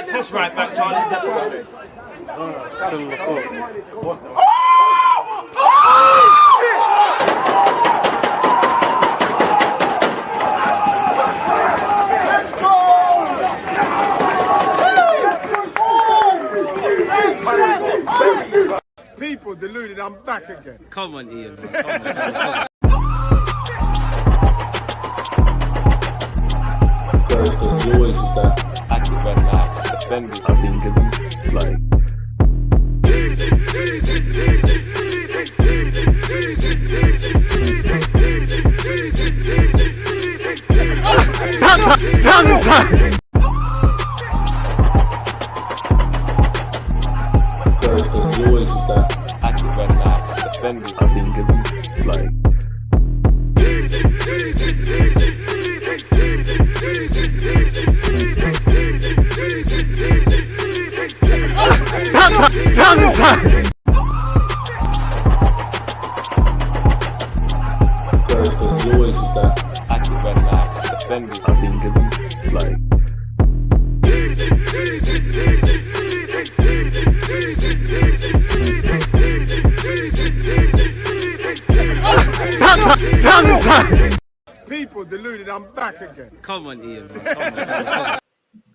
against this right back, Charlie. Definitely. People deluded, I'm back again. Come on, Ian. Man. Come on. There's always just that active red light defending. I think it's like. There's always just that active red light defending. I think it's like. There's always just that active red light defending. I think it's like. People deluded, I'm back again. Come on, Ian. Man.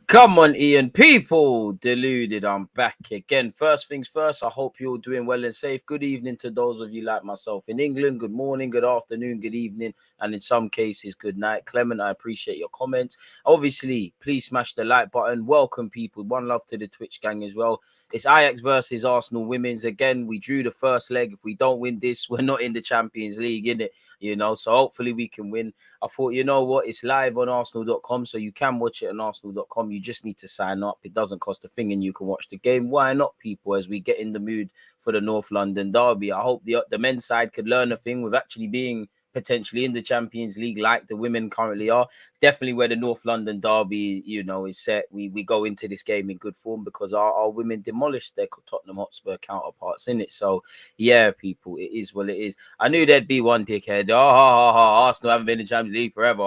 Come on, Ian. People deluded. I'm back again. First things first, I hope you're doing well and safe. Good evening to those of you like myself in England. Good morning, good afternoon, good evening, and in some cases, good night. Clement, I appreciate your comments. Obviously, please smash the like button. Welcome, people. One love to the Twitch gang as well. It's Ajax versus Arsenal women's. Again, we drew the first leg. If we don't win this, we're not in the Champions League, innit? You know, so hopefully we can win. I thought, you know what? It's live on Arsenal.com, so you can watch it on Arsenal.com. You just need to sign up. It doesn't cost a thing and you can watch the game. Why not, people, as we get in the mood for the North London derby? I hope the men's side could learn a thing with actually being potentially in the Champions League like the women currently are. Definitely where the North London derby, you know, is set. We go into this game in good form because our women demolished their Tottenham Hotspur counterparts in it. So, yeah, people, it is what it is. I knew there'd be one dickhead. Arsenal haven't been in the Champions League forever.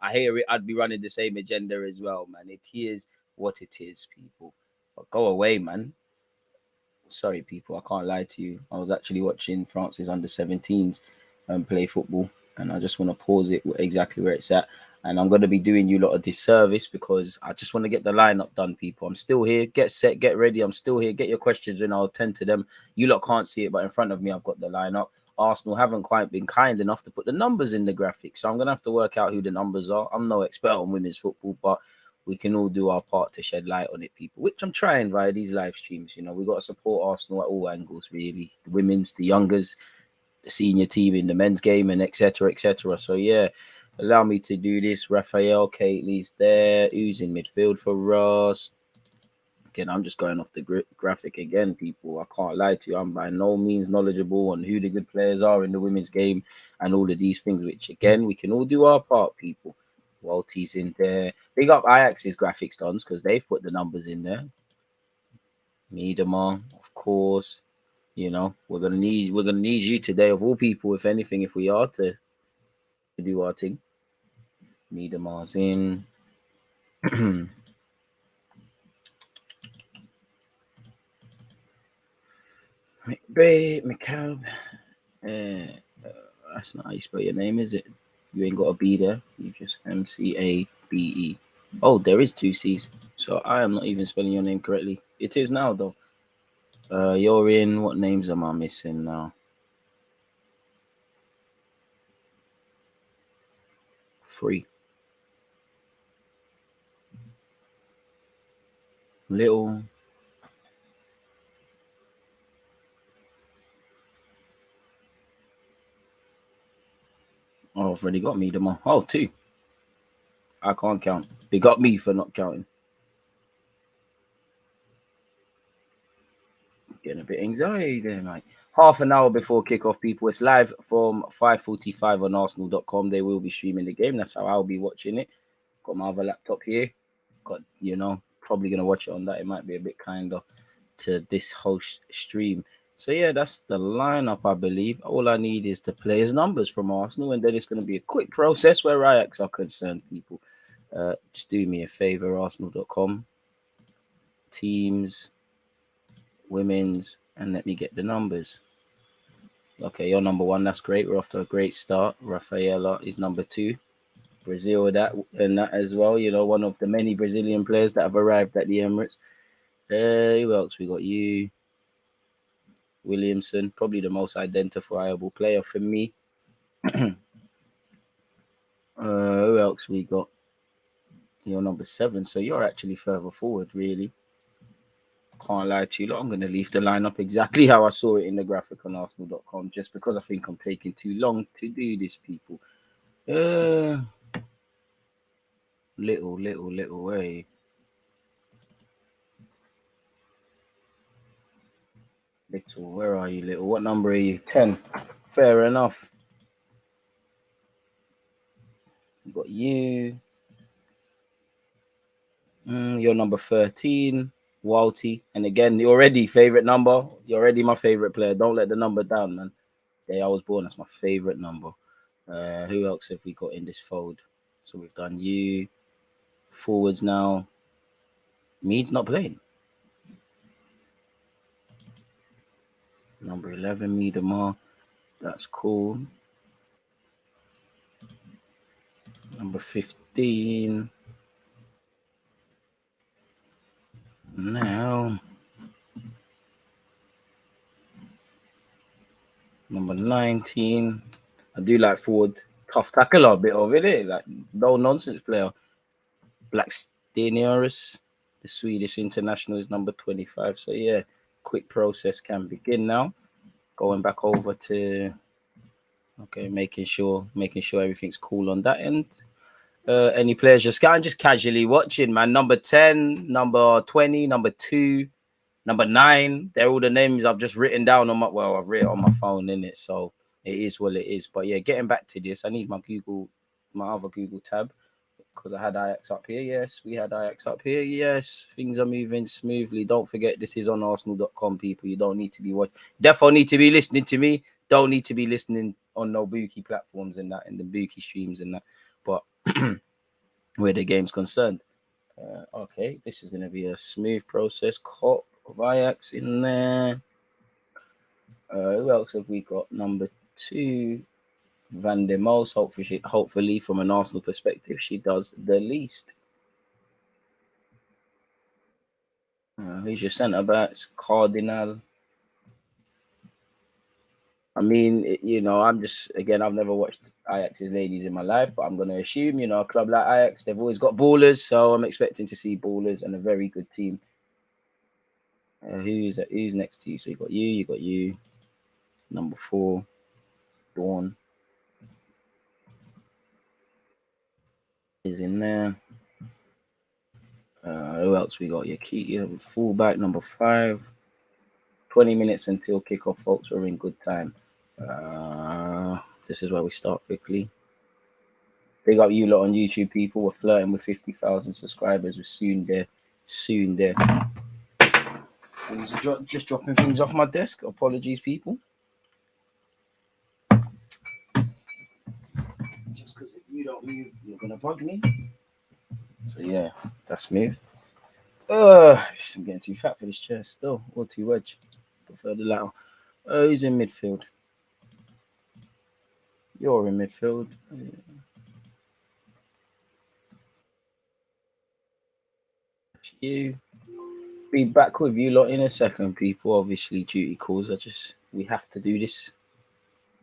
I hear it. I'd be running the same agenda as well, man. It is what it is, people. But go away, man. Sorry, people, I can't lie to you. I was actually watching France's under-17s play football, and I just want to pause it exactly where it's at. And I'm going to be doing you a lot of disservice because I just want to get the lineup done, people. I'm still here. Get set, get ready. I'm still here. Get your questions and I'll attend to them. You lot can't see it, but in front of me, I've got the lineup. Arsenal haven't quite been kind enough to put the numbers in the graphic, so I'm going to have to work out who the numbers are. I'm no expert on women's football, but we can all do our part to shed light on it, people, which I'm trying via these live streams. You know, we've got to support Arsenal at all angles, really. The women's, the youngers, the senior team in the men's game, and etc., etc. So, yeah, allow me to do this. Raphael, Kately's there. Who's in midfield for us? Again, I'm just going off the graphic again, people. I can't lie to you. I'm by no means knowledgeable on who the good players are in the women's game and all of these things, which, again, we can all do our part, people. Walty's in there. Big up Ajax's graphics done because they've put the numbers in there. Miedema, of course. You know, we're gonna need you today of all people, if anything, if we are to do our thing. Miedema's in. McCabe. That's not how you spell your name, is it? You ain't got a B there. You just MCABE. Oh, there is two C's. So I am not even spelling your name correctly. It is now, though. You're in. What names am I missing now? 3. Little. Oh, I've already got me them on. Oh, 2. I can't count. They got me for not counting. Getting a bit anxiety there, mate. Half an hour before kickoff, people. It's live from 5:45 on Arsenal.com. They will be streaming the game. That's how I'll be watching it. Got my other laptop here. Got, you know, probably going to watch it on that. It might be a bit kinder to this whole stream. So, yeah, that's the lineup, I believe. All I need is the players' numbers from Arsenal, and then it's going to be a quick process where Ajax are concerned, people. Just do me a favor, Arsenal.com, teams, women's, and let me get the numbers. Okay, you're number 1. That's great. We're off to a great start. Rafaela is number 2. Brazil that as well. You know, one of the many Brazilian players that have arrived at the Emirates. Who else? We got you, Williamson, probably the most identifiable player for me. Who else we got? You're number 7, so you're actually further forward, really. Can't lie to you. I'm going to leave the lineup exactly how I saw it in the graphic on Arsenal.com, just because I think I'm taking too long to do this, people. Little way. Little, where are you, little? What number are you? 10. Fair enough. We've got you. You're number 13. Walty. And again, you're already favorite number. You're already my favorite player. Don't let the number down, man. Day I was born, that's my favorite number. Who else have we got in this fold? So we've done you. Forwards now. Mead's not playing. Number 11, Miedemar. That's cool. Number 15. Now. Number 19. I do like forward. Tough tackle a bit of it. Like, no nonsense player. Black Steniorus. The Swedish international is number 25. So, yeah, quick process can begin now. Going back over to, okay, making sure everything's cool on that end. Any players just casually watching, man. Number 10, number 20, number 2, number 9. They're all the names I've just written down on I've written on my phone, innit? So it is what it is. But yeah, getting back to this, I need my other Google tab, because I had Ajax up here. Yes, we had Ajax up here. Yes, things are moving smoothly. Don't forget, this is on Arsenal.com, people. You don't need to be watching. Definitely need to be listening to me. Don't need to be listening on no Bookie platforms and that, and the Bookie streams and that. But where the game's concerned. Okay, this is going to be a smooth process. Cop of Ajax in there. Who else have we got? Number 2. Van der Moos, hopefully from an Arsenal perspective, she does the least. Who's your centre backs? Cardinal. I mean, I'm just, again, I've never watched Ajax's ladies in my life, but I'm going to assume, a club like Ajax, they've always got ballers, so I'm expecting to see ballers and a very good team. Who's next to you? So you got you. Number 4, Dawn is in there. Who else we got? Your key fullback, number 5. 20 minutes until kickoff, folks. We're in good time. This is where we start quickly. Big up you lot on YouTube, people. We're flirting with 50,000 subscribers. We're soon there. Just dropping things off my desk. Apologies, people. Just because if you don't move, you're gonna bug me. So yeah, that's smooth. I'm getting too fat for this chair still, or too wedge. Prefer the latter. Who's in midfield? You're in midfield. You. Be back with you lot in a second, people. Obviously, duty calls. We have to do this.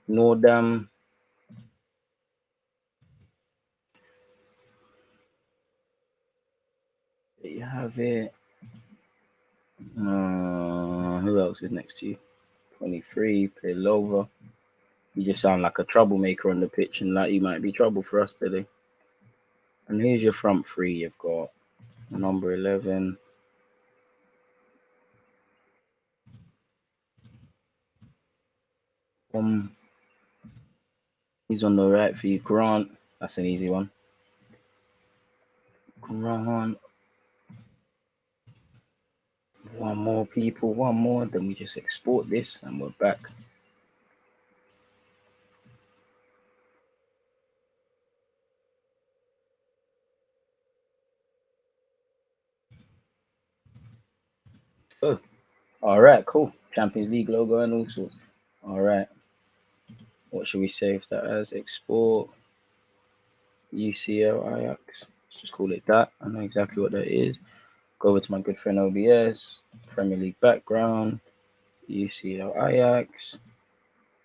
Nordam. There you have it. Who else is next to you? 23, Pilova. You just sound like a troublemaker on the pitch, and like you might be trouble for us today. And here's your front 3. You've got number 11. He's on the right for you, Grant. That's an easy one. Grant. One more, people. One more. Then we just export this, and we're back. Oh, all right, cool. Champions League logo and all sorts. All right. What should we save that as? Export UCL Ajax. Let's just call it that. I know exactly what that is. Go over to my good friend OBS. Premier League background. UCL Ajax.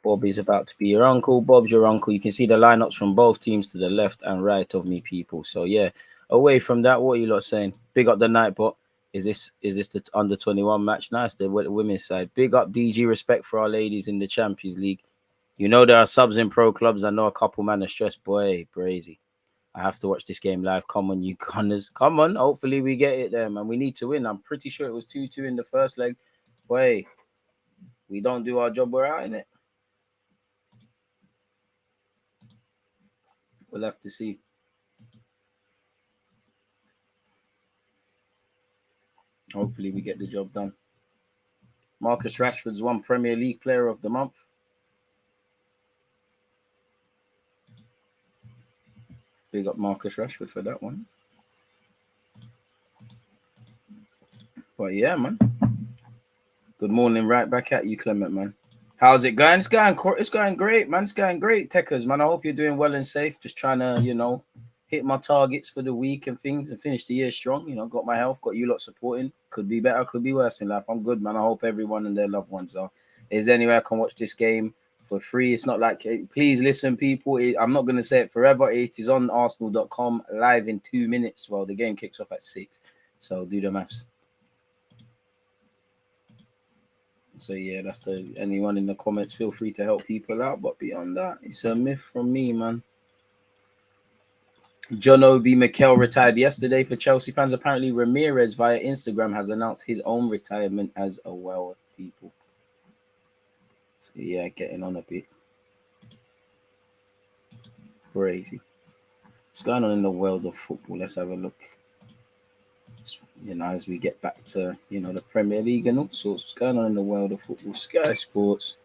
Bobby's about to be your uncle. Bob's your uncle. You can see the lineups from both teams to the left and right of me, people. So yeah, away from that, what are you lot saying? Big up the Nightbot. Is this the under 21 match? Nice, the women's side. Big up DG. Respect for our ladies in the Champions League. You know there are subs in pro clubs. I know a couple man are stressed. Boy, brazy. I have to watch this game live. Come on, you Gunners. Come on. Hopefully we get it there, man. We need to win. I'm pretty sure it was 2-2 in the first leg. Boy, we don't do our job, we're out in it. We'll have to see. Hopefully we get the job done. Marcus Rashford's won Premier League Player of the Month. Big up Marcus Rashford for that one. But yeah, man. Good morning, right back at you, Clement, man. How's it going? It's going great, man. It's going great, Techers, man. I hope you're doing well and safe. Just trying to, hit my targets for the week and things and finish the year strong. Got my health, got you lot supporting. Could be better, could be worse in life. I'm good, man. I hope everyone and their loved ones are. Is there any way I can watch this game for free? It's not like, please listen, people. I'm not going to say it forever. It is on arsenal.com live in 2 minutes. Well, the game kicks off at 6. So do the maths. So yeah, that's anyone in the comments, feel free to help people out. But beyond that, it's a myth from me, man. John Obi Mikel retired yesterday for Chelsea fans. Apparently, Ramirez via Instagram has announced his own retirement as well, people. So yeah, getting on a bit crazy. What's going on in the world of football? Let's have a look. As we get back to, the Premier League and all sorts. What's going on in the world of football? Sky Sports.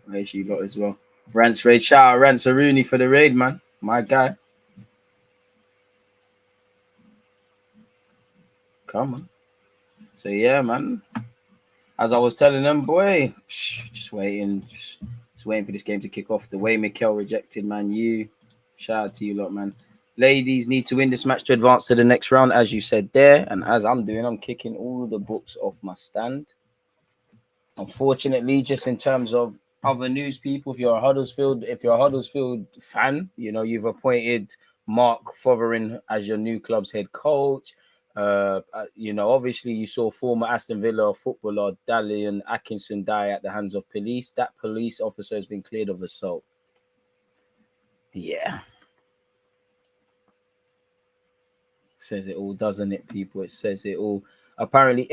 There's you lot as well. Rants Raid. Shout out Rants Rooney for the raid, man. My guy. Come on. So yeah, man. As I was telling them, boy, just waiting for this game to kick off. The way Mikel rejected Man U. Shout out to you lot, man. Ladies need to win this match to advance to the next round, as you said there. And as I'm doing, I'm kicking all the books off my stand. Unfortunately, just in terms of other news, people, if you're a Huddersfield fan, you've appointed Mark Fotheringham as your new club's head coach. Obviously you saw former Aston Villa footballer Dalian Atkinson die at the hands of police. That police officer has been cleared of assault. Yeah. Says it all, doesn't it, people? It says it all. Apparently,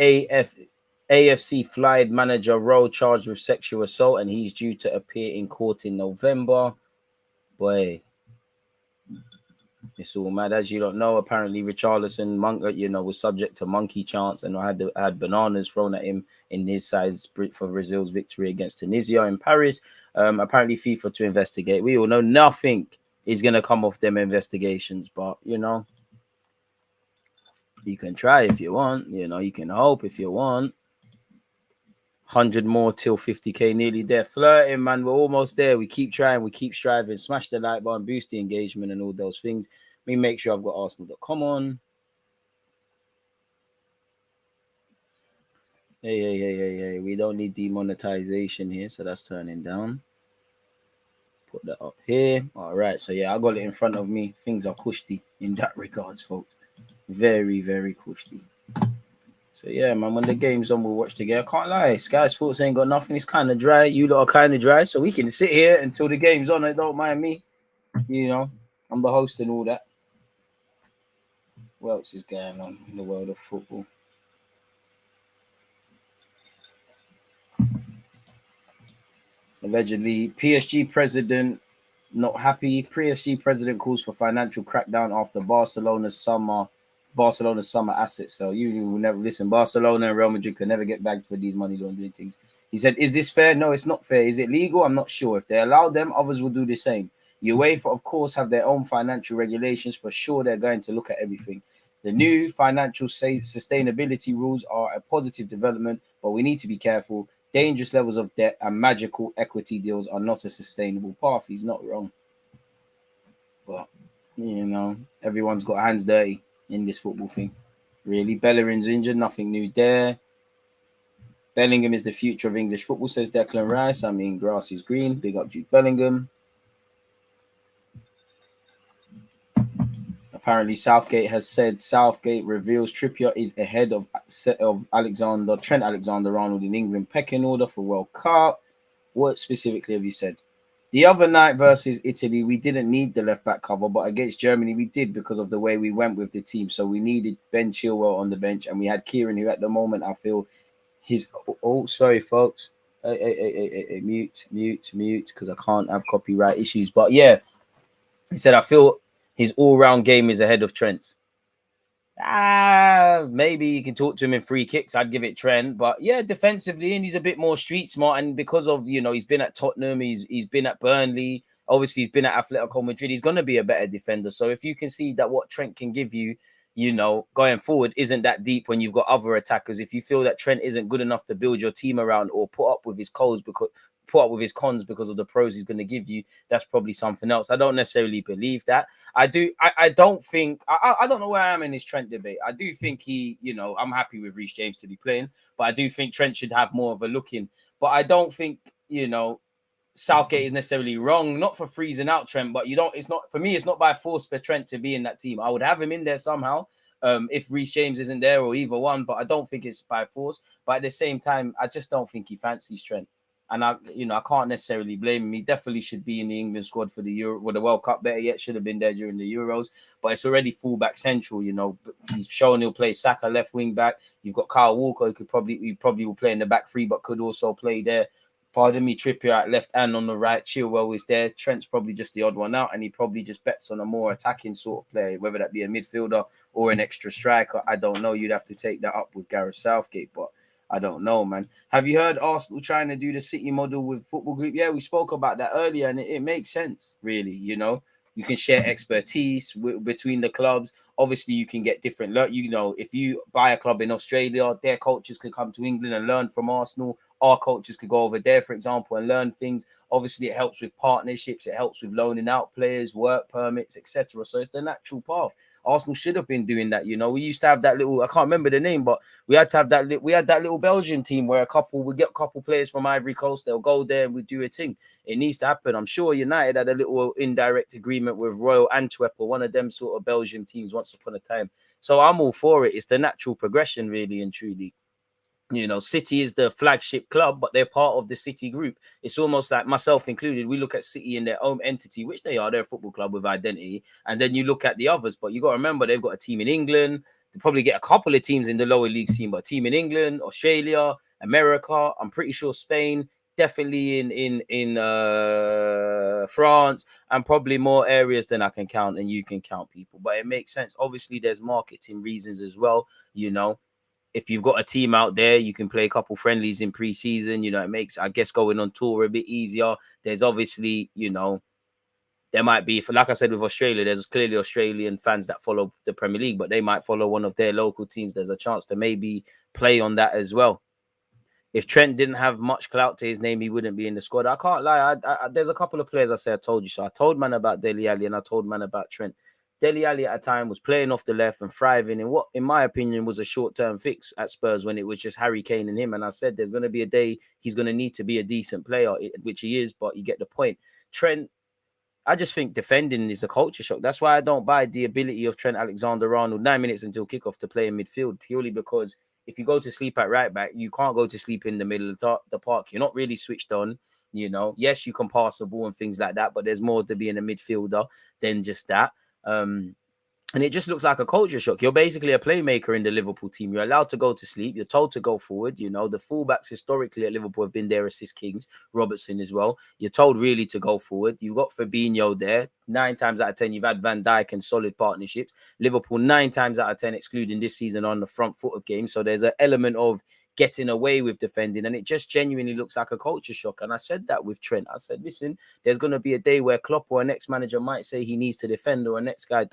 AFC Flight manager Rowe charged with sexual assault, and he's due to appear in court in November. Boy, it's all mad. As you don't know, apparently Richarlison, was subject to monkey chants and had bananas thrown at him in his size for Brazil's victory against Tunisia in Paris. Apparently FIFA to investigate. We all know nothing is going to come off them investigations, but, you can try if you want. You can hope if you want. 100 more till 50k, nearly there. Flirting, man. We're almost there. We keep trying. We keep striving. Smash the like button, boost the engagement and all those things. Let me make sure I've got arsenal.com on. Hey. We don't need demonetization here, so that's turning down. Put that up here. All right. So, yeah, I got it in front of me. Things are cushy in that regards, folks. Very, very cushy. So, yeah, man, when the game's on, we'll watch together. I can't lie. Sky Sports ain't got nothing. It's kind of dry. You lot are kind of dry. So we can sit here until the game's on. Don't mind me. I'm the host and all that. What else is going on in the world of football? Allegedly, PSG president not happy. PSG president calls for financial crackdown after Barcelona's summer asset sale. You will never listen. Barcelona and Real Madrid can never get bagged for these money laundering things. He said, "Is this fair? No, it's not fair. Is it legal? I'm not sure. If they allow them, others will do the same. UEFA, of course, have their own financial regulations. For sure, they're going to look at everything. The new financial sustainability rules are a positive development, but we need to be careful. Dangerous levels of debt and magical equity deals are not a sustainable path. He's not wrong. But, you know, everyone's got hands dirty in this football thing. Really, Bellerin's injured, nothing new there. Bellingham is the future of English football, says Declan Rice. I mean, grass is green. Big up Jude Bellingham. Apparently, Southgate has said Southgate reveals Trippier is ahead of Trent Alexander-Arnold in England pecking order for World Cup. What specifically have you said? The other night versus Italy, we didn't need the left-back cover, but against Germany, we did because of the way we went with the team. So we needed Ben Chilwell on the bench, and we had Kieran, who at the moment I feel his... Oh, sorry, folks. Mute, because I can't have copyright issues. But yeah, he said, I feel his all-round game is ahead of Trent's. Maybe you can talk to him in free kicks. I'd give it Trent, but yeah, defensively, and he's a bit more street smart. And because of, you know, he's been at Tottenham, he's been at Burnley, obviously he's been at Atletico Madrid. He's going to be a better defender. So if you can see that what Trent can give you, you know, going forward isn't that deep when you've got other attackers. If you feel that Trent isn't good enough to build your team around or put up with his cons because of the pros he's going to give you, that's probably something else. I don't necessarily believe that. I don't think I don't know where I am in this Trent debate. I do think he, you know, I'm happy with Reece James to be playing, but I do think Trent should have more of a look in. But I don't think, you know, Southgate is necessarily wrong, not for freezing out Trent, but it's not for me, it's not by force for Trent to be in that team. I would have him in there somehow. If Reece James isn't there or either one, but I don't think it's by force. But at the same time, I just don't think he fancies Trent. And I can't necessarily blame him. He definitely should be in the England squad for the World Cup. Better yet, should have been there during the Euros. But it's already fullback central. You know, he's showing he'll play Saka left wing back. You've got Kyle Walker, who probably will play in the back three, but could also play there. Pardon me, Trippier at left and on the right. Chilwell is there. Trent's probably just the odd one out, and he probably just bets on a more attacking sort of player, whether that be a midfielder or an extra striker. I don't know. You'd have to take that up with Gareth Southgate, but I don't know, man. Have you heard Arsenal trying to do the City model with Football Group? Yeah, we spoke about that earlier, and it makes sense, really. You know, you can share expertise between the clubs. Obviously, you can get different. You know, if you buy a club in Australia, their coaches could come to England and learn from Arsenal. Our coaches could go over there, for example, and learn things. Obviously, it helps with partnerships. It helps with loaning out players, work permits, etc. So it's the natural path. Arsenal should have been doing that. You know, we used to have that little, I can't remember the name, but we had to have that. We had that little Belgian team where we get a couple players from Ivory Coast. They'll go there and we do a thing. It needs to happen. I'm sure United had a little indirect agreement with Royal Antwerp or one of them sort of Belgian teams once upon a time. So I'm all for it. It's the natural progression, really and truly. You know, City is the flagship club, but they're part of the City group. It's almost like, myself included, we look at City in their own entity, which they are. They're a football club with identity. And then you look at the others, but you got to remember they've got a team in England. They probably get a couple of teams in the lower league scene, but a team in England, Australia, America, I'm pretty sure Spain, definitely in France, and probably more areas than I can count, and you can count, people. But it makes sense. Obviously, there's marketing reasons as well, you know. If you've got a team out there, you can play a couple friendlies in pre-season. You know, it makes, I guess, going on tour a bit easier. There's obviously, you know, there might be, like I said, with Australia, there's clearly Australian fans that follow the Premier League, but they might follow one of their local teams. There's a chance to maybe play on that as well. If Trent didn't have much clout to his name, he wouldn't be in the squad. I can't lie. There's a couple of players I say I told you. So I told man about Dele Alli and I told man about Trent. Dele Alli at a time was playing off the left and thriving in what, in my opinion, was a short-term fix at Spurs when it was just Harry Kane and him. And I said there's going to be a day he's going to need to be a decent player, which he is, but you get the point. Trent, I just think defending is a culture shock. That's why I don't buy the ability of Trent Alexander-Arnold 9 minutes until kickoff to play in midfield, purely because if you go to sleep at right back, you can't go to sleep in the middle of the park. You're not really switched on. You know, yes, you can pass the ball and things like that, but there's more to being a midfielder than just that. And it just looks like a culture shock. You're basically a playmaker in the Liverpool team. You're allowed to go to sleep. You're told to go forward. You know, the fullbacks historically at Liverpool have been their assist kings, Robertson as well. You're told really to go forward. You've got Fabinho there. 9 times out of 10, you've had Van Dijk and solid partnerships. Liverpool 9 times out of 10, excluding this season, on the front foot of games. So there's an element of getting away with defending, and it just genuinely looks like a culture shock. And I said that with Trent. I said, listen, there's going to be a day where Klopp or a next manager might say he needs to defend, or a next guy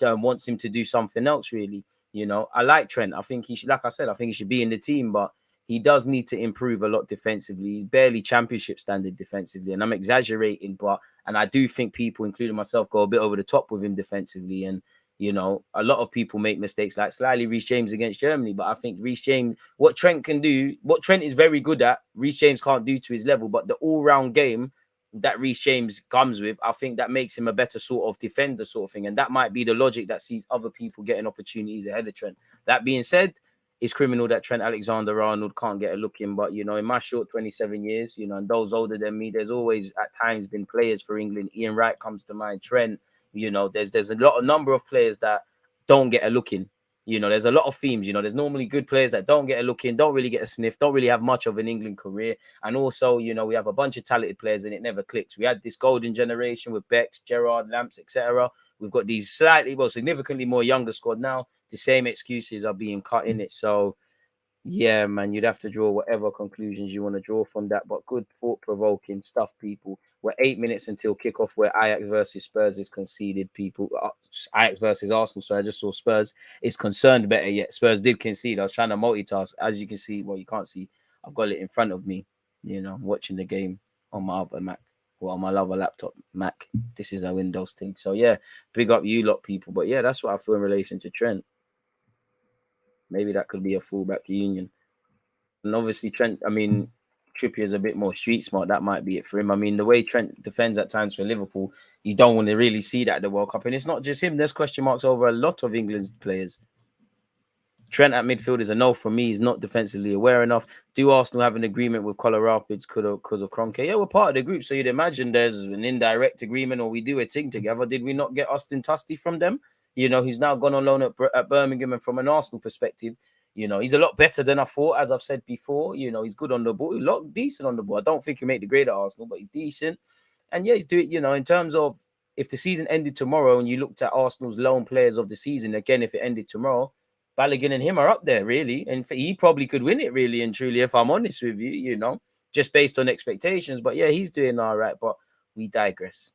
wants him to do something else, really. You know, I like Trent. I think he should, like I said, I think he should be in the team, but he does need to improve a lot defensively. He's barely championship standard defensively, and I'm exaggerating, and I do think people, including myself, go a bit over the top with him defensively. And you know, a lot of people make mistakes, like slightly Reece James against Germany. But I think Reece James, what Trent can do, what Trent is very good at, Reece James can't do to his level. But the all-round game that Reece James comes with, I think that makes him a better sort of defender sort of thing. And that might be the logic that sees other people getting opportunities ahead of Trent. That being said, it's criminal that Trent Alexander-Arnold can't get a look in. But, you know, in my short 27 years, you know, and those older than me, there's always at times been players for England. Ian Wright comes to mind, Trent. You know, there's a number of players that don't get a look in. You know, there's a lot of themes. You know, there's normally good players that don't get a look in, don't really get a sniff, don't really have much of an England career. And also, you know, we have a bunch of talented players and it never clicks. We had this golden generation with Becks, Gerrard, Lamps, etc. We've got these significantly more younger squad now. The same excuses are being cut in it. So, yeah, man, you'd have to draw whatever conclusions you want to draw from that. But good thought-provoking stuff, people. We're 8 minutes until kickoff, where Ajax versus Spurs is conceded, people. Ajax versus Arsenal. So I just saw Spurs is concerned better yet. Spurs did concede. I was trying to multitask. As you can see, well, you can't see. I've got it in front of me, you know, watching the game on my other Mac. Well, on my other laptop, Mac. This is a Windows thing. So, yeah, big up you lot, people. But, yeah, that's what I feel in relation to Trent. Maybe that could be a fullback union. And obviously, Trent, I mean, Trippier is a bit more street smart. That might be it for him. I mean, the way Trent defends at times for Liverpool, you don't want to really see that at the World Cup. And it's not just him. There's question marks over a lot of England's players. Trent at midfield is a no for me. He's not defensively aware enough. Do Arsenal have an agreement with Color Rapids because of Kroenke? Yeah, we're part of the group. So you'd imagine there's an indirect agreement, or we do a thing together. Did we not get Austin Tusty from them? You know, he's now gone on loan at Birmingham. And from an Arsenal perspective, you know, he's a lot better than I thought, as I've said before. You know, he's good on the ball. He's a lot decent on the ball. I don't think he made the grade at Arsenal, but he's decent. And yeah, he's doing, you know, in terms of if the season ended tomorrow and you looked at Arsenal's loan players of the season, again, if it ended tomorrow, Balogun and him are up there, really. And he probably could win it, really and truly, if I'm honest with you, you know, just based on expectations. But yeah, he's doing all right, but we digress.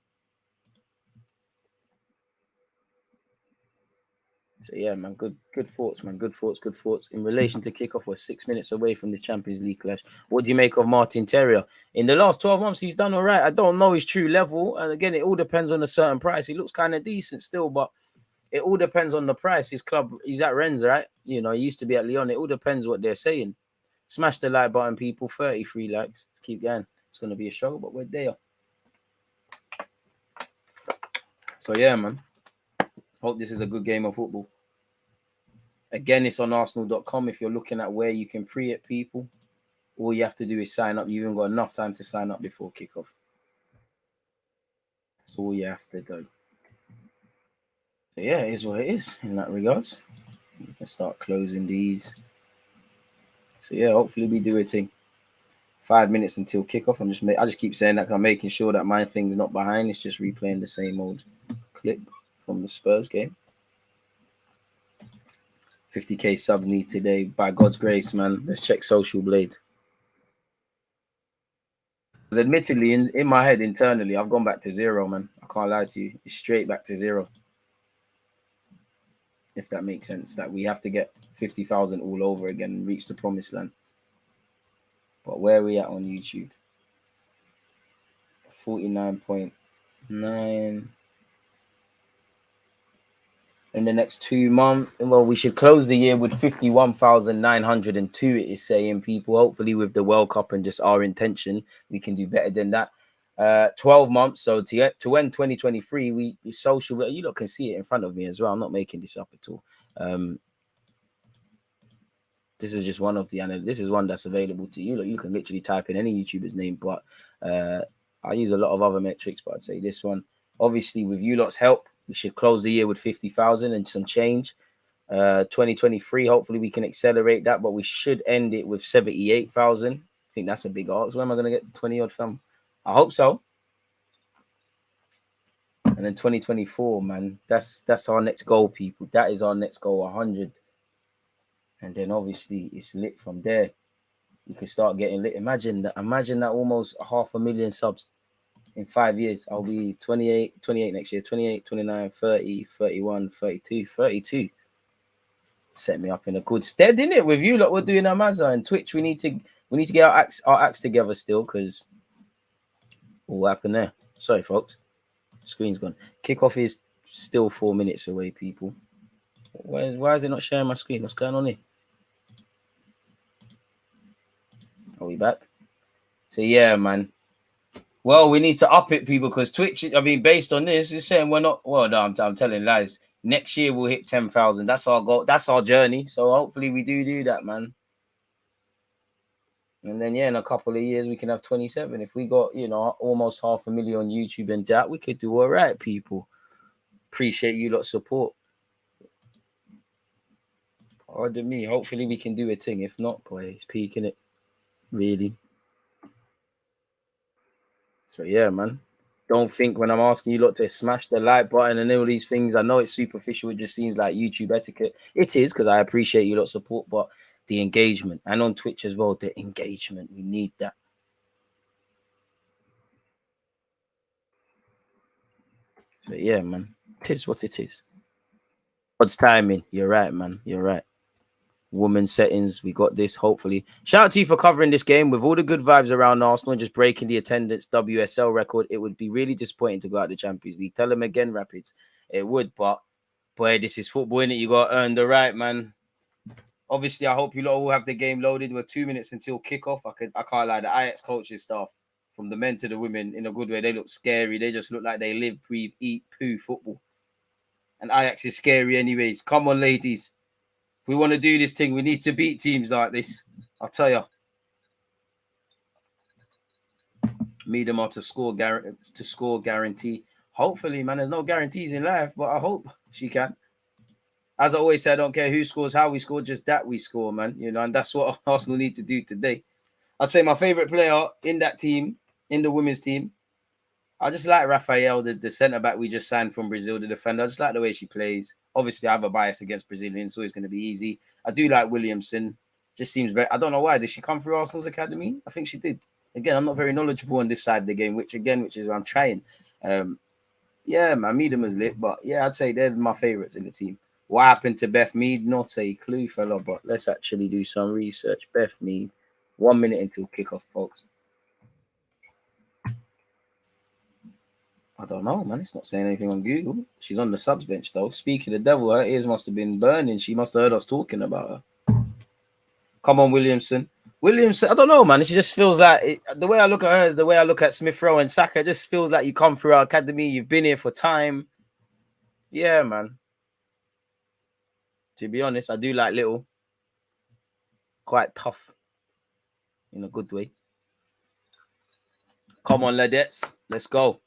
So yeah, man, good thoughts, man. Good thoughts. In relation to kickoff, we're 6 minutes away from the Champions League clash. What do you make of Martin Terrier? In the last 12 months, he's done all right. I don't know his true level. And again, it all depends on a certain price. He looks kind of decent still, but it all depends on the price. His club, he's at Rennes, right? You know, he used to be at Lyon. It all depends what they're saying. Smash the like button, people. 33 likes. Let's keep going. It's going to be a show, but we're there. So yeah, man. Hope this is a good game of football. Again, it's on Arsenal.com. If you're looking at where you can pre it, people, all you have to do is sign up. You even got enough time to sign up before kickoff. That's all you have to do. So yeah, it is what it is in that regards. You can start closing these. So yeah, hopefully we do a thing. 5 minutes until kickoff. I just keep saying that because I'm making sure that my thing's not behind. It's just replaying the same old clip from the Spurs game. 50k subs need today, by God's grace, man. Let's check Social Blade. Because admittedly, in my head internally, I've gone back to zero, man. I can't lie to you. It's straight back to zero. If that makes sense. That we have to get 50,000 all over again and reach the promised land. But where are we at on YouTube? 49.9. In the next 2 months, well, we should close the year with 51,902, it is saying, people. Hopefully with the World Cup and just our intention, we can do better than that. 12 months, so to end 2023, we social, you lot can see it in front of me as well. I'm not making this up at all. This is just one of the, this is one that's available to you. You can literally type in any YouTuber's name, but I use a lot of other metrics, but I'd say this one, obviously with you lot's help, we should close the year with 50,000 and some change. 2023, hopefully we can accelerate that, but we should end it with 78,000. I think that's a big ask. Where am I going to get 20 odd from? I hope so. And then 2024, man, that's our next goal, people. That is our next goal, 100. And then obviously it's lit from there. You can start getting lit. Imagine that almost 500,000 subs in 5 years. I'll be 28 next year, 28, 29, 30, 31, 32, 32. Set me up in a good stead, innit? With you, like we're doing Amazon and Twitch. We need to get our acts together still, because what happened there? Sorry, folks. Screen's gone. Kickoff is still 4 minutes away, people. Why is it not sharing my screen? What's going on here? Are we back? So yeah, man. Well, we need to up it, people, because Twitch, I mean, based on this, it's saying we're not. Well, no, I'm telling lies. Next year we'll hit 10,000. That's our goal. That's our journey. So hopefully we do that, man. And then yeah, in a couple of years we can have 27. If we got, you know, almost 500,000 on YouTube and that, we could do all right, people. Appreciate you lot support. Pardon me. Hopefully we can do a thing. If not, boy, it's peaking it. Really. So yeah, man. Don't think when I'm asking you lot to smash the like button and all these things. I know it's superficial. It just seems like YouTube etiquette. It is, because I appreciate you lot support, but the engagement, and on Twitch as well, the engagement, we need that. But yeah, man, it is what it is. God's timing. You're right, man. You're right. Woman settings, we got this. Hopefully, shout out to you for covering this game with all the good vibes around Arsenal and just breaking the attendance WSL record. It would be really disappointing to go out the Champions League. Tell them again, Rapids. It would, but boy, this is football, innit? You got to earn the right, man. Obviously, I hope you lot all have the game loaded. We're 2 minutes until kickoff. I can't lie. The Ajax coaching staff, from the men to the women, in a good way, they look scary. They just look like they live, breathe, eat, poo football. And Ajax is scary, anyways. Come on, ladies. If we want to do this thing, we need to beat teams like this. I'll tell you. Miedema to score guarantee. Hopefully, man, there's no guarantees in life, but I hope she can. As I always say, I don't care who scores, how we score, just that we score, man. You know, and that's what Arsenal need to do today. I'd say my favorite player in that team, in the women's team, I just like Rafael, the centre-back we just signed from Brazil, the defender. I just like the way she plays. Obviously, I have a bias against Brazilians, so it's going to be easy. I do like Williamson. Just seems very... I don't know why. Did she come through Arsenal's academy? I think she did. Again, I'm not very knowledgeable on this side of the game, which is what I'm trying. Yeah, man, Miedema's lit, but yeah, I'd say they're my favourites in the team. What happened to Beth Mead? Not a clue, fella, but let's actually do some research. Beth Mead, 1 minute until kickoff, folks. I don't know, man. It's not saying anything on Google. She's on the subs bench, though. Speaking of the devil, her ears must have been burning. She must have heard us talking about her. Come on, Williamson. Williamson, I don't know, man. She just feels like the way I look at her is the way I look at Smith Rowe and Saka. It just feels like you come through our academy. You've been here for time. Yeah, man. To be honest, I do like Little. Quite tough. In a good way. Come on, Ladettes. Let's go.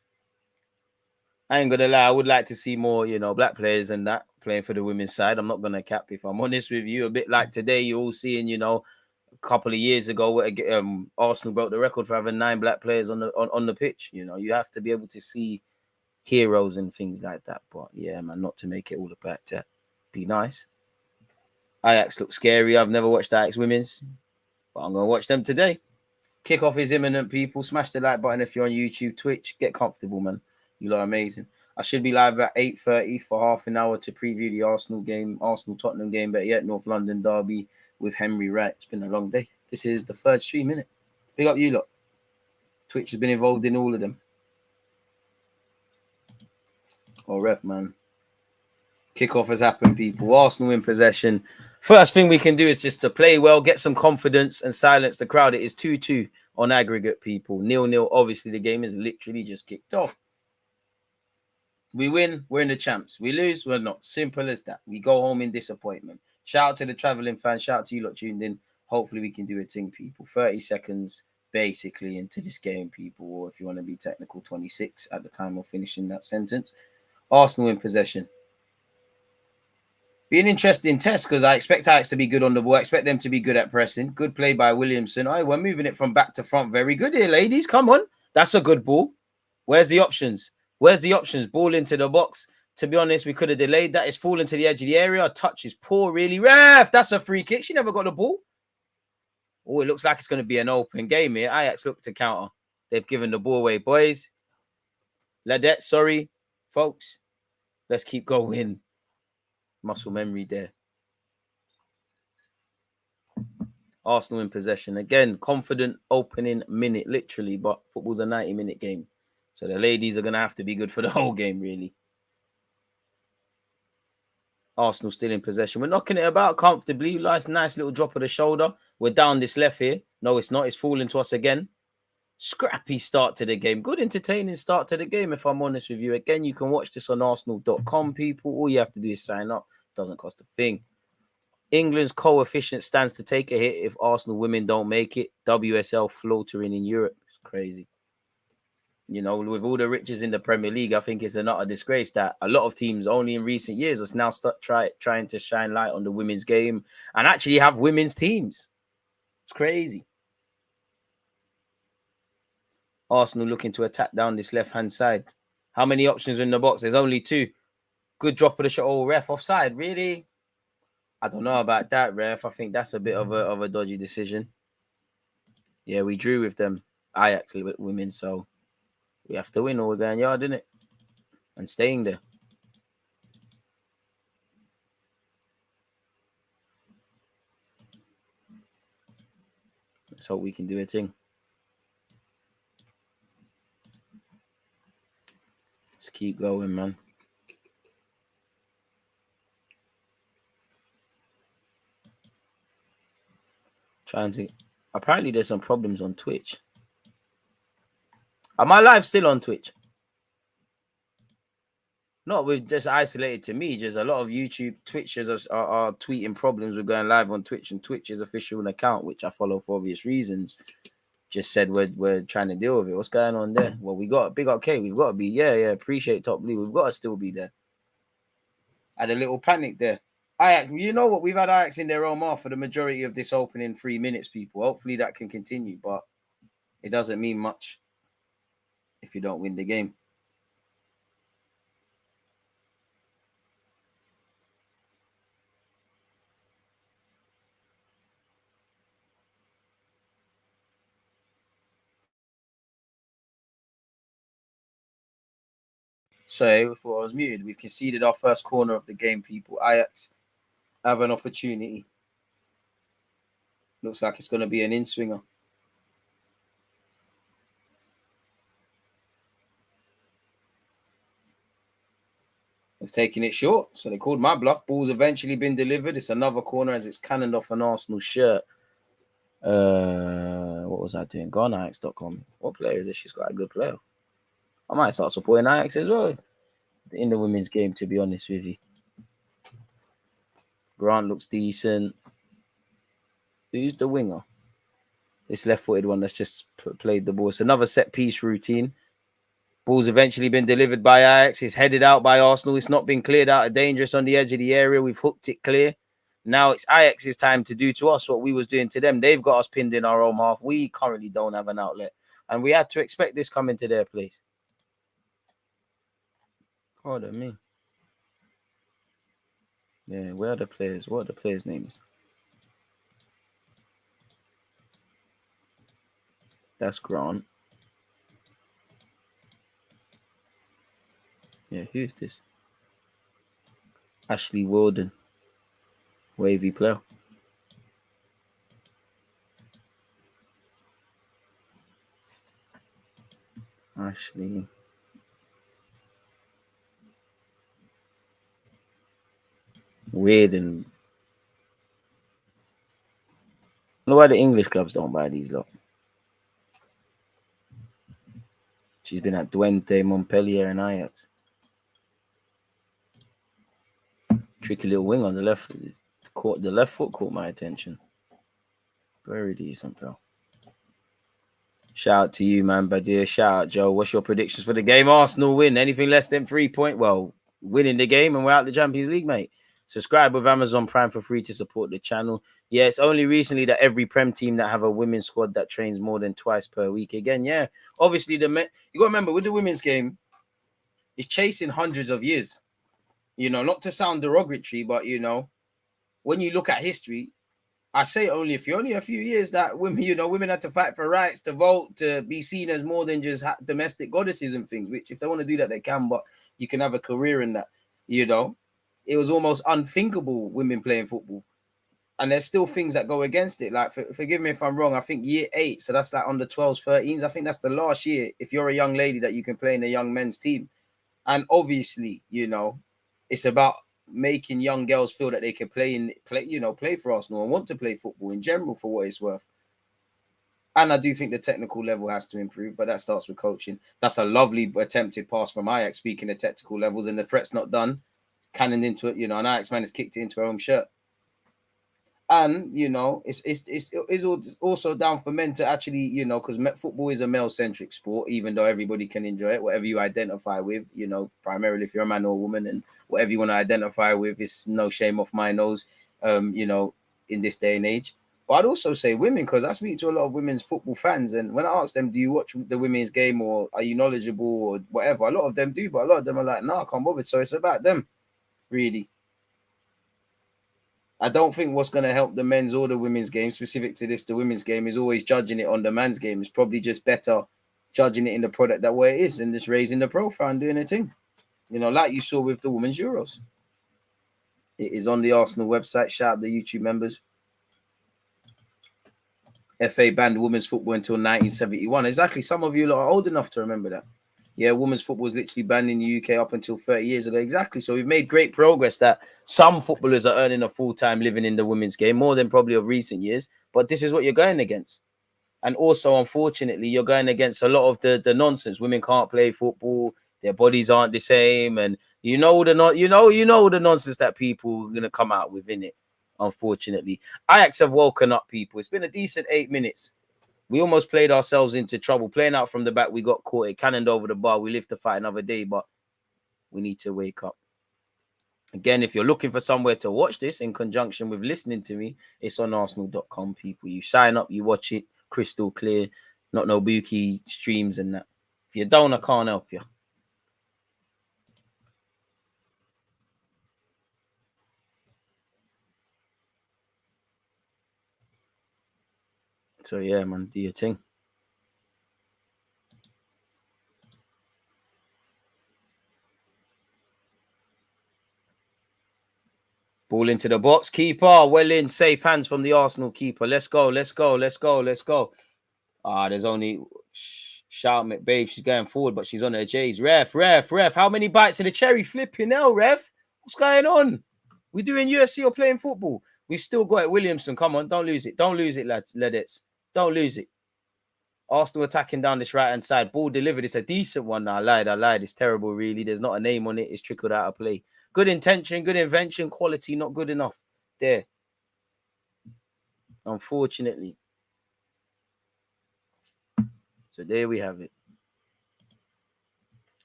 I ain't gonna lie, I would like to see more, you know, black players and that playing for the women's side. I'm not gonna cap, if I'm honest with you. A bit like today, you're all seeing, you know, a couple of years ago, Arsenal broke the record for having 9 black players on the pitch. You know, you have to be able to see heroes and things like that. But yeah, man, not to make it all about that. Be nice. Ajax looks scary. I've never watched Ajax women's, but I'm gonna watch them today. Kickoff is imminent, people. Smash the like button if you're on YouTube, Twitch. Get comfortable, man. You look amazing. I should be live at 8:30 for half an hour to preview the Arsenal-Tottenham game, but yet North London derby with Henry Wright. It's been a long day. This is the third stream, innit? Big up you lot. Twitch has been involved in all of them. Oh, ref, man. Kickoff has happened, people. Arsenal in possession. First thing we can do is just to play well, get some confidence and silence the crowd. It is 2-2 on aggregate, people. 0-0. Obviously, the game is literally just kicked off. We win, we're in the champs. We lose, we're not. Simple as that. We go home in disappointment. Shout out to the traveling fans. Shout out to you lot tuned in. Hopefully we can do a thing, people. 30 seconds basically into this game, people. Or if you want to be technical, 26 at the time of finishing that sentence. Arsenal in possession. Be an interesting test because I expect Ajax to be good on the ball. I expect them to be good at pressing. Good play by Williamson. Oh, we're moving it from back to front. Very good here, ladies. Come on. That's a good ball. Where's the options? Where's the options? Ball into the box. To be honest, we could have delayed that. It's falling to the edge of the area. Touch is poor, really. Ref, that's a free kick. She never got the ball. Oh, it looks like it's going to be an open game here. Ajax look to counter. They've given the ball away, boys. Ladette, sorry, folks. Let's keep going. Muscle memory there. Arsenal in possession. Again, confident opening minute, literally, but football's a 90-minute game. So the ladies are going to have to be good for the whole game, really. Arsenal still in possession. We're knocking it about comfortably. Nice little drop of the shoulder. We're down this left here. No, it's not. It's falling to us again. Scrappy start to the game. Good, entertaining start to the game, if I'm honest with you. Again, you can watch this on arsenal.com, people. All you have to do is sign up. Doesn't cost a thing. England's coefficient stands to take a hit if Arsenal women don't make it. WSL floatering in Europe. It's crazy. You know, with all the riches in the Premier League, I think it's not a disgrace that a lot of teams only in recent years are now trying to shine light on the women's game and actually have women's teams. It's crazy. Arsenal looking to attack down this left-hand side. How many options in the box? There's only 2. Good drop of the shot. Oh, ref, offside. Really? I don't know about that, ref. I think that's a bit of a dodgy decision. Yeah, we drew with them. Ajax women, so we have to win or we're going yard, innit? And staying there. Let's hope we can do a thing. Let's keep going, man. Apparently there's some problems on Twitch. Are my live still on Twitch? Not with just isolated to me. Just a lot of YouTube Twitchers are tweeting problems with going live on Twitch, and Twitch's official account, which I follow for obvious reasons, just said we're trying to deal with it. What's going on there? Well, we got big okay. We've got to be appreciate Top Blue. We've got to still be there. Had a little panic there. Ajax, you know what? We've had Ajax in their own half for the majority of this opening 3 minutes, people. Hopefully that can continue, but it doesn't mean much if you don't win the game. Sorry, before I was muted, we've conceded our first corner of the game, people. Ajax have an opportunity. Looks like it's going to be an in-swinger. They've taken it short, so they called my bluff. Ball's eventually been delivered. It's another corner as it's cannoned off an Arsenal shirt. What was I doing? Go on Ajax.com. What player is this? She's got a good player. I might start supporting Ajax as well in the women's game, to be honest with you. Grant looks decent. Who's the winger? This left-footed one that's just played the ball. It's another set-piece routine. Ball's eventually been delivered by Ajax. It's headed out by Arsenal. It's not been cleared out of dangerous on the edge of the area. We've hooked it clear. Now it's Ajax's time to do to us what we was doing to them. They've got us pinned in our own half. We currently don't have an outlet. And we had to expect this coming to their place. Pardon me. Yeah, where are the players? What are the players' names? That's Grant. Yeah, who's this? Ashley Wilden. Wavy player. Ashley. Weird and I don't know why the English clubs don't buy these lot. She's been at Twente, Montpellier, and Ajax. Tricky little wing on the left. The left foot caught my attention. Very decent, bro. Shout out to you, man, Badir. Shout out, Joe. What's your predictions for the game? Arsenal win. Anything less than 3 points? Well, winning the game and we're out the Champions League, mate. Subscribe with Amazon Prime for free to support the channel. Yeah, it's only recently that every Prem team that have a women's squad that trains more than twice per week. Again, yeah. Obviously, you got to remember, with the women's game, it's chasing hundreds of years. You know, not to sound derogatory, but, you know, when you look at history, I say only a few years that women, women had to fight for rights to vote, to be seen as more than just domestic goddesses and things, which if they want to do that, they can, but you can have a career in that, It was almost unthinkable, women playing football. And there's still things that go against it. Like, forgive me if I'm wrong, I think year 8, so that's like under 12s, 13s. I think that's the last year, if you're a young lady, that you can play in a young men's team. And obviously, it's about making young girls feel that they can play for Arsenal and want to play football in general, for what it's worth. And I do think the technical level has to improve, but that starts with coaching. That's a lovely attempted pass from Ajax, speaking of technical levels, and the threat's not done. Cannoned into it, an Ajax man has kicked it into her own shirt. And it's also down for men to actually, because football is a male-centric sport, even though everybody can enjoy it, whatever you identify with, primarily if you're a man or a woman, and whatever you want to identify with, is no shame off my nose, in this day and age. But I'd also say women, because I speak to a lot of women's football fans, and when I ask them, do you watch the women's game, or are you knowledgeable, or whatever, a lot of them do, but a lot of them are like, no, I can't bother. So it's about them, really. I don't think what's going to help the men's or the women's game, specific to this, the women's game, is always judging it on the man's game. It's probably just better judging it in the product that way it is, and just raising the profile and doing a thing. Like you saw with the Women's Euros. It is on the Arsenal website. Shout out the YouTube members. FA banned women's football until 1971. Exactly. Some of you are old enough to remember that. Yeah, women's football was literally banned in the UK up until 30 years ago. Exactly. So we've made great progress that some footballers are earning a full-time living in the women's game, more than probably of recent years. But this is what you're going against. And also, unfortunately, you're going against a lot of the nonsense. Women can't play football. Their bodies aren't the same. And the nonsense that people are going to come out with, innit? Unfortunately. Ajax have woken up, people. It's been a decent 8 minutes. We almost played ourselves into trouble. Playing out from the back, we got caught. It cannoned over the bar. We live to fight another day, but we need to wake up. Again, if you're looking for somewhere to watch this in conjunction with listening to me, it's on arsenal.com, people. You sign up, you watch it, crystal clear, not no bookie streams and that. If you don't, I can't help you. So, yeah, man, do your thing. Ball into the box. Keeper, well in. Safe hands from the Arsenal keeper. Let's go, let's go, let's go, let's go. There's only... Shout, babe, she's going forward, but she's on her J's. Ref. How many bites of the cherry? Flipping hell, ref. What's going on? We doing UFC or playing football? We've still got it. Williamson, come on. Don't lose it. Don't lose it, lads. Ledits. Don't lose it. Arsenal attacking down this right-hand side. Ball delivered. It's a decent one. No, I lied. It's terrible, really. There's not a name on it. It's trickled out of play. Good intention, good invention, quality, not good enough. There. Unfortunately. So there we have it.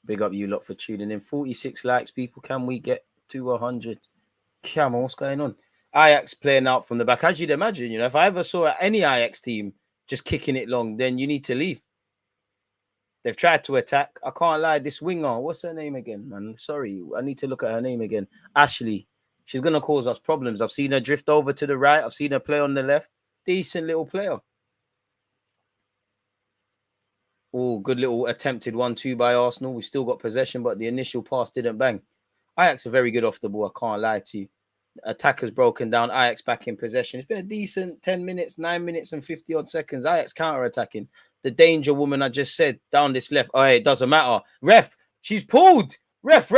Big up you lot for tuning in. 46 likes, people. Can we get to 100? Come on, what's going on? Ajax playing out from the back. As you'd imagine, if I ever saw any Ajax team just kicking it long, then you need to leave. They've tried to attack. I can't lie. This winger, what's her name again, man? Sorry, I need to look at her name again. Ashley. She's going to cause us problems. I've seen her drift over to the right. I've seen her play on the left. Decent little player. Oh, good little attempted 1-2 by Arsenal. We've still got possession, but the initial pass didn't bang. Ajax are very good off the ball. I can't lie to you. Attackers broken down. Ajax back in possession. It's been a decent 10 minutes, 9 minutes and 50-odd seconds. Ajax counter-attacking. The danger woman I just said down this left. Oh, it doesn't matter. Ref, she's pulled. Ref.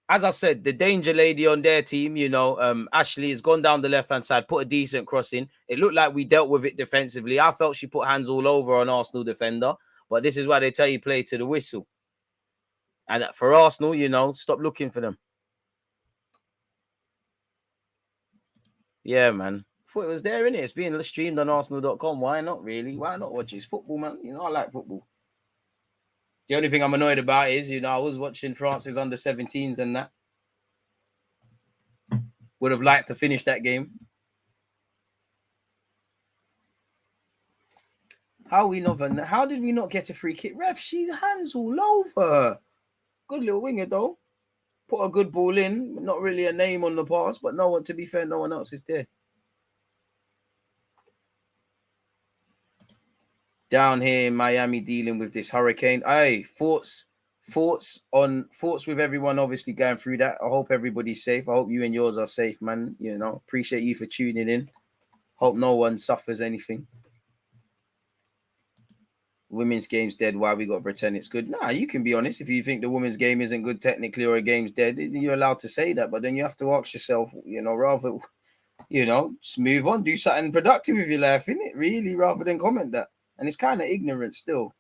As I said, the danger lady on their team, Ashley has gone down the left-hand side, put a decent cross in. It looked like we dealt with it defensively. I felt she put hands all over an Arsenal defender. But this is why they tell you play to the whistle. And for Arsenal, stop looking for them. Yeah, man. I thought it was there, innit? It's being streamed on arsenal.com. Why not, really? Why not watch his football, man? I like football. The only thing I'm annoyed about is, I was watching France's under-17s and that. Would have liked to finish that game. How did we not get a free kick? Ref, she's hands all over her. Good little winger, though. Put a good ball in. Not really a name on the pass, but no one, to be fair, no one else is there. Down here in Miami dealing with this hurricane. Hey, thoughts with everyone obviously going through that. I hope everybody's safe. I hope you and yours are safe, man. You know, appreciate you for tuning in. Hope no one suffers anything. Women's game's dead. Why we got to pretend it's good? Nah, you can be honest. If you think the women's game isn't good technically or a game's dead, you're allowed to say that. But then you have to ask yourself, you know, rather, you know, just move on, do something productive with your life, innit? Really, rather than comment that. And it's kind of ignorant still.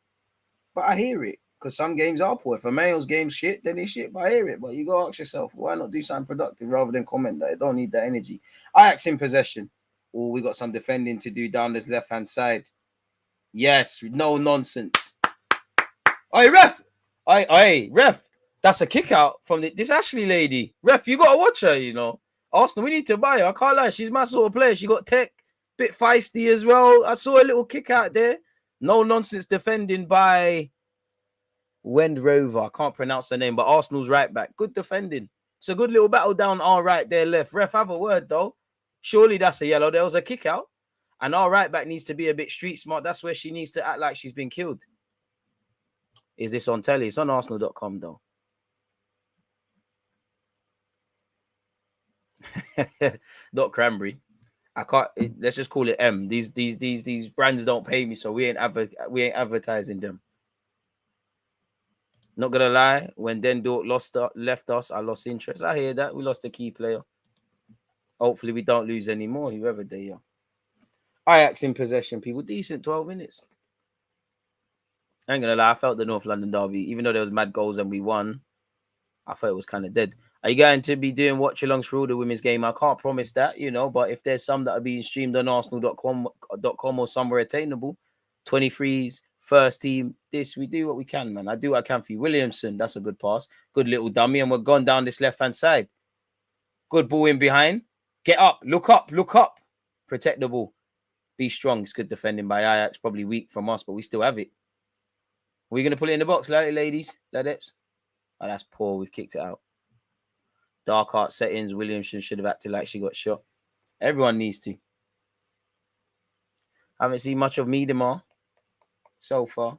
But I hear it because some games are poor. If a male's game's shit, then it's shit. But I hear it. But you got to ask yourself, why not do something productive rather than comment that? I don't need that energy. Ajax in possession. Oh, we got some defending to do down this left-hand side. Yes, no nonsense. Hey, ref. Hey, ref. That's a kick out from this Ashley lady. Ref, you got to watch her, you know. Arsenal, we need to buy her. I can't lie. She's my sort of player. She got tech, bit feisty as well. I saw a little kick out there. No nonsense defending by Wend Rover. I can't pronounce her name, but Arsenal's right back. Good defending. It's a good little battle down our right there, left. Ref, have a word, though. Surely that's a yellow. There was a kick out. And our right back needs to be a bit street smart. That's where she needs to act like she's been killed. Is this on telly? It's on Arsenal.com, though. Not Cranberry. I can't. Let's just call it M. These brands don't pay me, so we ain't advertising them. Not gonna lie, when Dendork left us, I lost interest. I hear that. We lost a key player. Hopefully, we don't lose any more, whoever they are. Ajax in possession, people. Decent 12 minutes. I ain't gonna lie, I felt the North London derby, even though there was mad goals and we won, I thought it was kind of dead. Are you going to be doing watch-alongs for all the women's game? I can't promise that, you know, but if there's some that are being streamed on Arsenal.com or somewhere attainable, 23s, first team, this, we do what we can, man. I do what I can for you. Williamson, that's a good pass. Good little dummy, and we're gone down this left-hand side. Good ball in behind. Get up, look up, look up. Protect the ball. Be strong. It's good defending by Ajax. Probably weak from us, but we still have it. We're going to put it in the box, ladies. Ladettes. Oh, that's poor. We've kicked it out. Dark art settings. Williamson should have acted like she got shot. Everyone needs to. Haven't seen much of Miedemar so far.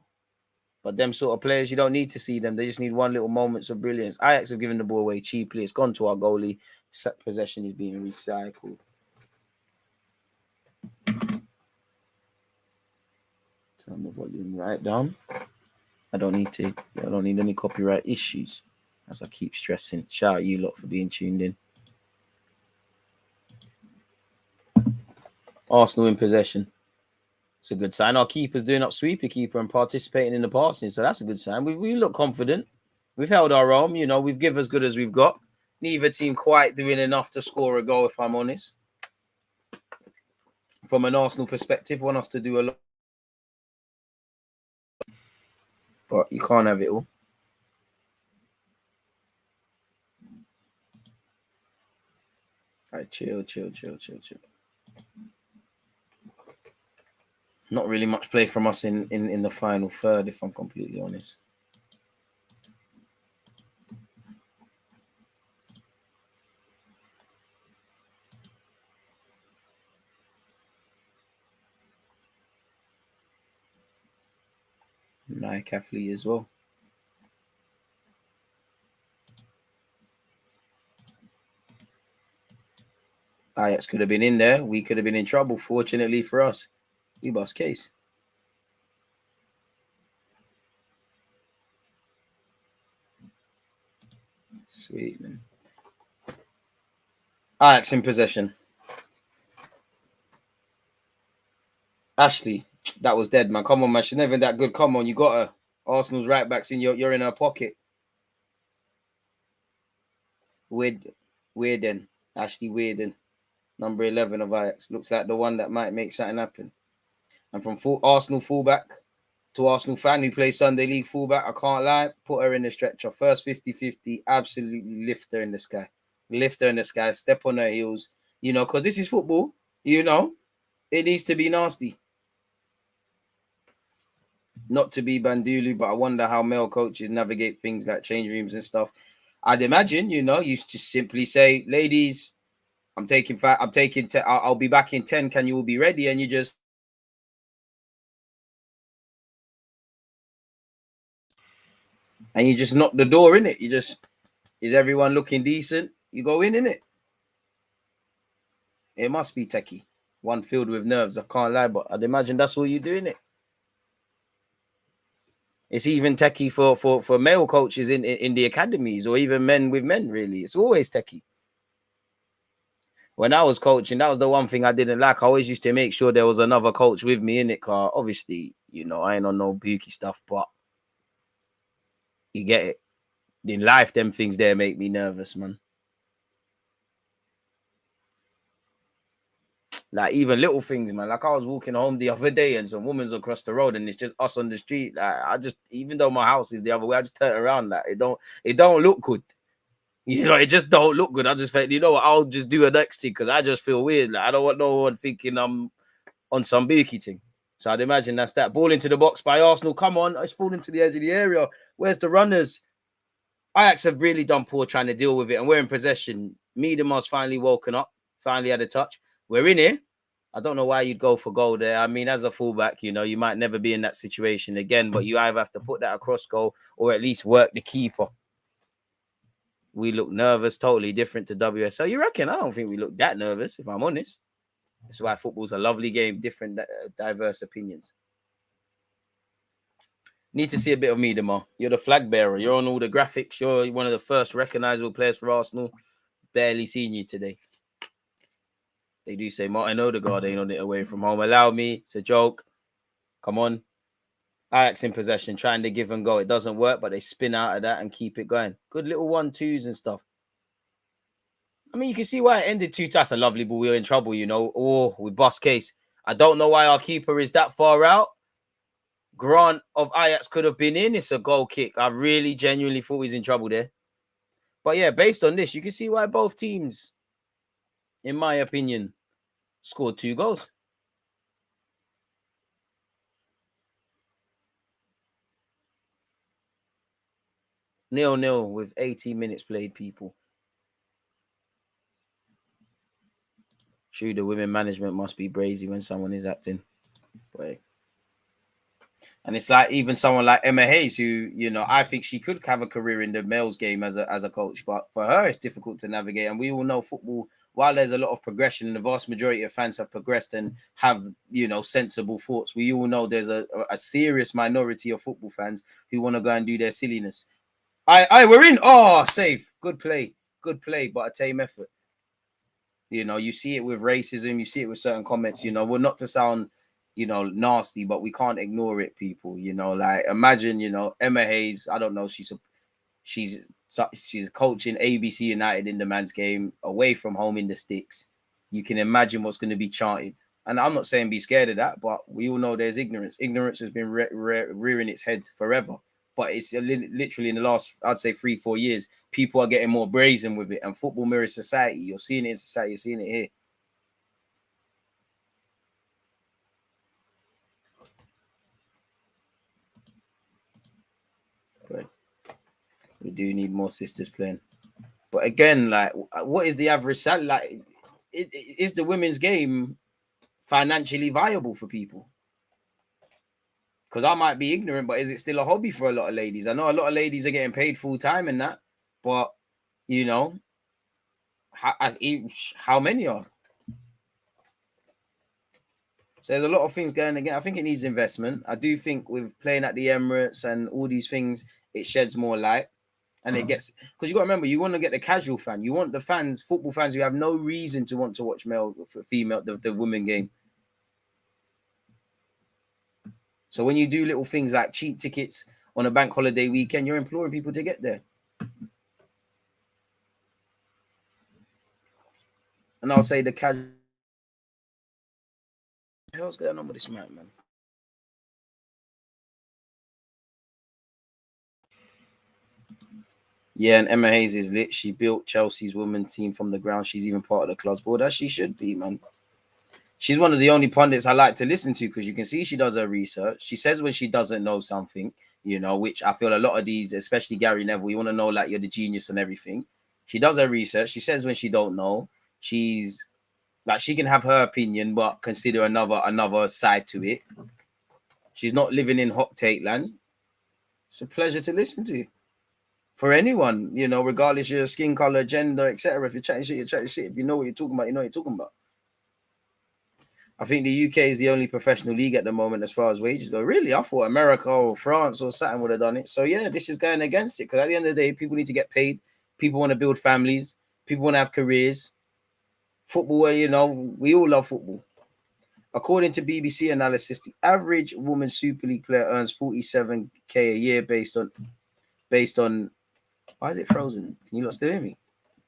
But them sort of players, you don't need to see them. They just need one little moments of brilliance. Ajax have given the ball away cheaply. It's gone to our goalie. Set possession is being recycled. Turn the volume right down. I don't need any copyright issues, as I keep stressing. Shout out you lot for being tuned in. Arsenal in possession. It's a good sign. Our keeper's doing up sweeper keeper and participating in the passing, so that's a good sign. We look confident. We've held our own. You know, we've given as good as we've got. Neither team quite doing enough to score a goal, if I'm honest. From an Arsenal perspective, want us to do a lot. But you can't have it all. All right, chill. Not really much play from us in the final third, if I'm completely honest. Nike athlete as well. Ajax could have been in there. We could have been in trouble. Fortunately for us, we bust case. Sweet, man. Ajax in possession. Ashley, that was dead, man. Come on, man. She's never that good. Come on, you got her. Arsenal's right backs in. You're in her pocket. Weirden. Ashley Weirden. Number 11 of Ajax. Looks like the one that might make something happen. And from Arsenal fullback to Arsenal fan who plays Sunday League fullback, I can't lie, put her in the stretcher. First 50-50, absolutely lift her in the sky. Lift her in the sky, step on her heels. You know, because this is football. You know, it needs to be nasty. Not to be Bandulu, but I wonder how male coaches navigate things like change rooms and stuff. I'd imagine, you just simply say, ladies, I'll be back in 10. Can you all be ready? And you just, knock the door, in it. Is everyone looking decent? You go in it. It must be techie. One filled with nerves. I can't lie, but I'd imagine that's what you're doing it. It's even techie for male coaches in the academies, or even men with men, really. It's always techie. When I was coaching, that was the one thing I didn't like. I always used to make sure there was another coach with me in it, car. Obviously, I ain't on no bookie stuff, but you get it. In life, them things there make me nervous, man. Like, even little things, man. Like, I was walking home the other day and some woman's across the road and it's just us on the street. Like, even though my house is the other way, I just turn around. Like, it don't look good. It just don't look good. I just think, what, I'll just do a next thing because I just feel weird. Like, I don't want no one thinking I'm on some bookie thing. So I'd imagine that's that. Ball into the box by Arsenal. Come on. It's falling to the edge of the area. Where's the runners? Ajax have really done poor trying to deal with it, and we're in possession. Miedemar's finally woken up, finally had a touch. We're in here. I don't know why you'd go for goal there. I mean, as a fullback, you might never be in that situation again, but you either have to put that across goal or at least work the keeper. We look nervous, totally different to WSL. You reckon? I don't think we look that nervous, if I'm honest. That's why football's a lovely game, different, diverse opinions. Need to see a bit of Miedemar. You're the flag bearer. You're on all the graphics. You're one of the first recognizable players for Arsenal. Barely seen you today. They do say Martin Odegaard ain't on it away from home. Allow me. It's a joke. Come on. Ajax in possession, trying to give and go. It doesn't work, but they spin out of that and keep it going. Good little 1-2s and stuff. I mean, you can see why it ended 2. That's a lovely ball. We were in trouble, Oh, with bust case. I don't know why our keeper is that far out. Grant of Ajax could have been in. It's a goal kick. I really genuinely thought he's in trouble there. But yeah, based on this, you can see why both teams, in my opinion, scored 2 goals. Nil-nil with 18 minutes played, people. True, the women management must be brazy when someone is acting. But and it's like even someone like Emma Hayes, who, I think she could have a career in the males game as a coach, but for her, it's difficult to navigate. And we all know football, while there's a lot of progression, and the vast majority of fans have progressed and have, sensible thoughts, we all know there's a serious minority of football fans who want to go and do their silliness. We're in. Oh, safe. Good play, but a tame effort. You see it with racism. You see it with certain comments. We're not to sound, nasty, but we can't ignore it, people. Like, imagine, Emma Hayes. I don't know. She's coaching ABC United in the man's game, away from home in the sticks. You can imagine what's going to be chanted. And I'm not saying be scared of that, but we all know there's ignorance. Ignorance has been rearing its head forever. But it's literally in the last, I'd say 3-4 years, people are getting more brazen with it. And football mirrors society. You're seeing it in society. You're seeing it here. But we do need more sisters playing. But again, like, what is the average salary? Like, is the women's game financially viable for people? Because I might be ignorant, but is it still a hobby for a lot of ladies? I know a lot of ladies are getting paid full time and that, but how many are? So there's a lot of things going again. I think it needs investment. I do think with playing at the Emirates and all these things, it sheds more light. And it gets, because you got to remember, you want to get the casual fan. You want the fans, football fans who have no reason to want to watch male, female, the women game. So when you do little things like cheap tickets on a bank holiday weekend, you're imploring people to get there. And I'll say the casual. What the hell's going on with this man? Yeah, and Emma Hayes is lit. She built Chelsea's women's team from the ground. She's even part of the club's board, as she should be, man. She's one of the only pundits I like to listen to because you can see she does her research. She says when she doesn't know something, you know, which I feel a lot of these, especially Gary Neville, you want to know like you're the genius and everything. She does her research. She says when she don't know. She's like she can have her opinion, but consider another side to it. She's not living in hot take land. It's a pleasure to listen to. For anyone, you know, regardless of your skin color, gender, etc. If you're chatting shit, you're chatting shit. If you know what you're talking about, you know what you're talking about. I think the UK is the only professional league at the moment as far as wages go. Really, I thought America or France or something would have done it. So yeah, this is going against it because at the end of the day, people need to get paid. People want to build families. People want to have careers. Football, you know, we all love football. According to BBC analysis, the average women's Super League player earns 47k a year based on. Why is it frozen? Can you not still hear me?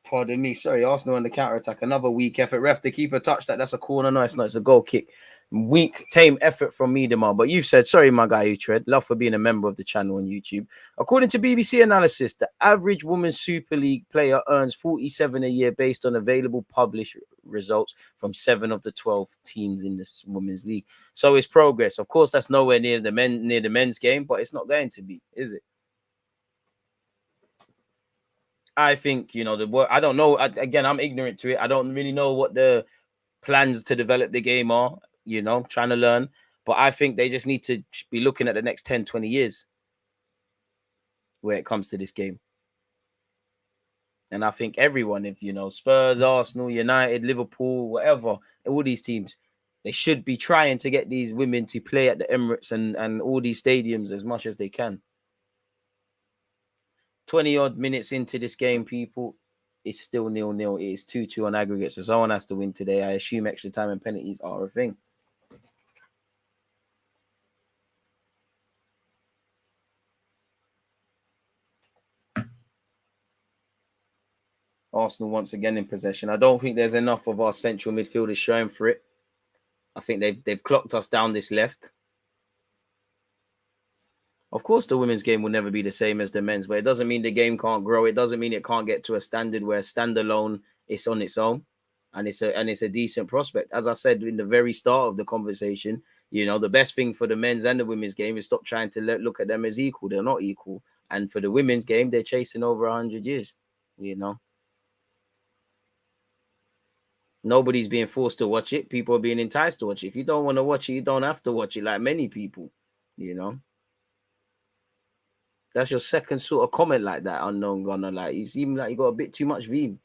Pardon me. Sorry, Arsenal on the counter attack. Another weak effort. Ref, the keeper touched that. That's a corner. No, it's not. It's a goal kick. Weak, tame effort from Miedemar. But you've said, sorry, my guy, Utrecht. Love for being a member of the channel on YouTube. According to BBC analysis, the average women's Super League player earns 47 a year based on available published results from 7 of the 12 teams in this women's league. So it's progress. Of course, that's nowhere near the men's game, but it's not going to be, is it? I think, you know, the work. I don't know. Again, I'm ignorant to it. I don't really know what the plans to develop the game are, you know, trying to learn. But I think they just need to be looking at the next 10, 20 years where it comes to this game. And I think everyone, if, you know, Spurs, Arsenal, United, Liverpool, whatever, all these teams, they should be trying to get these women to play at the Emirates and all these stadiums as much as they can. 20-odd minutes into this game, people, it's still 0-0. It is 2-2 on aggregate, so someone has to win today. I assume extra time and penalties are a thing. Arsenal once again in possession. I don't think there's enough of our central midfielders showing for it. I think they've clocked us down this left. Of course, the women's game will never be the same as the men's, but it doesn't mean the game can't grow. It doesn't mean it can't get to a standard where standalone it's on its own, and it's a decent prospect. As I said in the very start of the conversation, you know, the best thing for the men's and the women's game is stop trying to look at them as equal. They're not equal, and for the women's game, they're chasing over 100 years. You know, nobody's being forced to watch it. People are being enticed to watch it. If you don't want to watch it, you don't have to watch it. Like many people, you know. That's your second sort of comment like that, unknown gunner. Like, you seem like you got a bit too much Veem.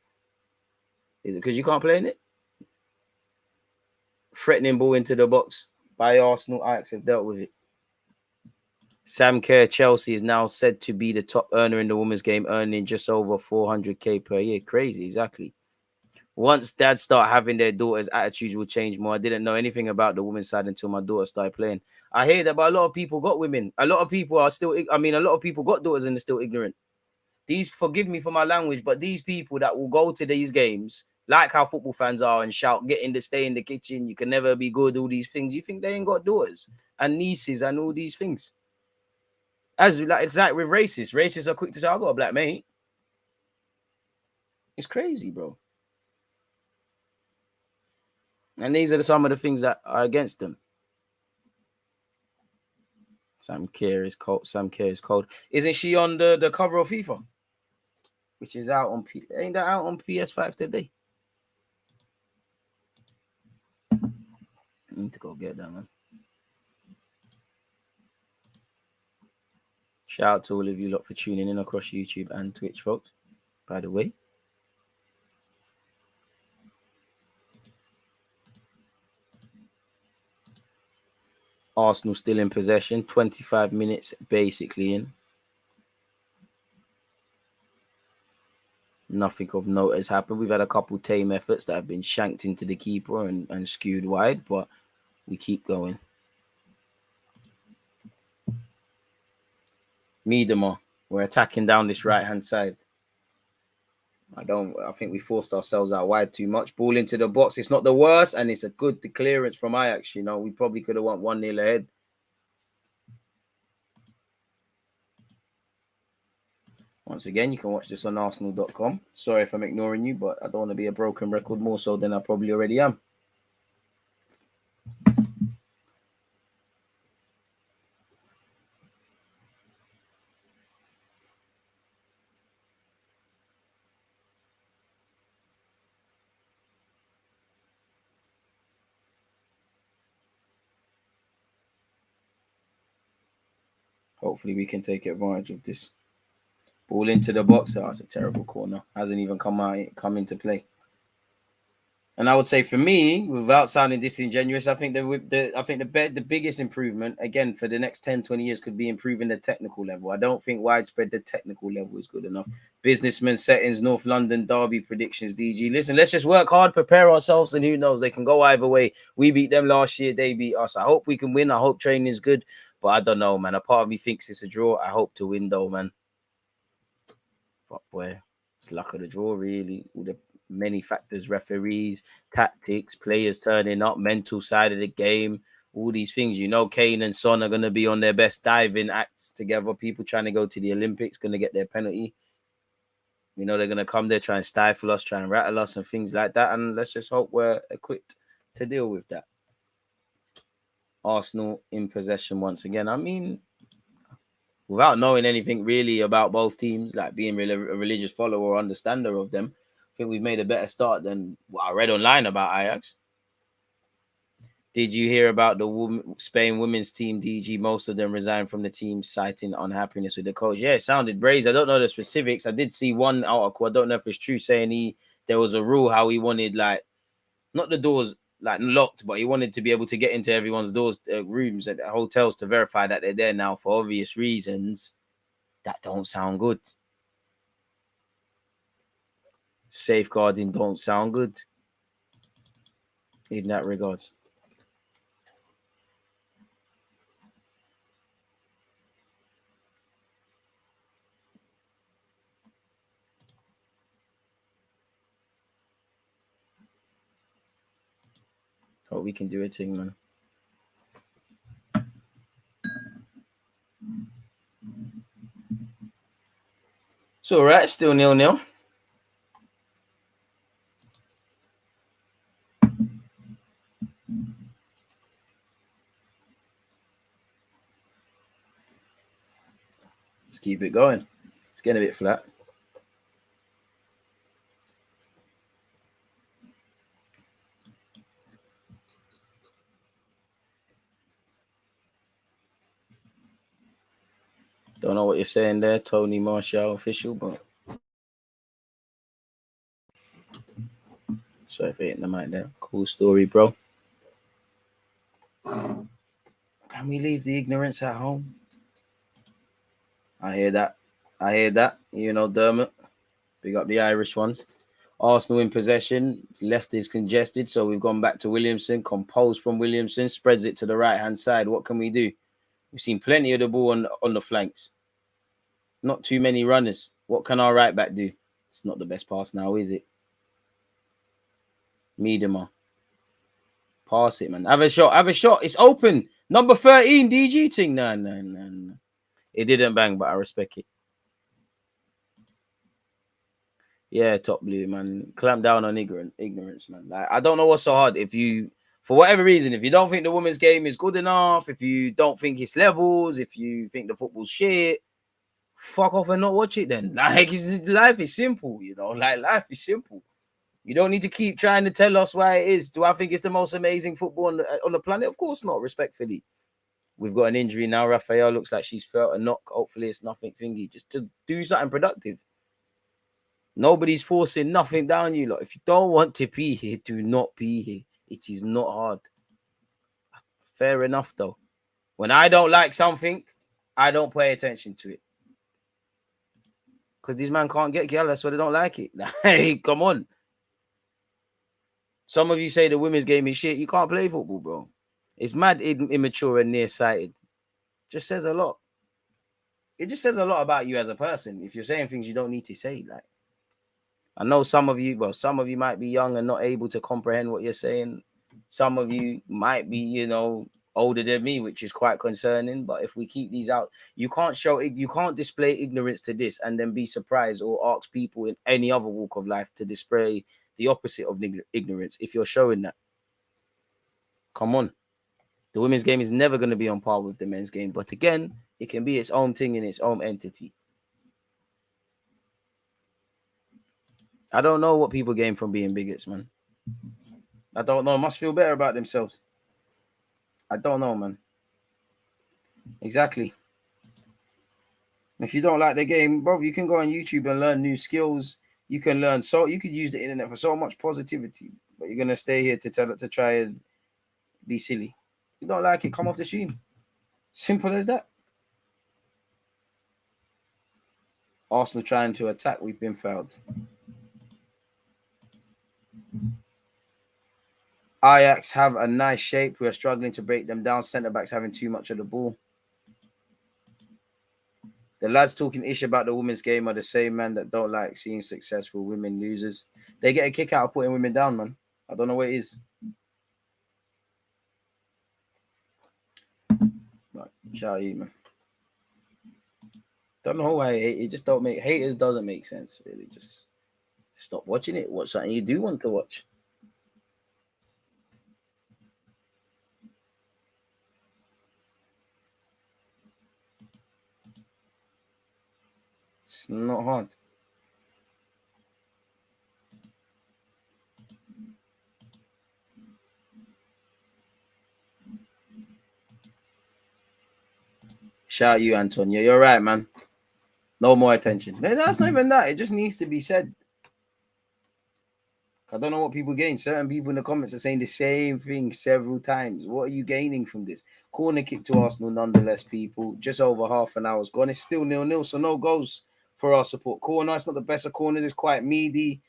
Is it because you can't play in it? Threatening ball into the box by Arsenal. Ajax have dealt with it. Sam Kerr, Chelsea, is now said to be the top earner in the women's game, earning just over 400k per year. Crazy, exactly. Once dads start having their daughters, attitudes will change more. I didn't know anything about the women's side until my daughter started playing. I hear that, but a lot of people got women. A lot of people are still, a lot of people got daughters and they're still ignorant. These, forgive me for my language, but these people that will go to these games, like how football fans are, and shout, stay in the kitchen, you can never be good, all these things. You think they ain't got daughters and nieces and all these things? It's like with racists. Racists are quick to say, I got a black mate. It's crazy, bro. And these are some of the things that are against them. Sam Kerr is cold. Isn't she on the cover of FIFA? Which is out on ain't that out on PS5 today? I need to go get that, man. Shout out to all of you lot for tuning in across YouTube and Twitch, folks. By the way. Arsenal still in possession. 25 minutes basically in. Nothing of note has happened. We've had a couple tame efforts that have been shanked into the keeper and skewed wide, but we keep going. Miedemar, we're attacking down this right-hand side. I think we forced ourselves out wide too much. Ball into the box. It's not the worst, and it's a good clearance from Ajax. You know, we probably could have won 1-0 ahead. Once again, you can watch this on arsenal.com. Sorry if I'm ignoring you, but I don't want to be a broken record more so than I probably already am. Hopefully we can take advantage of this. Ball into the box. Oh, that's a terrible corner. Hasn't even come into play. And I would say for me, without sounding disingenuous, I think the biggest improvement, again, for the next 10, 20 years could be improving the technical level. I don't think widespread the technical level is good enough. Businessman settings, North London derby predictions, DG. Listen, let's just work hard, prepare ourselves, and who knows? They can go either way. We beat them last year. They beat us. I hope we can win. I hope training is good. But I don't know, man. A part of me thinks it's a draw. I hope to win, though, man. But, boy, it's luck of the draw, really. All the many factors, referees, tactics, players turning up, mental side of the game, all these things. You know, Kane and Son are going to be on their best diving acts together. People trying to go to the Olympics going to get their penalty. You know, they're going to come there, try and stifle us, try and rattle us and things like that. And let's just hope we're equipped to deal with that. Arsenal in possession once again. I mean, without knowing anything really about both teams, like being a religious follower or understander of them, I think we've made a better start than what I read online about Ajax. Did you hear about the Spain women's team, DG? Most of them resigned from the team, citing unhappiness with the coach. Yeah, it sounded brazen. I don't know the specifics. I did see one article. I don't know if it's true, saying there was a rule how he wanted, like, not the doors like locked, but he wanted to be able to get into everyone's doors, rooms at hotels to verify that they're there now for obvious reasons. That don't sound good. Safeguarding don't sound good in that regards. Hope we can do a thing, man. It's all right. Still 0-0. Let's keep it going. It's getting a bit flat. Don't know what you're saying there, Tony Marshall official, but sorry for hitting the mic there. Cool story, bro. Can we leave the ignorance at home? I hear that. You know, Dermot. Big up the Irish ones. Arsenal in possession. Left is congested, so we've gone back to Williamson. Composed from Williamson. Spreads it to the right-hand side. What can we do? We've seen plenty of the ball on the flanks. Not too many runners. What can our right back do? It's not the best pass now, is it? Miedema. Pass it, man. Have a shot. It's open. Number 13, DG thing. No. It didn't bang, but I respect it. Yeah, top blue, man. Clamp down on ignorance, man. Like, I don't know what's so hard. If you, for whatever reason, if you don't think the women's game is good enough, if you don't think it's levels, if you think the football's shit, fuck off and not watch it then. Like, life is simple, you know? Like, life is simple. You don't need to keep trying to tell us why it is. Do I think it's the most amazing football on the planet? Of course not, respectfully. We've got an injury now. Raphael looks like she's felt a knock. Hopefully it's nothing thingy. Just do something productive. Nobody's forcing nothing down you. Like, if you don't want to be here, do not be here. It is not hard. Fair enough, though. When I don't like something, I don't pay attention to it. Because these men can't get girl, that's why they don't like it. Hey, come on. Some of you say the women's game is shit. You can't play football, bro. It's mad, immature, and nearsighted. Just says a lot. It just says a lot about you as a person. If you're saying things you don't need to say, like, I know some of you might be young and not able to comprehend what you're saying. Some of you might be, you know, older than me, which is quite concerning. But if we keep these out, you can't display ignorance to this and then be surprised or ask people in any other walk of life to display the opposite of ignorance if you're showing that. Come on. The women's game is never going to be on par with the men's game. But again, it can be its own thing in its own entity. I don't know what people gain from being bigots, man. I don't know. Must feel better about themselves. I don't know, man. Exactly. If you don't like the game, bro, you can go on YouTube and learn new skills. You can learn you could use the internet for so much positivity, but you're gonna stay here to try and be silly. If you don't like it, come off the stream. Simple as that. Arsenal trying to attack, we've been fouled. Ajax have a nice shape. We are struggling to break them down. Centre backs having too much of the ball. The lads talking ish about the women's game are the same man that don't like seeing successful women losers. They get a kick out of putting women down, man. I don't know what it is. But shout out you, man. Don't know why it just don't make haters doesn't make sense, really. Just stop watching it. Watch something you do want to watch. It's not hard. Shout out you, Antonio. You're right, man. No more attention. That's not even that. It just needs to be said. I don't know what people gain. Certain people in the comments are saying the same thing several times. What are you gaining from this? Corner kick to Arsenal, nonetheless, people. Just over half an hour's gone. It's still 0-0, so no goals for our support corner. It's not the best of corners. It's quite meaty.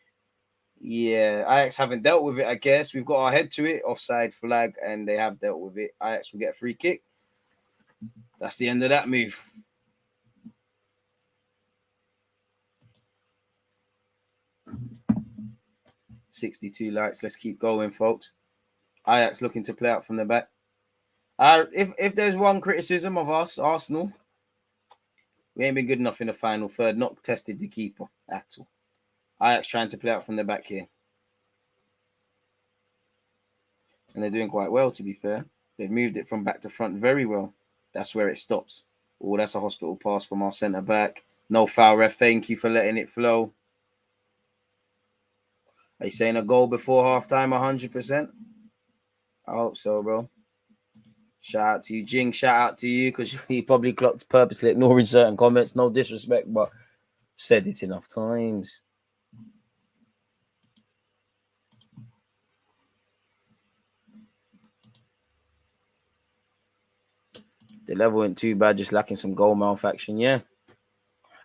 Yeah, Ajax haven't dealt with it, I guess. We've got our head to it. Offside flag, and they have dealt with it. Ajax will get a free kick. That's the end of that move. $62 likes. Let's keep going, folks. Ajax looking to play out from the back. If there's one criticism of us, Arsenal, we ain't been good enough in the final third. Not tested the keeper at all. Ajax trying to play out from the back here. And they're doing quite well, to be fair. They've moved it from back to front very well. That's where it stops. Oh, that's a hospital pass from our centre-back. No foul, ref. Thank you for letting it flow. Are you saying a goal before halftime 100%? I hope so, bro. Shout out to you. Jing, shout out to you, because he probably clocked purposely ignoring certain comments. No disrespect, but I've said it enough times. The level ain't too bad, just lacking some goal malfunction. Yeah,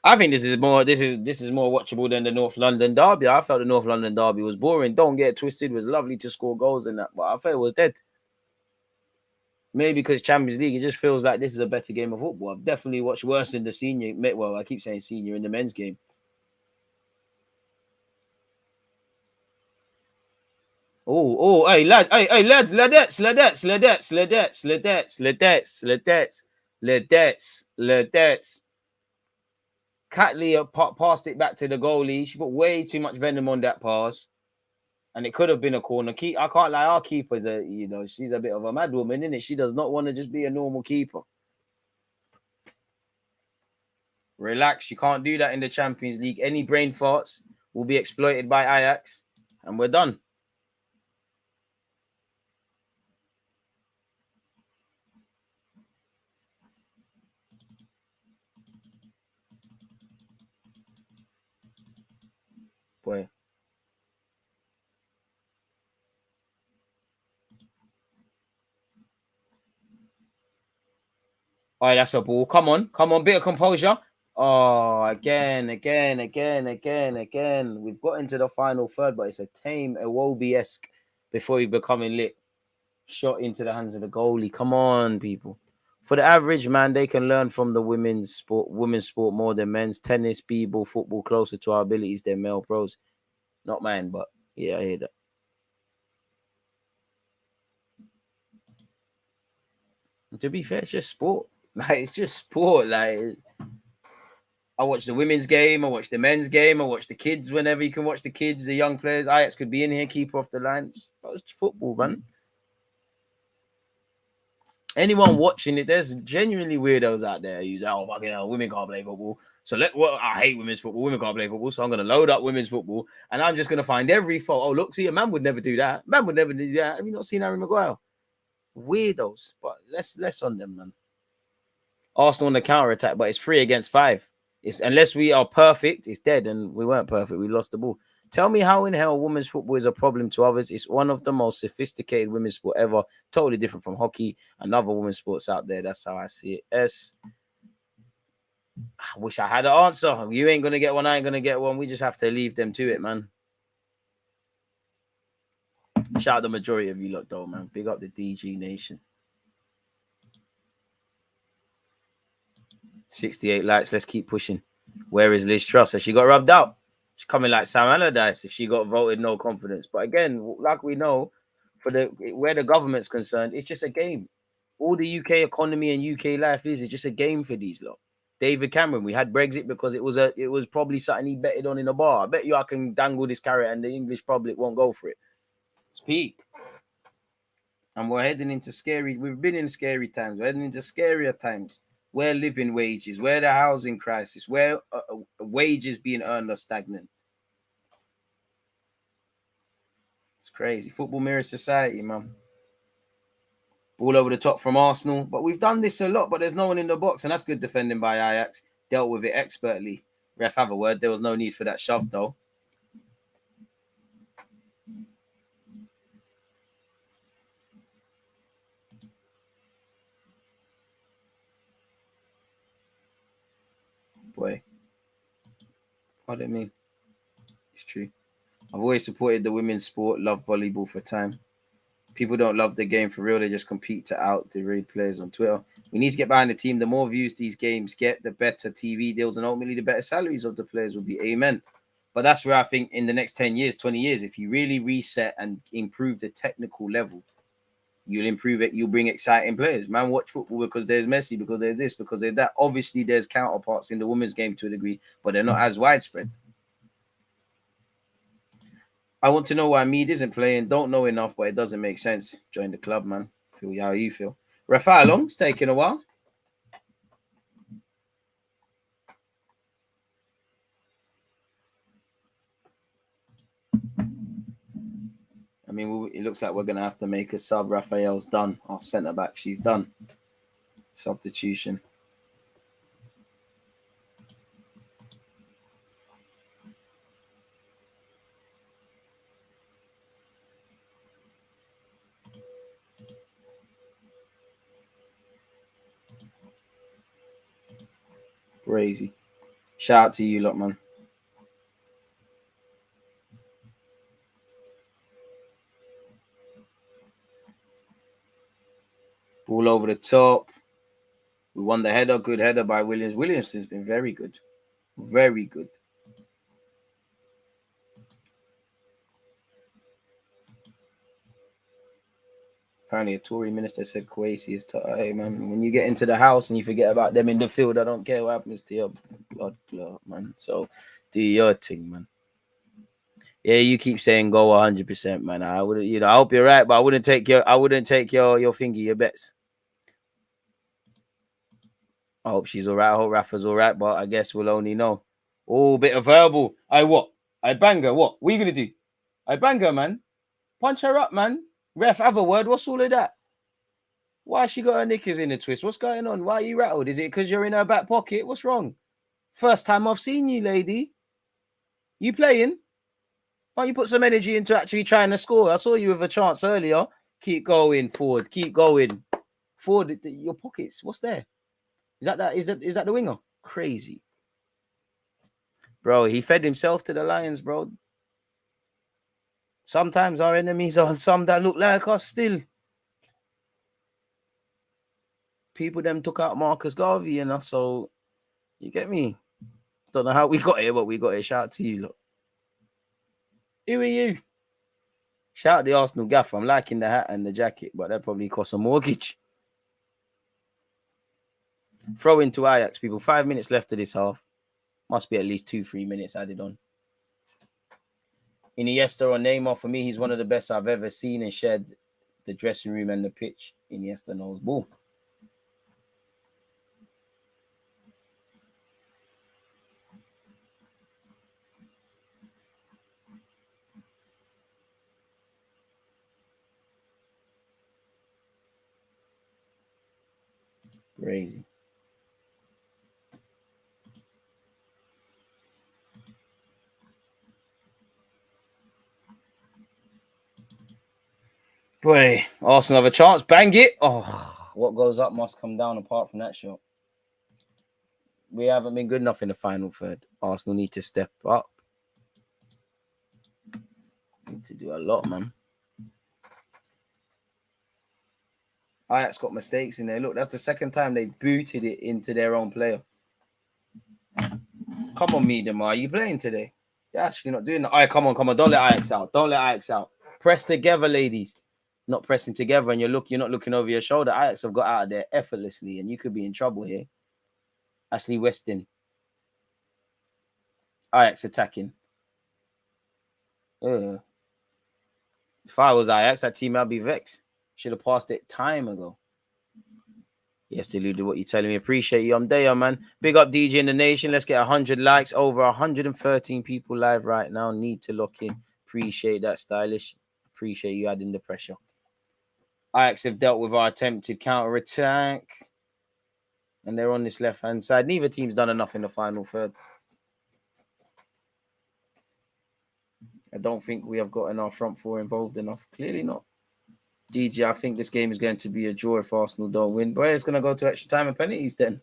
I think this is more watchable than the North London derby. I felt the North London derby was boring. Don't get it twisted. It was lovely to score goals in that, but I felt it was dead. Maybe because Champions League, it just feels like this is a better game of football. I've definitely watched worse in the senior. Well, I keep saying senior in the men's game. Hey, ladettes. Catley passed it back to the goalie. She put way too much venom on that pass, and it could have been a corner. I can't lie, our keeper's she's a bit of a mad woman, isn't it? She does not want to just be a normal keeper. Relax, you can't do that in the Champions League. Any brain farts will be exploited by Ajax, and we're done. Boy. All right, that's a ball. Come on, bit of composure. Oh, again. We've got into the final third, but it's a tame Iwobi-esque before we becoming lit. Shot into the hands of the goalie. Come on, people. For the average man, they can learn from the women's sport more than men's. Tennis, b-ball, football, closer to our abilities than male pros. Not mine, but yeah, I hear that. And to be fair, it's just sport. It's just sport. I watch the women's game. I watch the men's game. I watch the kids whenever you can watch the kids, the young players. Ajax could be in here, keep off the line. It's football, man. Anyone watching it, there's genuinely weirdos out there who's fucking hell, women can't play football. So I hate women's football. Women can't play football, so I'm gonna load up women's football and I'm just gonna find every fault. Oh, look, see, a man would never do that. Man would never do that. Have you not seen Harry Maguire? Weirdos, but less on them, man. Arsenal on the counter attack, but it's 3 against 5. It's unless we are perfect, it's dead, and we weren't perfect. We lost the ball. Tell me how in hell women's football is a problem to others. It's one of the most sophisticated women's sport ever. Totally different from hockey and other women's sports out there. That's how I see it. I wish I had an answer. You ain't gonna get one. I ain't gonna get one. We just have to leave them to it, man. Shout out the majority of you lot, though, man. Big up the DG Nation. 68 likes. Let's keep pushing. Where is Liz Truss? Has she got rubbed out? She's coming like Sam Allardyce if she got voted no confidence. But again, like we know, for the where the government's concerned, it's just a game. All the UK economy and UK life is just a game for these lot. David Cameron, we had Brexit because it was probably something he betted on in a bar. I bet you I can dangle this carrot and the English public won't go for it. It's peak. And we're heading into we've been in scary times. We're heading into scarier times. Where living wages, where the housing crisis, where wages being earned are stagnant. It's crazy. Football mirrors society, man. All over the top from Arsenal. But we've done this a lot, but there's no one in the box. And that's good defending by Ajax. Dealt with it expertly. Ref, have a word. There was no need for that shove, though. Boy. What do I mean? It's true. I've always supported the women's sport. Love volleyball for time. People don't love the game for real. They just compete to out the raid players on Twitter. We need to get behind the team. The more views these games get, the better TV deals and ultimately the better salaries of the players will be. Amen. But that's where I think in the next 10 years, 20 years, if you really reset and improve the technical level, you'll improve it. You'll bring exciting players. Man, watch football because there's Messi, because there's this, because there's that. Obviously, there's counterparts in the women's game to a degree, but they're not as widespread. I want to know why Mead isn't playing. Don't know enough, but it doesn't make sense. Join the club, man. Feel how you feel. Rafael, it's taking a while. I mean, it looks like we're going to have to make a sub. Raphael's done. Our centre back, she's done. Substitution. Crazy. Shout out to you lot, man. Ball over the top. We won the header. Good header by Williams. Williamson's been very good. Very good. Apparently, a Tory minister said Kwesi is hey, man, when you get into the house and you forget about them in the field, I don't care what happens to your blood clot, man. So do your thing, man. Yeah, you keep saying go 100%, man. I would, I hope you're right, but I wouldn't take your thingy, your bets. I hope she's all right. I hope Rafa's all right, but I guess we'll only know. Oh, bit of verbal. I bang her. What are you gonna do? I bang her, man. Punch her up, man. Ref, have a word. What's all of that? Why she got her knickers in a twist? What's going on? Why are you rattled? Is it because you're in her back pocket? What's wrong? First time I've seen you, lady. You playing? Why don't you put some energy into actually trying to score? I saw you with a chance earlier. Keep going forward. Keep going forward. Your pockets. What's there? Is that the winger? Crazy, bro. He fed himself to the Lions, bro. Sometimes our enemies are some that look like us still. People them took out Marcus Garvey and us, so you get me. Don't know how we got here, but we got here. Shout out to you, look. Who are you? Shout out the Arsenal gaffer. I'm liking the hat and the jacket, but that probably costs a mortgage. Throw into Ajax, people. 5 minutes left of this half. Must be at least 2-3 minutes added on. Iniesta or Neymar, for me, he's one of the best I've ever seen and shared the dressing room and the pitch. Iniesta knows ball. Crazy. Boy, Arsenal have a chance. Bang it. Oh, what goes up must come down apart from that shot. We haven't been good enough in the final third. Arsenal need to step up. Need to do a lot, man. Ajax got mistakes in there. Look, that's the second time they booted it into their own player. Come on, Miedema. Are you playing today? You're actually not doing that. All right, come on. Don't let Ajax out. Don't let Ajax out. Press together, ladies. Not pressing together, and you're not looking over your shoulder. Ajax have got out of there effortlessly, and you could be in trouble here. Ashley Weston. Ajax attacking. If I was Ajax, that team I'd be vexed. Should have passed it time ago. Yes, Deluded, what you telling me. Appreciate you. I'm there, man. Big up DJ in the nation. Let's get 100 likes. Over 113 people live right now. Need to lock in. Appreciate that, stylish. Appreciate you adding the pressure. Ajax have dealt with our attempted counter-attack. And they're on this left-hand side. Neither team's done enough in the final third. I don't think we have gotten our front four involved enough. Clearly not. DJ, I think this game is going to be a draw if Arsenal don't win. But it's going to go to extra time and penalties then.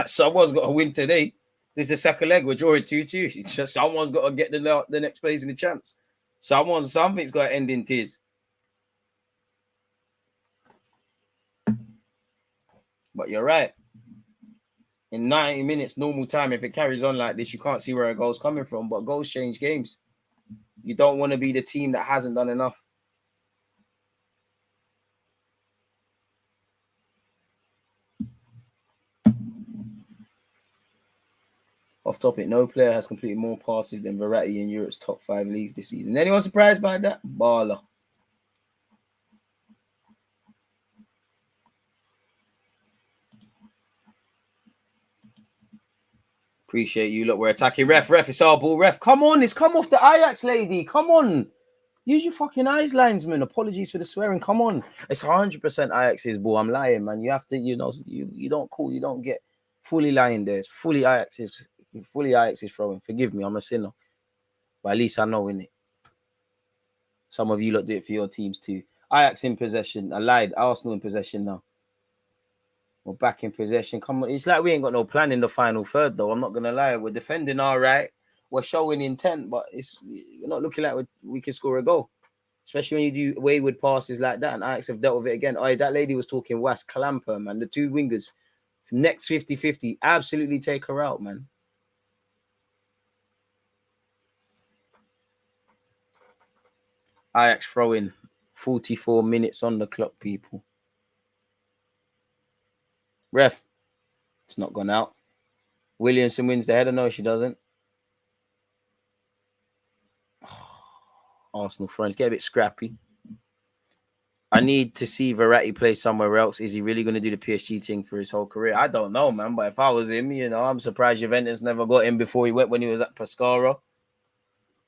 Someone's got to win today. This is the second leg. We're drawing 2-2. It's just someone's got to get the next place in the champs. Something's got to end in tears. But you're right. In 90 minutes, normal time, if it carries on like this, you can't see where a goal's coming from. But goals change games. You don't want to be the team that hasn't done enough. Off topic, no player has completed more passes than Verratti in Europe's top 5 leagues this season. Anyone surprised by that? Baller. Appreciate you. Look, we're attacking. Ref, it's our ball. Ref, come on. It's come off the Ajax lady. Come on. Use your fucking eyes, linesman. Apologies for the swearing. Come on. It's 100% Ajax's ball. I'm lying, man. You have to, you don't call. You don't get fully lying there. It's fully Ajax's throwing. Forgive me. I'm a sinner. But at least I know, innit? Some of you lot do it for your teams too. Ajax in possession. I lied. Arsenal in possession now. We're back in possession. Come on. It's like we ain't got no plan in the final third, though. I'm not going to lie. We're defending all right. We're showing intent, but we're not looking like we can score a goal. Especially when you do wayward passes like that. And Ajax have dealt with it again. Oh, that lady was talking was Clamper, man. The two wingers. Next 50-50. Absolutely take her out, man. Ajax throwing 44 minutes on the clock, people. Ref, it's not gone out. Williamson wins the header. No, she doesn't. Arsenal friends get a bit scrappy. I need to see Verratti play somewhere else. Is he really going to do the PSG thing for his whole career? I don't know, man. But if I was him, I'm surprised Juventus never got him before he went when he was at Pescara.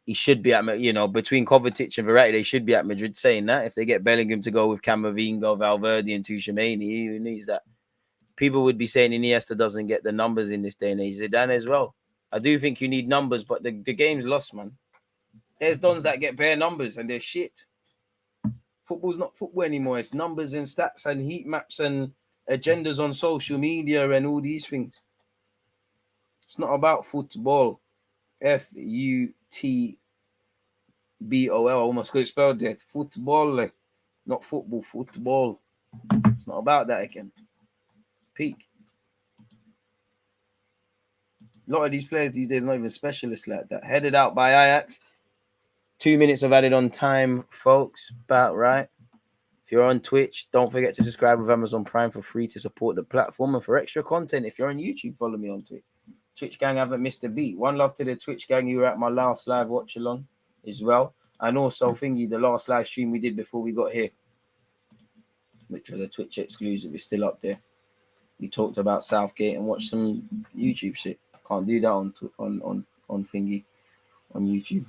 He should be at, between Kovacic and Verratti, they should be at Madrid. Saying that, if they get Bellingham to go with Camavinga, Valverde, and Tuchemani, who needs that? People would be saying Iniesta doesn't get the numbers in this day and age. Zidane as well. I do think you need numbers, but the game's lost, man. There's dons that get bare numbers and they're shit. Football's not football anymore. It's numbers and stats and heat maps and agendas on social media and all these things. It's not about football. Futbol. I almost got it spelled there. Football. Not football. Football. It's not about that again. Peak. A lot of these players these days are not even specialists like that. Headed out by Ajax. 2 minutes of added on time, folks. About right. If you're on Twitch, don't forget to subscribe with Amazon Prime for free to support the platform. And for extra content, if you're on YouTube, follow me on Twitch. Twitch gang haven't missed a beat. One love to the Twitch gang. You were at my last live watch along as well. And also, the last live stream we did before we got here, which was a Twitch exclusive, is still up there. We talked about Southgate and watched some YouTube shit. Can't do that on YouTube.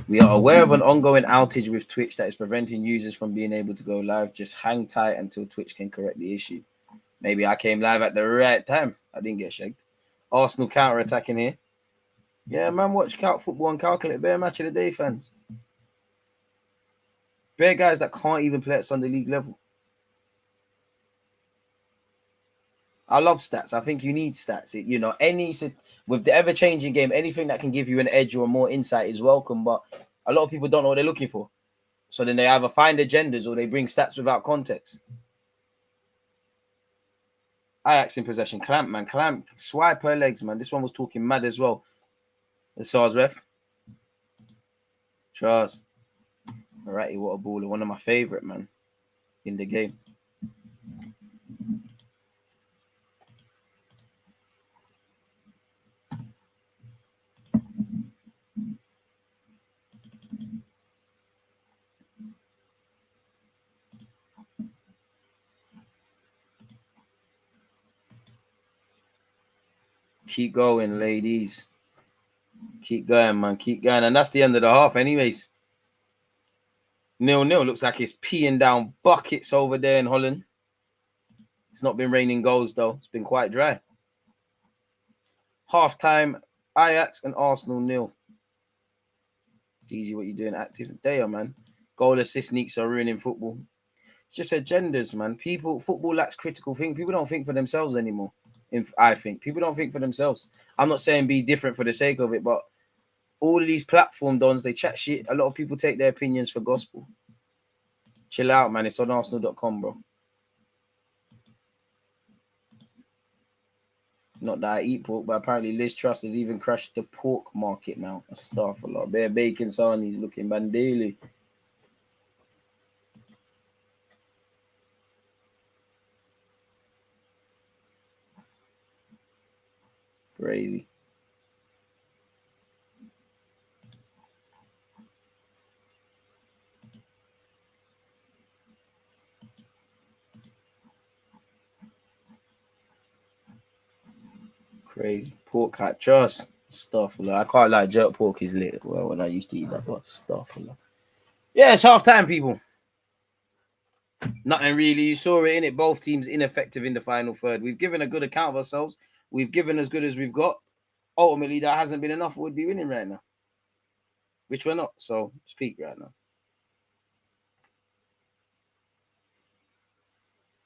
We are aware of an ongoing outage with Twitch that is preventing users from being able to go live. Just hang tight until Twitch can correct the issue. Maybe I came live at the right time. I didn't get shagged. Arsenal counter-attacking here. Yeah, man, watch football and calculate. Bear match of the day, fans. Bare guys that can't even play at Sunday League level. I love stats. I think you need stats. With the ever-changing game, anything that can give you an edge or more insight is welcome. But a lot of people don't know what they're looking for. So then they either find agendas or they bring stats without context. Ajax in possession. Clamp, man. Clamp. Swipe her legs, man. This one was talking mad as well. The SARS ref. Trust. Alrighty, what a baller. One of my favorite, man, in the game. Keep going, ladies. Keep going, man. Keep going. And that's the end of the half, anyways. 0-0. Looks like it's peeing down buckets over there in Holland. It's not been raining goals, though. It's been quite dry. Half-time, Ajax and Arsenal 0. Easy, what you doing? Active there, man. Goal assist sneaks are ruining football. It's just agendas, man. Football lacks critical thinking. People don't think for themselves anymore. I think people don't think for themselves. I'm not saying be different for the sake of it, but all of these platform dons, they chat shit. A lot of people take their opinions for gospel. Chill out, man. It's on Arsenal.com, bro. Not that I eat pork, but apparently Liz Truss has even crashed the pork market now. Stuff a lot. Bare bacon sarnies looking bandeli. Crazy. Crazy. Pork hat trust. Stuff a lot. I can't lie, jerk pork is lit. Well, when I used to eat that, but stuff a lot. Yeah, it's half time, people. Nothing really. You saw it in it. Both teams ineffective in the final third. We've given a good account of ourselves. We've given as good as we've got. Ultimately, that hasn't been enough. We'd be winning right now, which we're not. So speak right now.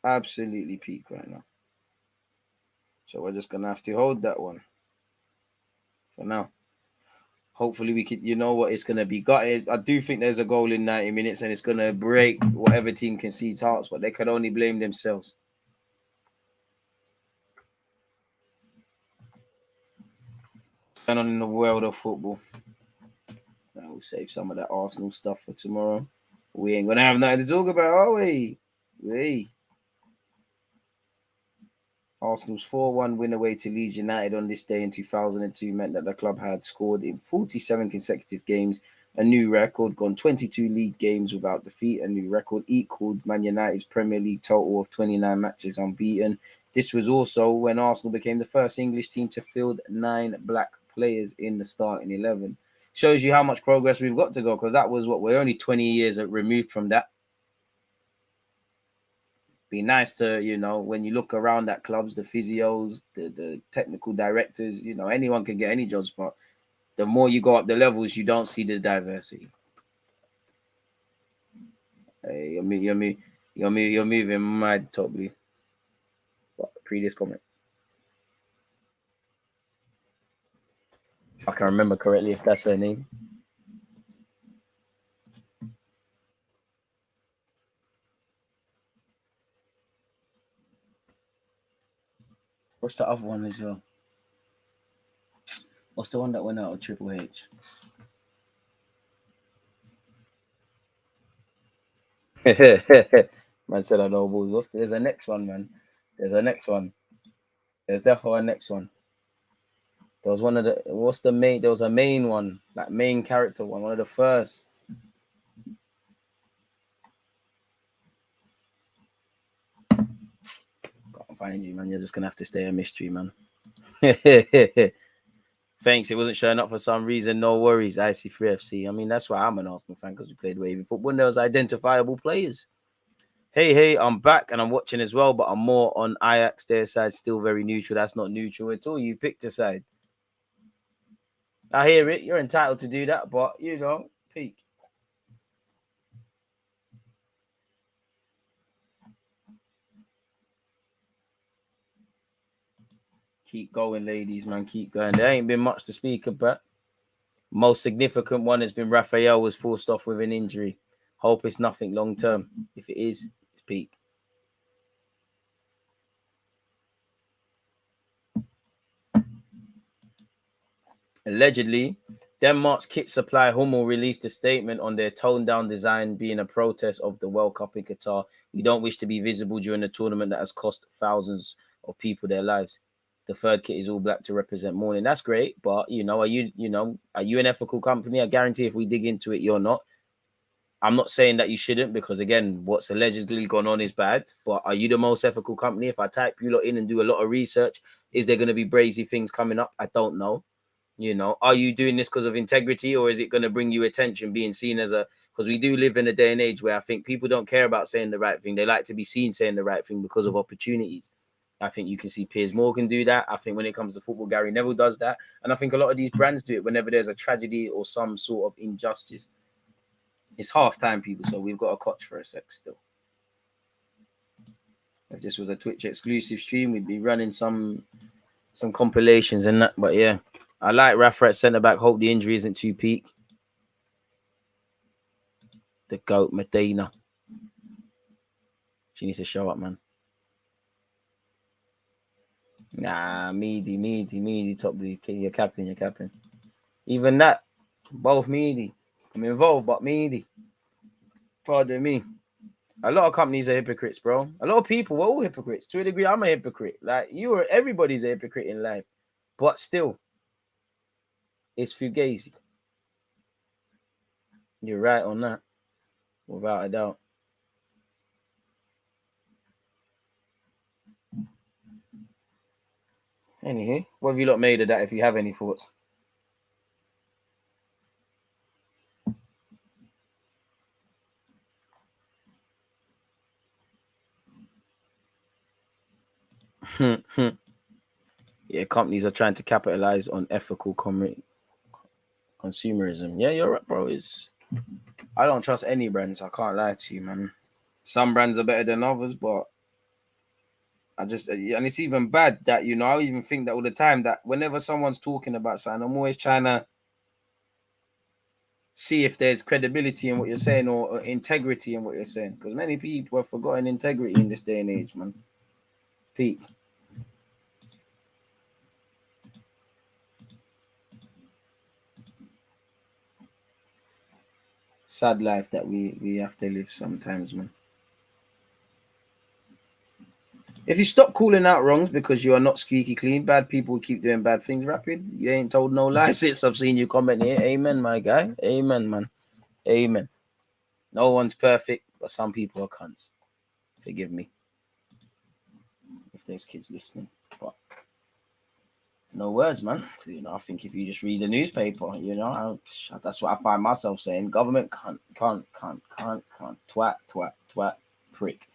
Absolutely peak right now. So we're just gonna have to hold that one for now. Hopefully we could, you know what, it's gonna be gutted. I do think there's a goal in 90 minutes and it's gonna break whatever team concedes hearts, but they could only blame themselves. What's going on in the world of football? We'll save some of that Arsenal stuff for tomorrow. We ain't gonna have nothing to talk about, are we? Arsenal's 4-1 win away to Leeds United on this day in 2002 meant that the club had scored in 47 consecutive games, a new record, gone 22 league games without defeat, a new record equaled Man United's Premier League total of 29 matches unbeaten. This was also when Arsenal became the first English team to field 9 black players in the starting 11. Shows you how much progress we've got to go, because that was we're only 20 years removed from that. Be nice to, when you look around at clubs, the physios, the technical directors, anyone can get any job spot. The more you go up the levels, you don't see the diversity. Hey, you're moving mad, totally. Previous comment. If I can remember correctly, if that's her name. What's the other one as well? What's the one that went out of Triple H? Man said I know balls. There's a next one, man. There's a next one. There's definitely a next one. There was one of the, what's the main, there was a main one, like main character one of the first. Can't find you, man. You're just gonna have to stay a mystery, man. Thanks. It wasn't showing up for some reason. No worries. IC3FC. I mean, that's why I'm an Arsenal fan, because we played wavy football and there was identifiable players. Hey, I'm back and I'm watching as well, but I'm more on Ajax. Their side still very neutral. That's not neutral at all. You picked a side. I hear it. You're entitled to do that, but peak. Keep going, ladies, man. Keep going. There ain't been much to speak about. Most significant one has been Raphael was forced off with an injury. Hope it's nothing long term. If it is, it's peak. Allegedly, Denmark's kit supply Hummel released a statement on their toned-down design being a protest of the World Cup in Qatar. We don't wish to be visible during a tournament that has cost thousands of people their lives. The third kit is all black to represent mourning. That's great, but are you an ethical company? I guarantee if we dig into it, you're not. I'm not saying that you shouldn't, because again, what's allegedly gone on is bad. But are you the most ethical company? If I type you lot in and do a lot of research, is there going to be brazy things coming up? I don't know. Are you doing this because of integrity, or is it going to bring you attention being seen as a, because we do live in a day and age where I think people don't care about saying the right thing. They like to be seen saying the right thing because of opportunities. I think you can see Piers Morgan do that. I think when it comes to football, Gary Neville does that. And I think a lot of these brands do it whenever there's a tragedy or some sort of injustice. It's half time, people, so we've got a coach for a sec still. If this was a Twitch exclusive stream, we'd be running some compilations and that. But yeah, I like Rafa at centre back. Hope the injury isn't too peak. The GOAT, Medina. She needs to show up, man. Nah, Meady, top league. You're capping. Even that, both Meady. I'm involved, but Meady. Pardon me. A lot of companies are hypocrites, bro. A lot of people, we're all hypocrites. To a degree, I'm a hypocrite. Like, everybody's a hypocrite in life. But still, it's fugazi. You're right on that. Without a doubt. Anyway, what have you lot made of that, if you have any thoughts? Yeah, companies are trying to capitalize on ethical consumerism. Yeah, you're right, bro. I don't trust any brands. I can't lie to you, man. Some brands are better than others, but and it's even bad that, I even think that all the time, that whenever someone's talking about something, I'm always trying to see if there's credibility in what you're saying, or integrity in what you're saying. Because many people have forgotten integrity in this day and age, man. Peak. Sad life that we have to live sometimes, man. If you stop calling out wrongs because you are not squeaky clean, bad people keep doing bad things. Rapid, you ain't told no lies since I've seen you comment here. Amen, my guy. Amen, man. Amen. No one's perfect, but some people are cunts. Forgive me if there's kids listening, but no words, man. I think if you just read the newspaper, that's what I find myself saying. Government can't, twat, prick.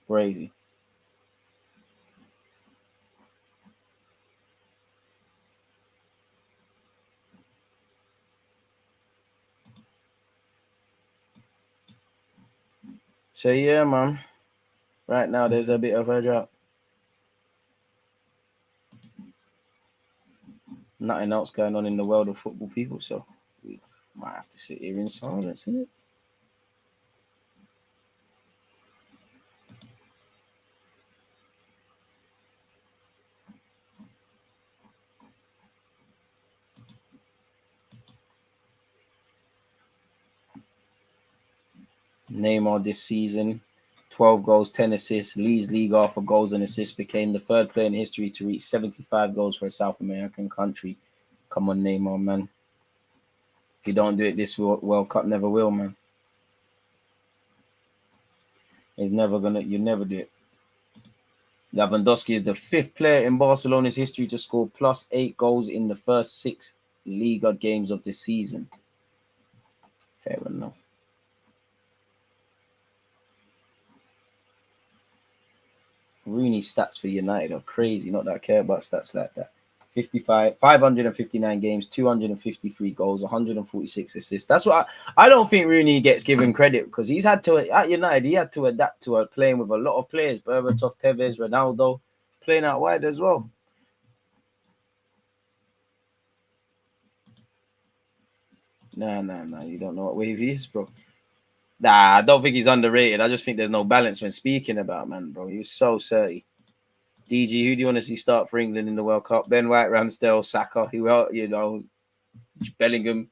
Crazy. So yeah, man. Right now there's a bit of a drought. Nothing else going on in the world of football, people. So we might have to sit here in silence, innit? Neymar this season, 12 goals, 10 assists, leads Liga for goals and assists, became the third player in history to reach 75 goals for a South American country. Come on, Neymar, man. If you don't do it this World Cup, never will, man. You never do it. Lewandowski is the fifth player in Barcelona's history to score +8 goals in the first 6 Liga games of the season. Fair enough. Rooney's stats for United are crazy. Not that I care about stats like that. 559 games, 253 goals, 146 assists. That's what I don't think Rooney gets given credit because he's had to at United. He had to adapt to playing with a lot of players: Berbatov, Tevez, Ronaldo, playing out wide as well. Nah. You don't know what wave he is, bro. Nah, I don't think he's underrated. I just think there's no balance when speaking about, man, bro. He was so dirty. DG, who do you want to see start for England in the World Cup? Ben White, Ramsdale, Saka, who else, Bellingham.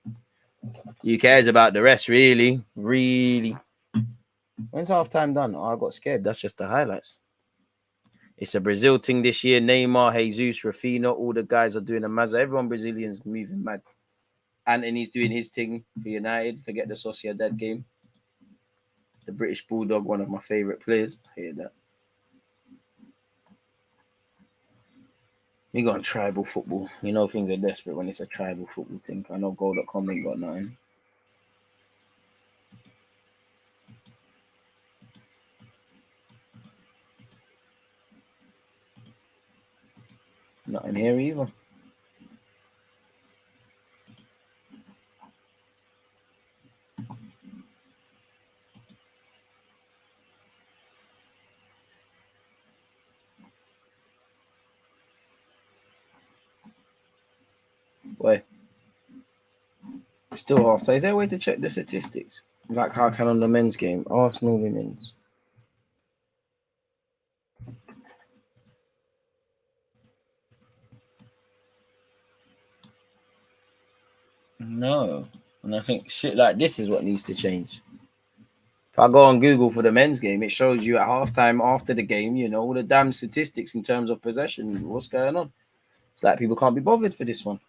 Who cares about the rest, really? Really? When's halftime done? Oh, I got scared. That's just the highlights. It's a Brazil thing this year. Neymar, Jesus, Rafinha, all the guys are doing a mazza. Everyone Brazilian's moving mad. Anthony's doing his thing for United. Forget the Sociedad game. The British Bulldog, one of my favourite players. I hear that. We got tribal football. You know things are desperate when it's a tribal football thing. I know Goal.com ain't got nothing. Nothing here either. Boy. Still half time. Is there a way to check the statistics? Like how can on the men's game? Arsenal women's. No. And I think shit like this is what needs to change. If I go on Google for the men's game, it shows you at halftime after the game, all the damn statistics in terms of possession. What's going on? It's like people can't be bothered for this one.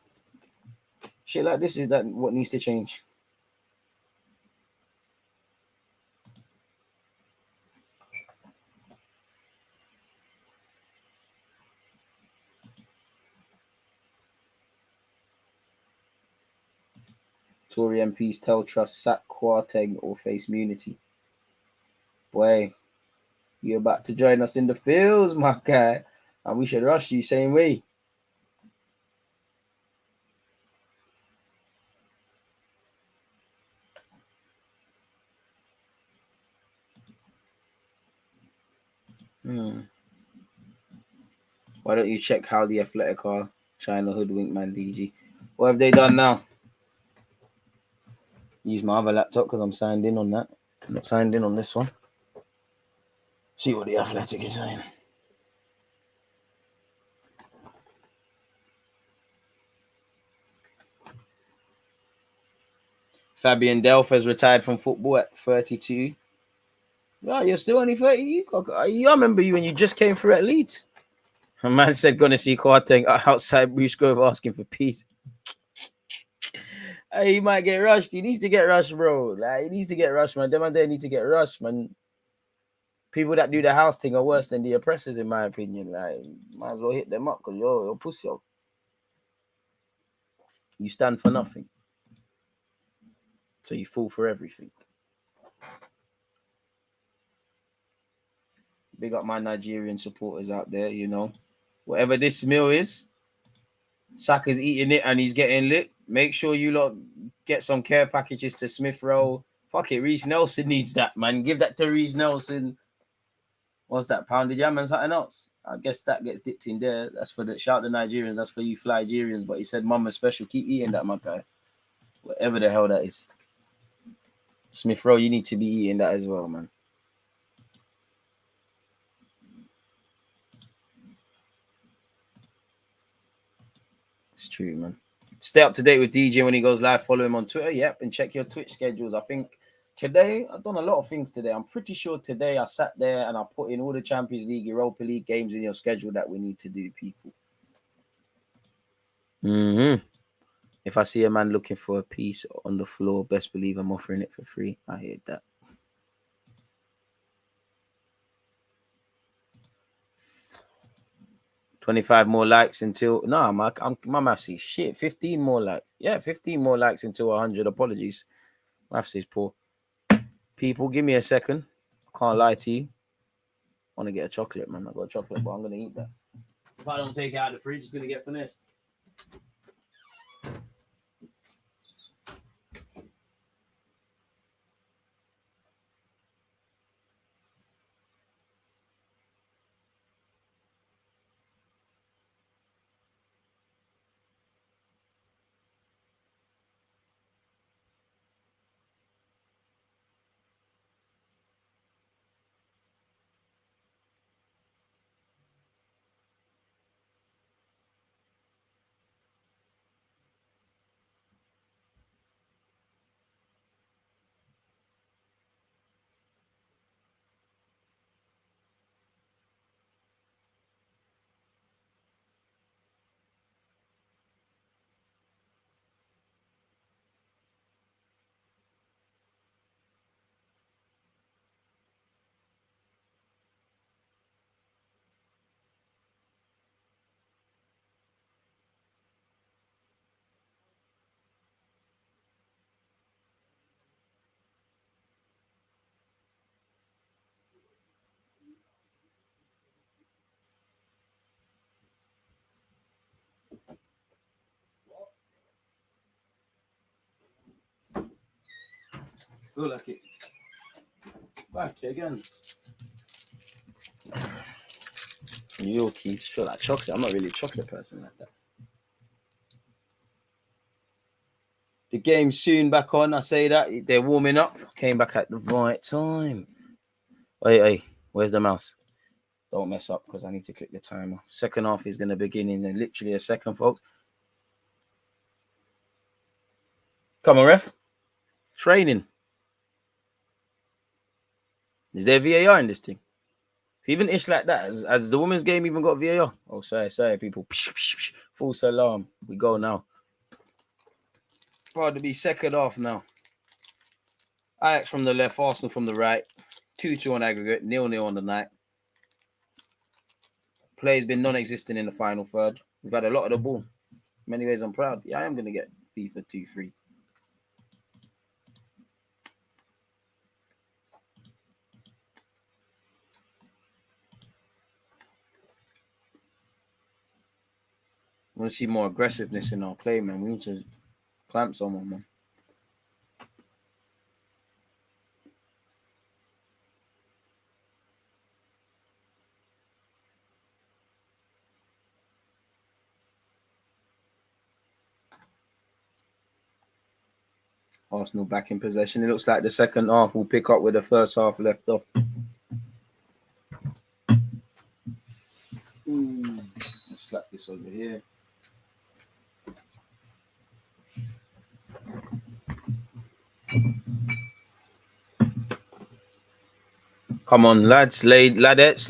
Shit like this is that what needs to change. Tory MPs tell Trust sack Kwarteng or face immunity. Boy, you're about to join us in the fields, my guy. And we should rush you same way. Why don't you check how the Athletic are trying to hoodwink man, DG? What have they done now? Use my other laptop because I'm signed in on that. I'm not signed in on this one. See what the Athletic is saying. Fabian Delph has retired from football at 32. Yeah, you're still only 30. I remember you when you just came through at Leeds. A man said, gonna see Kwarteng outside Bruce Grove asking for peace. Hey, he might get rushed. He needs to get rushed, bro. Like, he needs to get rushed, man. Them and they need to get rushed, man. People that do the house thing are worse than the oppressors, in my opinion. Like, might as well hit them up because you're pussy. You stand for nothing. So you fall for everything. Big up my Nigerian supporters out there, Whatever this meal is, Saka's eating it and he's getting lit. Make sure you lot get some care packages to Smith Rowe. Fuck it, Reece Nelson needs that, man. Give that to Reece Nelson. What's that? Pounded jam and something else? I guess that gets dipped in there. That's for the shout the Nigerians. That's for you Flygerians. But he said, Mama's special. Keep eating that, my guy. Whatever the hell that is. Smith Rowe, you need to be eating that as well, man. It's true, man. Stay up to date with DJ when he goes live. Follow him on Twitter. Yep. And check your Twitch schedules. I think today, I've done a lot of things today. I'm pretty sure today I sat there and I put in all the Champions League, Europa League games in your schedule that we need to do, people. If I see a man looking for a piece on the floor, best believe I'm offering it for free. I hear that. $25 more likes until my maths is shit. 15 more likes. Yeah, 15 more likes until 100. Apologies. Maths is poor. People, give me a second. I can't lie to you. I want to get a chocolate, man. I got a chocolate, but I'm gonna eat that. If I don't take it out of the fridge, it's gonna get finessed. Feel like it. Back again. New Yorkie, feel like chocolate. I'm not really a chocolate person like that. The game's soon back on. I say that they're warming up. Came back at the right time. Hey, where's the mouse? Don't mess up because I need to click the timer. Second half is going to begin in literally a second, folks. Come on, ref. Training. Is there VAR in this thing? Even ish like that. Has the women's game even got VAR? Oh, sorry, people. False alarm. We go now. Proud to be second half now. Ajax from the left, Arsenal from the right. 2-2 on aggregate, 0-0 on the night. Play's been non-existent in the final third. We've had a lot of the ball. In many ways, I'm proud. Yeah, I am going to get FIFA 2-3. I want to see more aggressiveness in our play, man. We need to clamp someone, man. Arsenal back in possession. It looks like the second half will pick up with the first half left off. Let's slap this over here. Come on, lads, ladettes.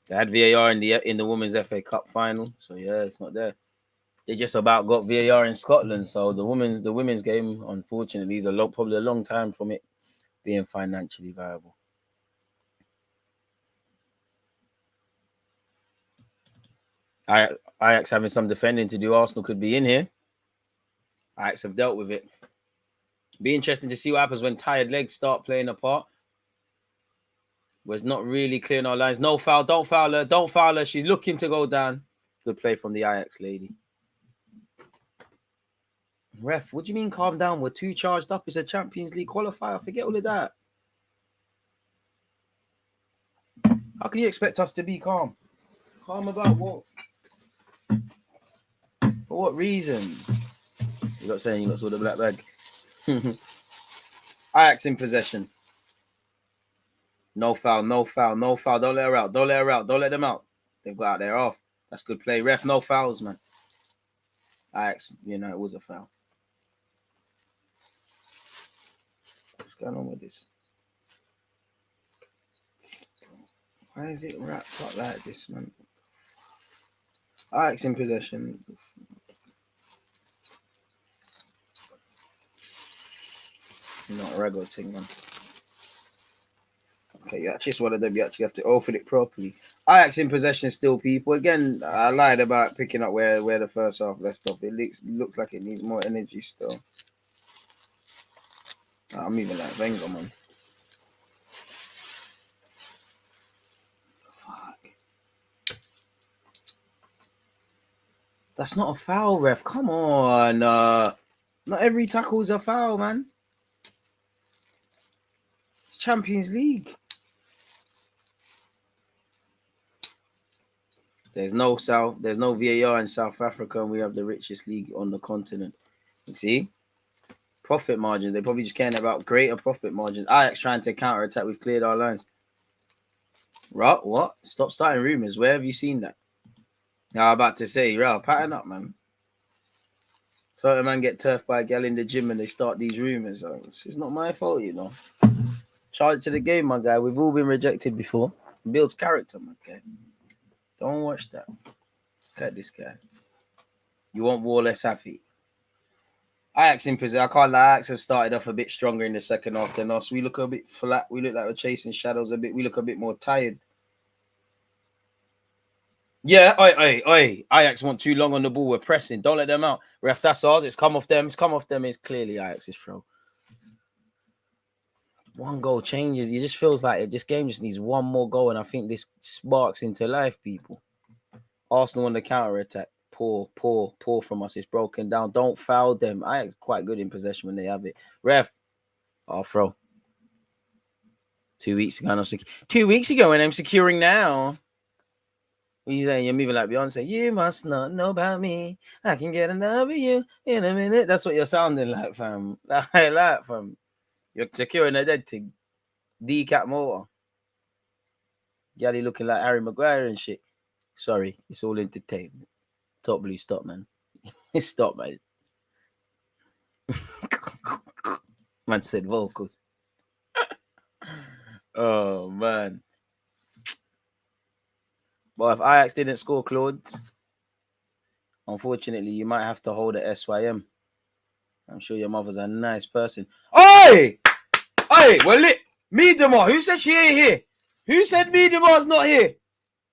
They had VAR in the Women's FA Cup final, so yeah, it's not there. They just about got VAR in Scotland, so the women's game, unfortunately, is probably a long time from it being financially viable. Ajax having some defending to do. Arsenal could be in here. Ajax have dealt with it. Be interesting to see what happens when tired legs start playing a part. Was not really clearing our lines. No foul. Don't foul her. She's looking to go down. Good play from the Ajax lady. Ref, what do you mean calm down? We're too charged up. It's a Champions League qualifier. Forget all of that. How can you expect us to be calm? Calm about what? For what reason? You're not saying you got saw the black bag. Ajax in possession. No foul. Don't let her out. Don't let them out. They've got out there off. That's good play. Ref, no fouls, man. Ajax, it was a foul. What's going on with this? Why is it wrapped up like this, man? Ajax in possession. Not a regular thing, man. Okay, you actually one of them. You actually have to open it properly. Ajax in possession still, people. Again, I lied about picking up where the first half left off. It looks like it needs more energy still. I'm even like Wenger, man. Fuck. That's not a foul, ref. Come on. Not every tackle is a foul, man. It's Champions League. There's no VAR in South Africa, and we have the richest league on the continent. You see? Profit margins. They probably just caring about greater profit margins. Ajax trying to counter attack. We've cleared our lines. Right? What? Stop starting rumors. Where have you seen that? Now I'm about to say, pattern up, man. So a man get turfed by a gal in the gym and they start these rumors. It's not my fault, you know. Charge it to the game, my guy. We've all been rejected before. It builds character, my guy. Don't watch that. Look at this guy. You want war, less happy. Ajax in position. I can't lie. Ajax have started off a bit stronger in the second half than us. We look a bit flat. We look like we're chasing shadows a bit. We look a bit more tired. Yeah, oi. Ajax want too long on the ball. We're pressing. Don't let them out. Ref, that's ours. It's come off them. It's clearly Ajax's throw. One goal changes. It just feels like this game just needs one more goal, and I think this sparks into life, people. Arsenal on the counter attack. Poor from us. It's broken down. Don't foul them. Ajax quite good in possession when they have it. Ref, throw. 2 weeks ago, 2 weeks ago, and I'm securing now. What are you saying? You're moving like Beyonce. You must not know about me. I can get enough of you in a minute. That's what you're sounding like, fam. Like, fam. You're securing a dead thing. D-cap motor. Gally looking like Harry Maguire and shit. Sorry, it's all entertainment. Top Blue, stop, man. Stop, man. Man said vocals. Oh, man. But if Ajax didn't score, Claude, unfortunately, you might have to hold a SYM. I'm sure your mother's a nice person. Oi! We're lit. Miedemar. Who said she ain't here? Who said Miedemar's not here?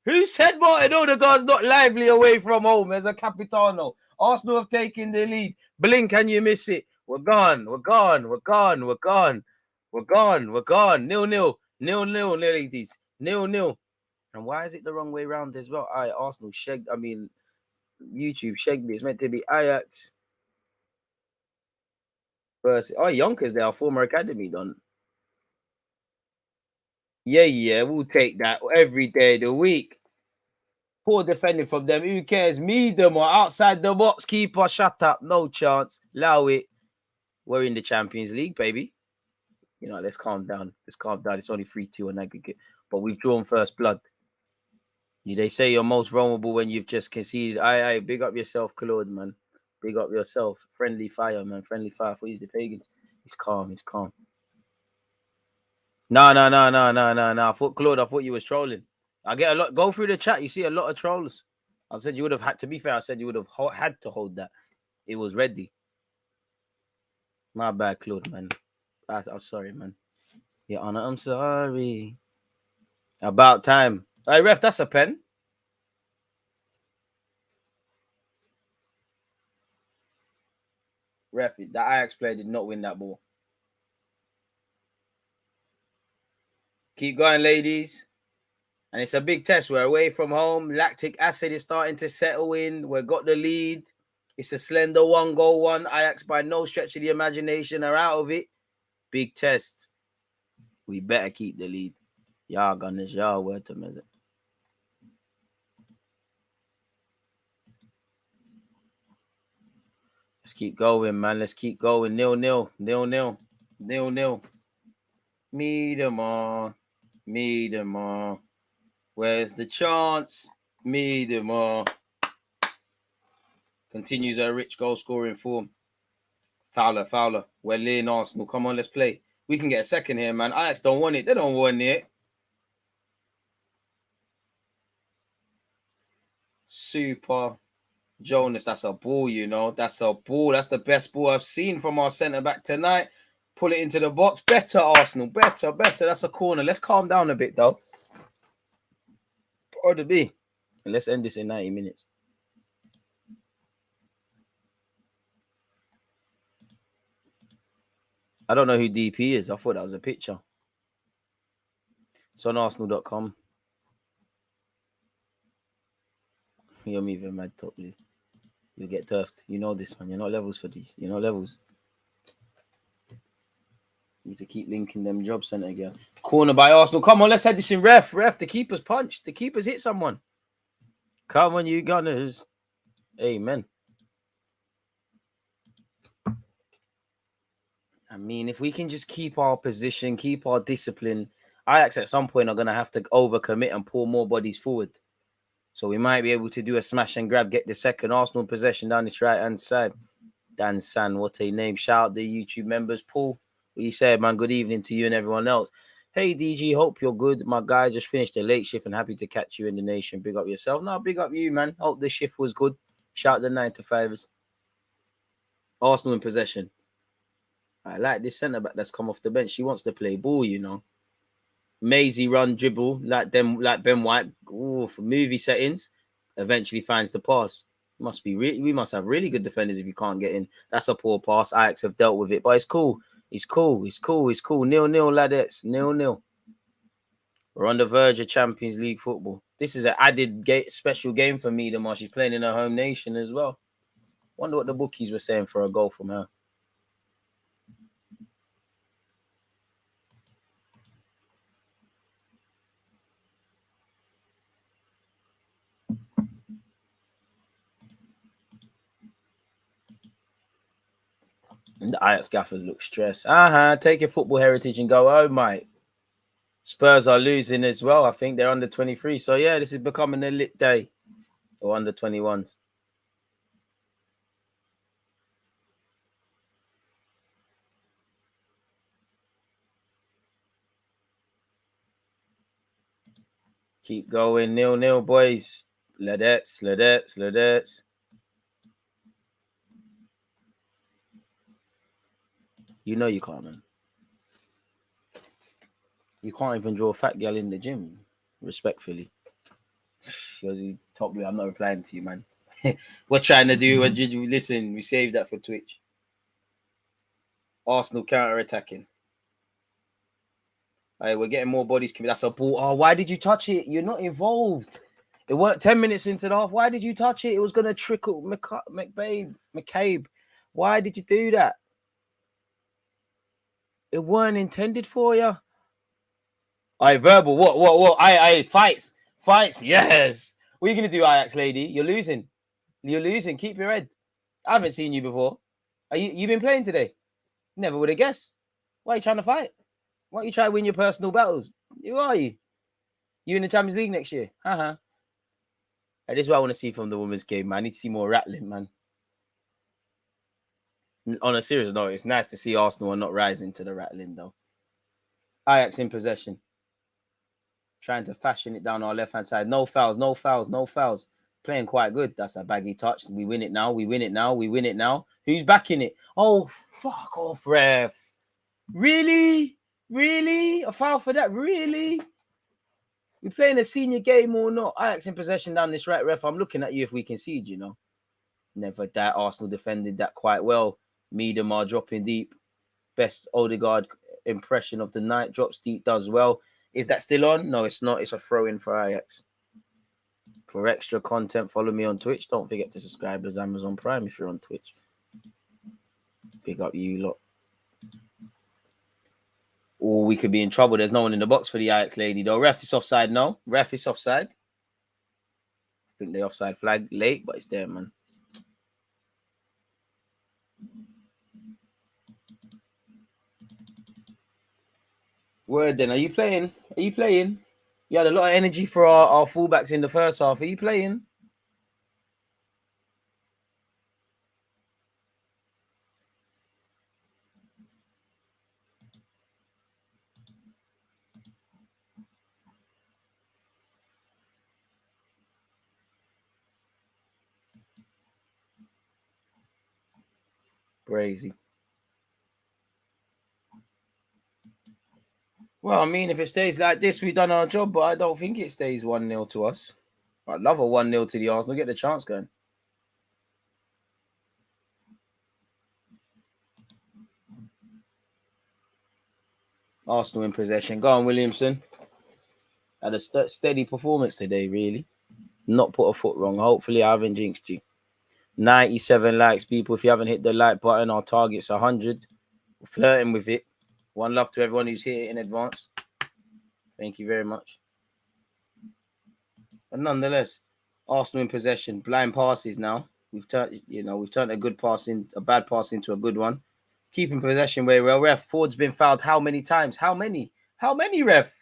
Who said Martin Odegaard's not lively away from home as a Capitano? Arsenal have taken the lead. Blink and you miss it. We're gone. 0-0. 0-0, ladies. 0-0. And why is it the wrong way round as well? Arsenal shagged. YouTube shagged me. It's meant to be Ajax versus Yonkers. They are former academy done. Yeah, we'll take that every day of the week. Poor defending from them. Who cares? Them or outside the box. Keeper, shut up. No chance. Allow it. We're in the Champions League, baby. You know, let's calm down. It's only 3-2 on aggregate. But we've drawn first blood. They say you're most vulnerable when you've just conceded. Aye, big up yourself, Claude, man. Big up yourself. Friendly fire, man. Friendly fire for you, the pagans. It's calm. No. I thought you was trolling. I get a lot. Go through the chat. You see a lot of trolls. I said you would have had, to be fair, I said you would have had to hold that. It was ready. My bad, Claude, man. I'm sorry, man. Your Honor, I'm sorry. About time. Hey, ref, that's a pen. Ref, the Ajax player did not win that ball. Keep going, ladies. And it's a big test. We're away from home. Lactic acid is starting to settle in. We've got the lead. It's a slender 1-goal. Ajax, by no stretch of the imagination, are out of it. Big test. We better keep the lead. Y'all gunners, y'all word to measure. Let's keep going, man. Let's keep going. 0-0. Miedemar. Where's the chance? Miedemar. Continues a rich goal scoring form. Fowler. We're laying Arsenal. Come on, let's play. We can get a second here, man. Ajax don't want it. They don't want it. Super. Jonas, that's a ball, you know. That's a ball. That's the best ball I've seen from our centre-back tonight. Pull it into the box. Better, Arsenal. Better. That's a corner. Let's calm down a bit, though. Or to be. And let's end this in 90 minutes. I don't know who DP is. I thought that was a picture. It's on Arsenal.com. You're moving mad, Top Blue. You'll get turfed. You know this, man. You're not levels for these. You're not levels. Need to keep linking them job centre again. Corner by Arsenal. Come on, let's head this in. Ref. The keeper's punched. The keeper's hit someone. Come on, you Gunners. Amen. I mean, if we can just keep our position, keep our discipline, Ajax at some point are going to have to overcommit and pull more bodies forward. So we might be able to do a smash and grab, get the second Arsenal possession down this right-hand side. Dan San, what a name. Shout out the YouTube members. Paul, what you said, man. Good evening to you and everyone else. Hey, DG, hope you're good. My guy just finished a late shift and happy to catch you in the nation. Big up yourself. No, big up you, man. Hope the shift was good. Shout out the 9-to-5ers. Arsenal in possession. I like this centre-back that's come off the bench. She wants to play ball, you know. Maisie run, dribble, like Ben White. Ooh, for movie settings. Eventually finds the pass. We must have really good defenders if you can't get in. That's a poor pass. Ajax have dealt with it, but it's cool. It's cool. 0-0, lads. 0-0. We're on the verge of Champions League football. This is an added special game for Miedemar. She's playing in her home nation as well. Wonder what the bookies were saying for a goal from her. And the Ajax gaffers look stressed. Take your football heritage and go home, mate. Spurs are losing as well. I think they're under 23. So, yeah, this is becoming a lit day. Or under 21s. Keep going. 0-0, boys. Ledettes. You know you can't, man. You can't even draw a fat girl in the gym, respectfully. Top, I'm not replying to you, man. We're trying to do. Listen, we saved that for Twitch. Arsenal counter-attacking. Hey, we're getting more bodies coming. That's a ball. Oh, why did you touch it? You're not involved. It weren't 10 minutes into the half. Why did you touch it? It was going to trickle. McCabe. Why did you do that? It weren't intended for you. Aye, verbal. What? Aye, fights. Yes. What are you going to do, Ajax lady? You're losing. Keep your head. I haven't seen you before. You been playing today? Never would have guessed. Why are you trying to fight? Why don't you try to win your personal battles? Who are you? You in the Champions League next year? Hey, this is what I want to see from the women's game, man. I need to see more rattling, man. On a serious note, it's nice to see Arsenal not rising to the rattling, though. Ajax in possession. Trying to fashion it down our left-hand side. No fouls. Playing quite good. That's a baggy touch. We win it now. Who's backing it? Oh, fuck off, ref. Really? A foul for that? Really? We playing a senior game or not? Ajax in possession down this right, ref. I'm looking at you if we concede, you know. Never that. Arsenal defended that quite well. Miedemar dropping deep. Best Odegaard impression of the night. Drops deep, does well. Is that still on? No, it's not. It's a throw-in for Ajax. For extra content, follow me on Twitch. Don't forget to subscribe as Amazon Prime if you're on Twitch. Big up you lot. Or we could be in trouble. There's no one in the box for the Ajax lady, though. Ref is offside, no. Ref is offside. I think the offside flag late, but it's there, man. Word then. Are you playing? You had a lot of energy for our fullbacks in the first half. Are you playing? Crazy. Well, I mean, if it stays like this, we've done our job, but I don't think it stays 1-0 to us. I'd love a 1-0 to the Arsenal. Get the chance going. Arsenal in possession. Go on, Williamson. Had a steady performance today, really. Not put a foot wrong. Hopefully, I haven't jinxed you. 97 likes, people. If you haven't hit the like button, our target's 100. We're flirting with it. One love to everyone who's here in advance. Thank you very much. But nonetheless, Arsenal in possession, blind passes now. We've turned a bad pass into a good one. Keeping possession very well. Ref, Ford's been fouled how many times? How many, ref?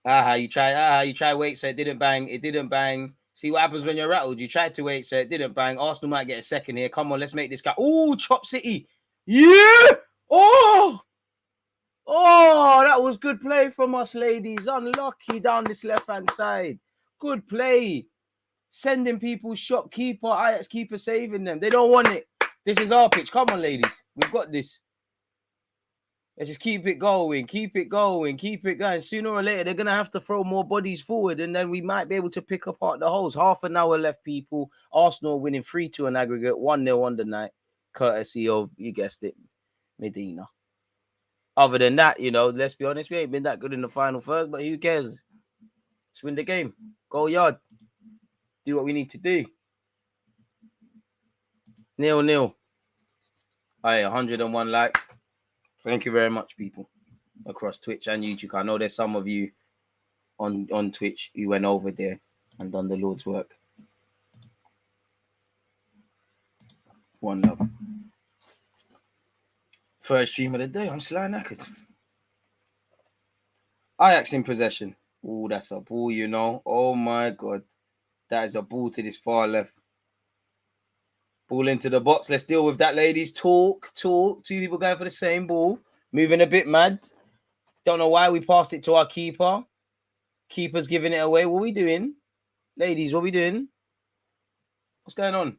You try wait so it didn't bang. See what happens when you're rattled. You tried to wait so it didn't bang. Arsenal might get a second here. Come on, let's make this guy. Oh, Chop City. Yeah. Oh, that was good play from us, ladies. Unlucky down this left-hand side. Good play. Sending people shopkeeper, Ajax keeper saving them. They don't want it. This is our pitch. Come on, ladies. We've got this. Let's just keep it going. Sooner or later, they're going to have to throw more bodies forward, and then we might be able to pick apart the holes. Half an hour left, people. Arsenal winning 3-2 on aggregate, 1-0 on the night, courtesy of, you guessed it, Medina. Other than that, let's be honest, we ain't been that good in the final third, but who cares? Let's win the game. Go yard. Do what we need to do. 0-0. 101 likes. Thank you very much, people, across Twitch and YouTube. I know there's some of you on Twitch who went over there and done the Lord's work. One love. First stream of the day. I'm sly knackered. Ajax in possession. Oh, that's a ball, Oh, my God. That is a ball to this far left. Ball into the box. Let's deal with that, ladies. Talk. Two people going for the same ball. Moving a bit mad. Don't know why we passed it to our keeper. Keeper's giving it away. What are we doing? Ladies, what are we doing? What's going on?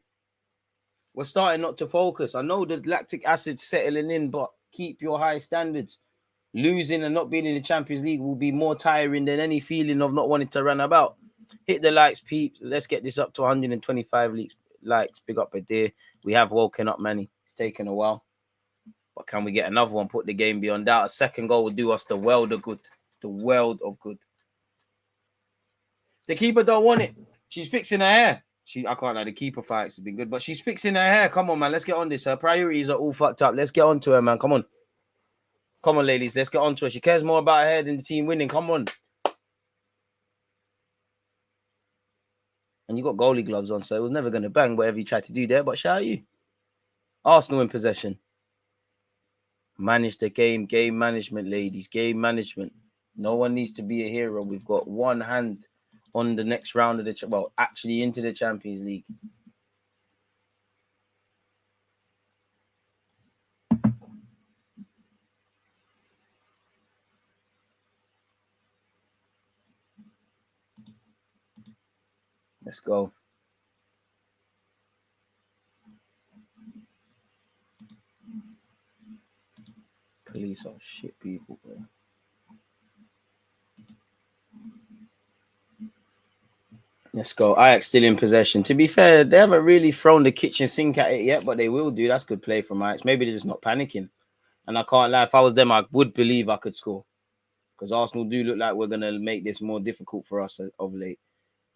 We're starting not to focus. I know the lactic acid's settling in, but keep your high standards. Losing and not being in the Champions League will be more tiring than any feeling of not wanting to run about. Hit the likes, peeps. Let's get this up to 125 likes. Big up a day. We have woken up, Manny. It's taken a while. But can we get another one? Put the game beyond doubt. A second goal will do us the world of good. The world of good. The keeper don't want it. She's fixing her hair. I can't lie, the keeper fights have been good, but she's fixing her hair. Come on, man. Let's get on this. Her priorities are all fucked up. Let's get on to her, man. Come on. Come on, ladies. Let's get on to her. She cares more about her hair than the team winning. Come on. And you got goalie gloves on, so it was never going to bang whatever you tried to do there, but shout out you. Arsenal in possession. Manage the game. Game management, ladies. Game management. No one needs to be a hero. We've got one hand on the next round of actually into the Champions League. Let's go. Police are shit people, bro. Let's go. Ajax still in possession. To be fair, they haven't really thrown the kitchen sink at it yet, but they will do. That's good play from Ajax. Maybe they're just not panicking. And I can't lie, if I was them, I would believe I could score. Because Arsenal do look like we're going to make this more difficult for us of late.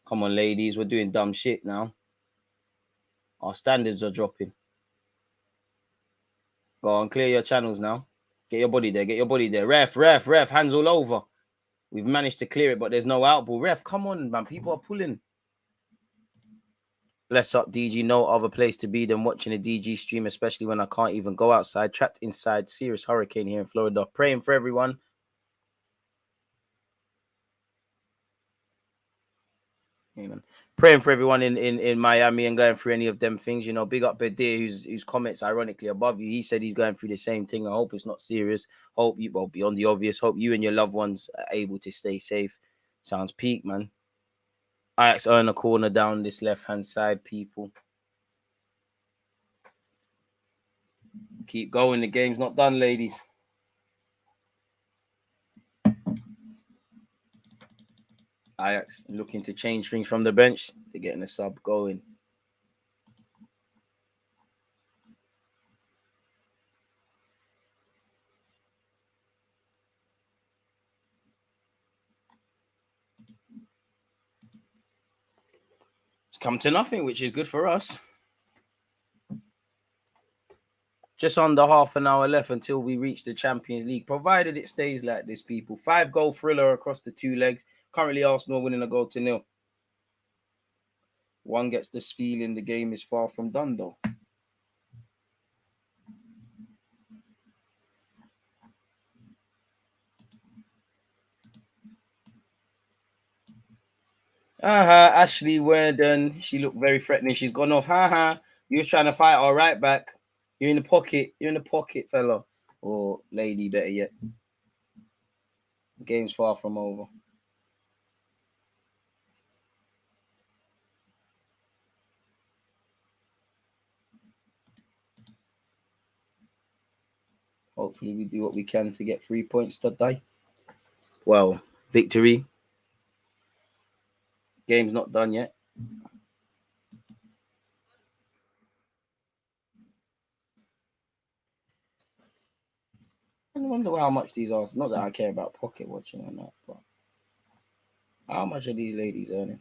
Come on, ladies. We're doing dumb shit now. Our standards are dropping. Go on, clear your channels now. Get your body there. Ref. Hands all over. We've managed to clear it, but there's no outball. Ref, come on, man. People are pulling. Bless up, DG. No other place to be than watching a DG stream, especially when I can't even go outside. Trapped inside. Serious hurricane here in Florida. Praying for everyone. Amen. Praying for everyone in Miami and going through any of them things. Big up Badir, whose comments ironically above you. He said he's going through the same thing. I hope it's not serious. Hope you, beyond the obvious, hope you and your loved ones are able to stay safe. Sounds peak, man. Ajax earn a corner down this left-hand side, people. Keep going. The game's not done, ladies. Ajax looking to change things from the bench. They're getting a sub going. come to nothing, which is good for us. Just under half an hour left until we reach the Champions League, provided it stays like this, people. 5-goal thriller across the two legs. Currently, Arsenal winning a 0-0. One gets this feeling the game is far from done, though. Ashley Worden. She looked very threatening. She's gone off. You were trying to fight all right back. You're in the pocket. You're in the pocket, fella. Or lady, better yet. The game's far from over. Hopefully we do what we can to get 3 points today. Well, victory. Game's not done yet. I wonder how much these are. Not that I care about pocket watching or not, but how much are these ladies earning?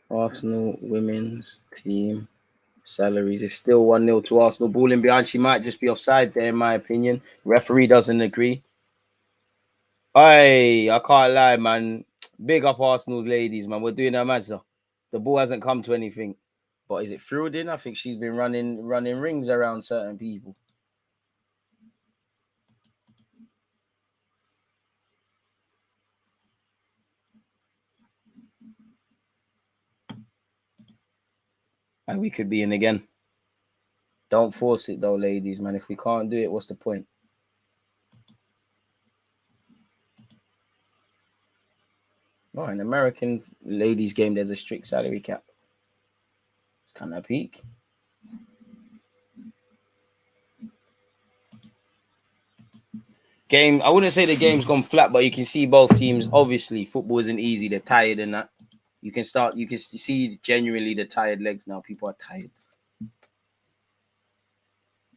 Arsenal women's team salaries is still 1-0 to Arsenal. Balling behind. She might just be offside there, in my opinion. Referee doesn't agree. Hey, I can't lie, man. Big up Arsenal's ladies, man. We're doing our match. The ball hasn't come to anything. But is it Fruidin? I think she's been running rings around certain people. And we could be in again. Don't force it, though, ladies, man. If we can't do it, what's the point? Oh, in American ladies game, there's a strict salary cap. Can I peak? Game, I wouldn't say the game's gone flat, but you can see both teams. Obviously, football isn't easy. They're tired and that. You can see genuinely the tired legs now. People are tired.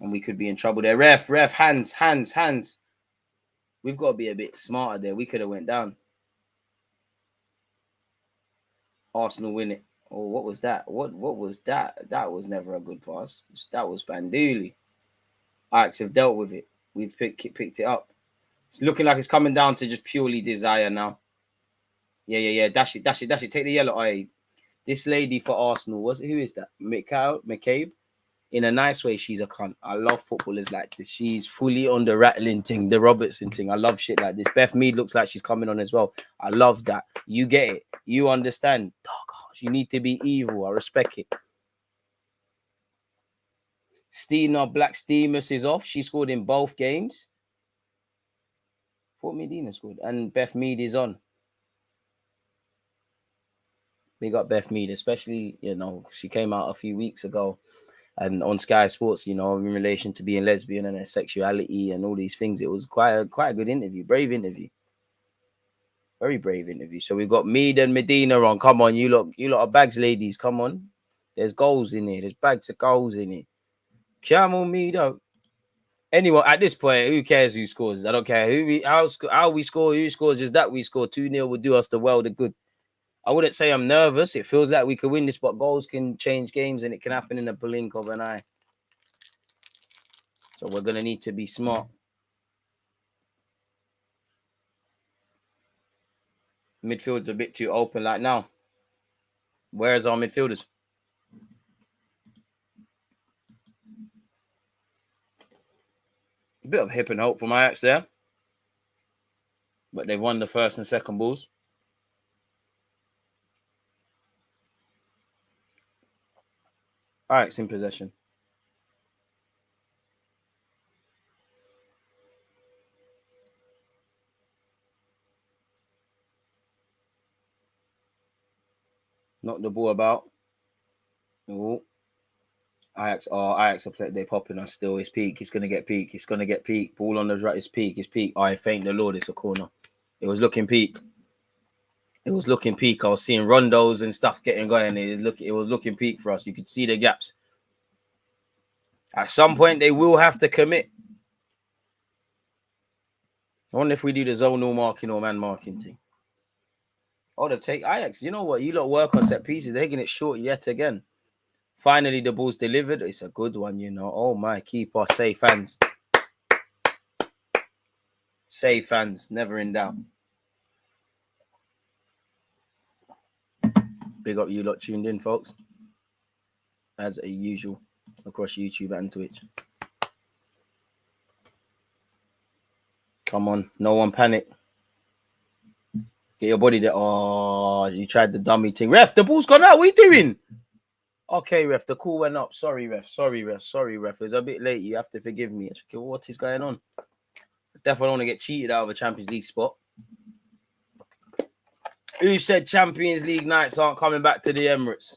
And we could be in trouble there. Ref, hands. We've got to be a bit smarter there. We could have went down. Arsenal win it. Oh, what was that? What was that? That was never a good pass. That was Banduli. Ajax have dealt with it. We've picked it up. It's looking like it's coming down to just purely desire now. Yeah. Dash it. Take the yellow. Eye. This lady for Arsenal, who is that? McCabe? In a nice way, she's a cunt. I love footballers like this. She's fully on the rattling thing, the Robertson thing. I love shit like this. Beth Mead looks like she's coming on as well. I love that. You get it. You understand. Oh, gosh, you need to be evil. I respect it. Stina Black Steamus is off. She scored in both games. Fort Medina scored. And Beth Mead is on. Big up Beth Mead, especially, she came out a few weeks ago and on Sky Sports, in relation to being lesbian and her sexuality and all these things. It was quite a good interview. Brave interview. Very brave interview. So we've got Mead and Medina on. Come on, you lot are bags, ladies. Come on. There's goals in here. There's bags of goals in here. Camel Mead out. Anyway, at this point, who cares who scores? I don't care how we score, who scores. Just that we score 2-0 would do us the world of good. I wouldn't say I'm nervous. It feels like we could win this, but goals can change games and it can happen in a blink of an eye. So we're going to need to be smart. Midfield's a bit too open like now. Where's our midfielders? A bit of hip and hope from Ajax there. But they've won the first and second balls. Ajax in possession. Knock the ball about. Ooh. Ajax are playing. They're popping us still. It's peak. It's going to get peak. Ball on the right. It's peak. Oh, thank the Lord. It's a corner. It was looking peak. It was looking peak. I was seeing rondos and stuff getting going. It was looking peak for us. You could see the gaps. At some point, they will have to commit. I wonder if we do the zonal marking or man marking thing. Oh, they've taken Ajax. You know what? You lot work on set pieces. They're getting it short yet again. Finally, the ball's delivered. It's a good one, you know. Oh, my. Keeper. Safe hands. Safe hands. Never in doubt. Big up you lot tuned in, folks. As usual. Across YouTube and Twitch. Come on. No one panic. Get your body there. Oh, you tried the dummy thing. Ref, the ball's gone out. What are you doing? Okay, ref, the call went up. Sorry, ref. Sorry, ref. Sorry, ref. It was a bit late. You have to forgive me. Okay, what is going on? Definitely don't want to get cheated out of a Champions League spot. Who said Champions League nights aren't coming back to the Emirates?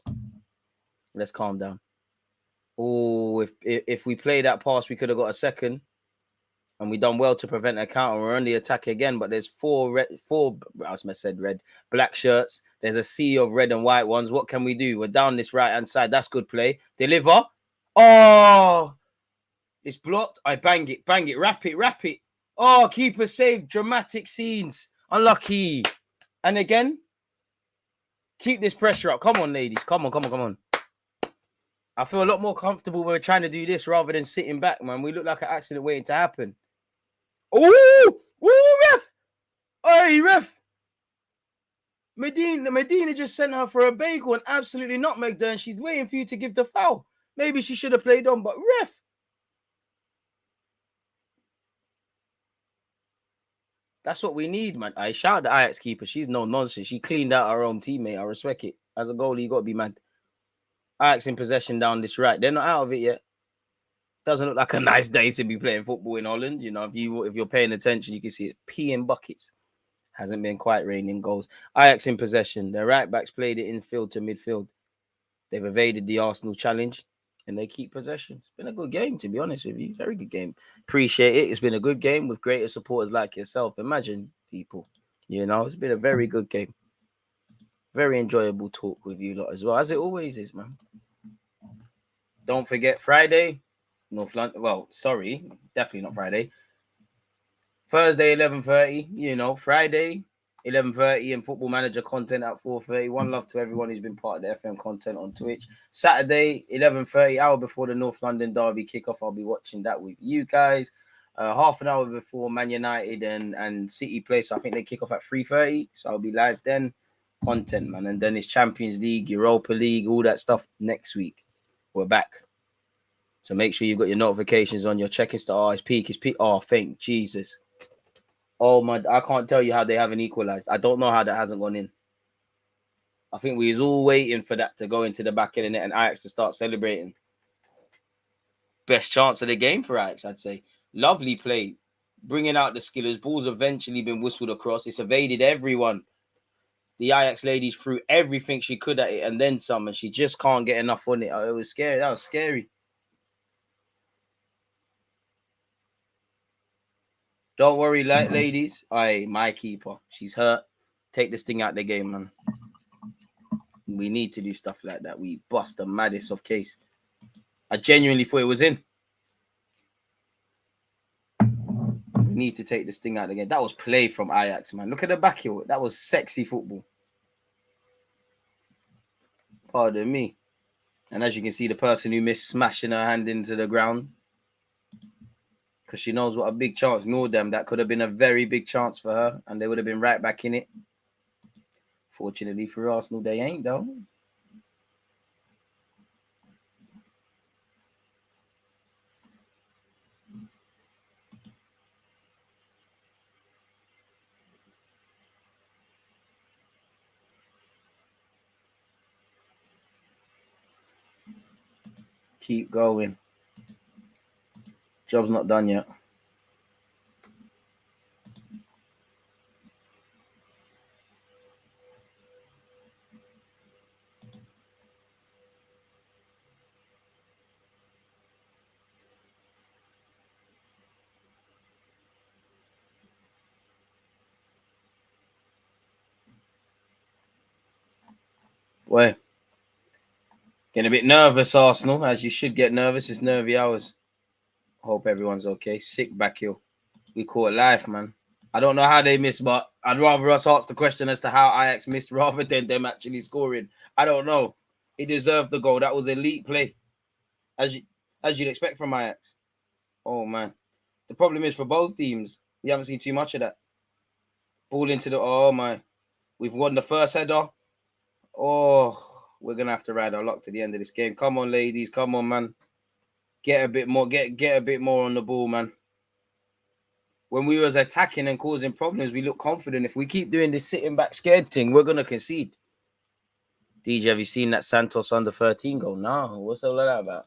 Let's calm down. Oh, if we play that pass, we could have got a second. And we done well to prevent a counter. We're on the attack again, but there's four, black shirts. There's a sea of red and white ones. What can we do? We're down this right-hand side. That's good play. Deliver. Oh, it's blocked. I bang it. Wrap it. Oh, keeper saved. Dramatic scenes. Unlucky. And again, keep this pressure up. Come on, ladies. Come on. I feel a lot more comfortable when we're trying to do this rather than sitting back, man. We look like an accident waiting to happen. Ooh, ref! Hey, ref! Medina just sent her for a bagel and absolutely nutmegged her, and she's waiting for you to give the foul. Maybe she should have played on, but ref! That's what we need, man. I shout the Ajax keeper. She's no nonsense. She cleaned out her own teammate. I respect it. As a goalie, you got to be mad. Ajax in possession down this right. They're not out of it yet. Doesn't look like a nice day to be playing football in Holland. You know, if you're paying attention, you can see it peeing buckets. Hasn't been quite raining goals. Ajax in possession. Their right backs played it infield to midfield. They've evaded the Arsenal challenge and they keep possession. It's been a good game, to be honest with you. Very good game. Appreciate it. It's been a good game with greater supporters like yourself. Imagine, people. You know, it's been a very good game. Very enjoyable talk with you lot as well, as it always is, man. Don't forget Friday. North London. Well, sorry, definitely not Friday. Thursday, 11:30. You know, Friday, 11:30, and Football Manager content at 4:30. One love to everyone who's been part of the FM content on Twitch. Saturday, 11:30, hour before the North London Derby kickoff. I'll be watching that with you guys. Half an hour before Man United and City play. So I think they kick off at 3:30. So I'll be live then. Content, man. And then it's Champions League, Europa League, all that stuff next week. We're back. So make sure you've got your notifications on. Your checking star. It's peak. Oh, thank Jesus. Oh, my. I can't tell you how they haven't equalized. I don't know how that hasn't gone in. I think we was all waiting for that to go into the back of the net and Ajax to start celebrating. Best chance of the game for Ajax, I'd say. Lovely play. Bringing out the skillers. Ball's eventually been whistled across. It's evaded everyone. The Ajax ladies threw everything she could at it and then some, and she just can't get enough on it. It was scary. That was scary. Don't worry, ladies. My keeper. She's hurt. Take this thing out of the game, man. We need to do stuff like that. We bust the maddest of case. I genuinely thought it was in. We need to take this thing out of the game. That was play from Ajax, man. Look at the back heel. That was sexy football. Pardon me. And as you can see, the person who missed smashing her hand into the ground. Because she knows what a big chance. Nor them. That could have been a very big chance for her. And they would have been right back in it. Fortunately for Arsenal, they ain't, though. Keep going. Job's not done yet. Well, getting a bit nervous, Arsenal, as you should get nervous. It's nervy hours. Hope everyone's okay. Sick back here. We call it life, man. I don't know how they missed, but I'd rather us ask the question as to how Ajax missed rather than them actually scoring. I don't know. He deserved the goal. That was elite play, as you'd expect from Ajax. Oh, man. The problem is for both teams, we haven't seen too much of that. Ball into the... Oh, my. We've won the first header. Oh, we're going to have to ride our luck to the end of this game. Come on, ladies. Come on, man. Get a bit more. Get a bit more on the ball, man. When we was attacking and causing problems, we look confident. If we keep doing this sitting back scared thing, we're going to concede. DJ, have you seen that Santos under 13 goal? No. What's all that about?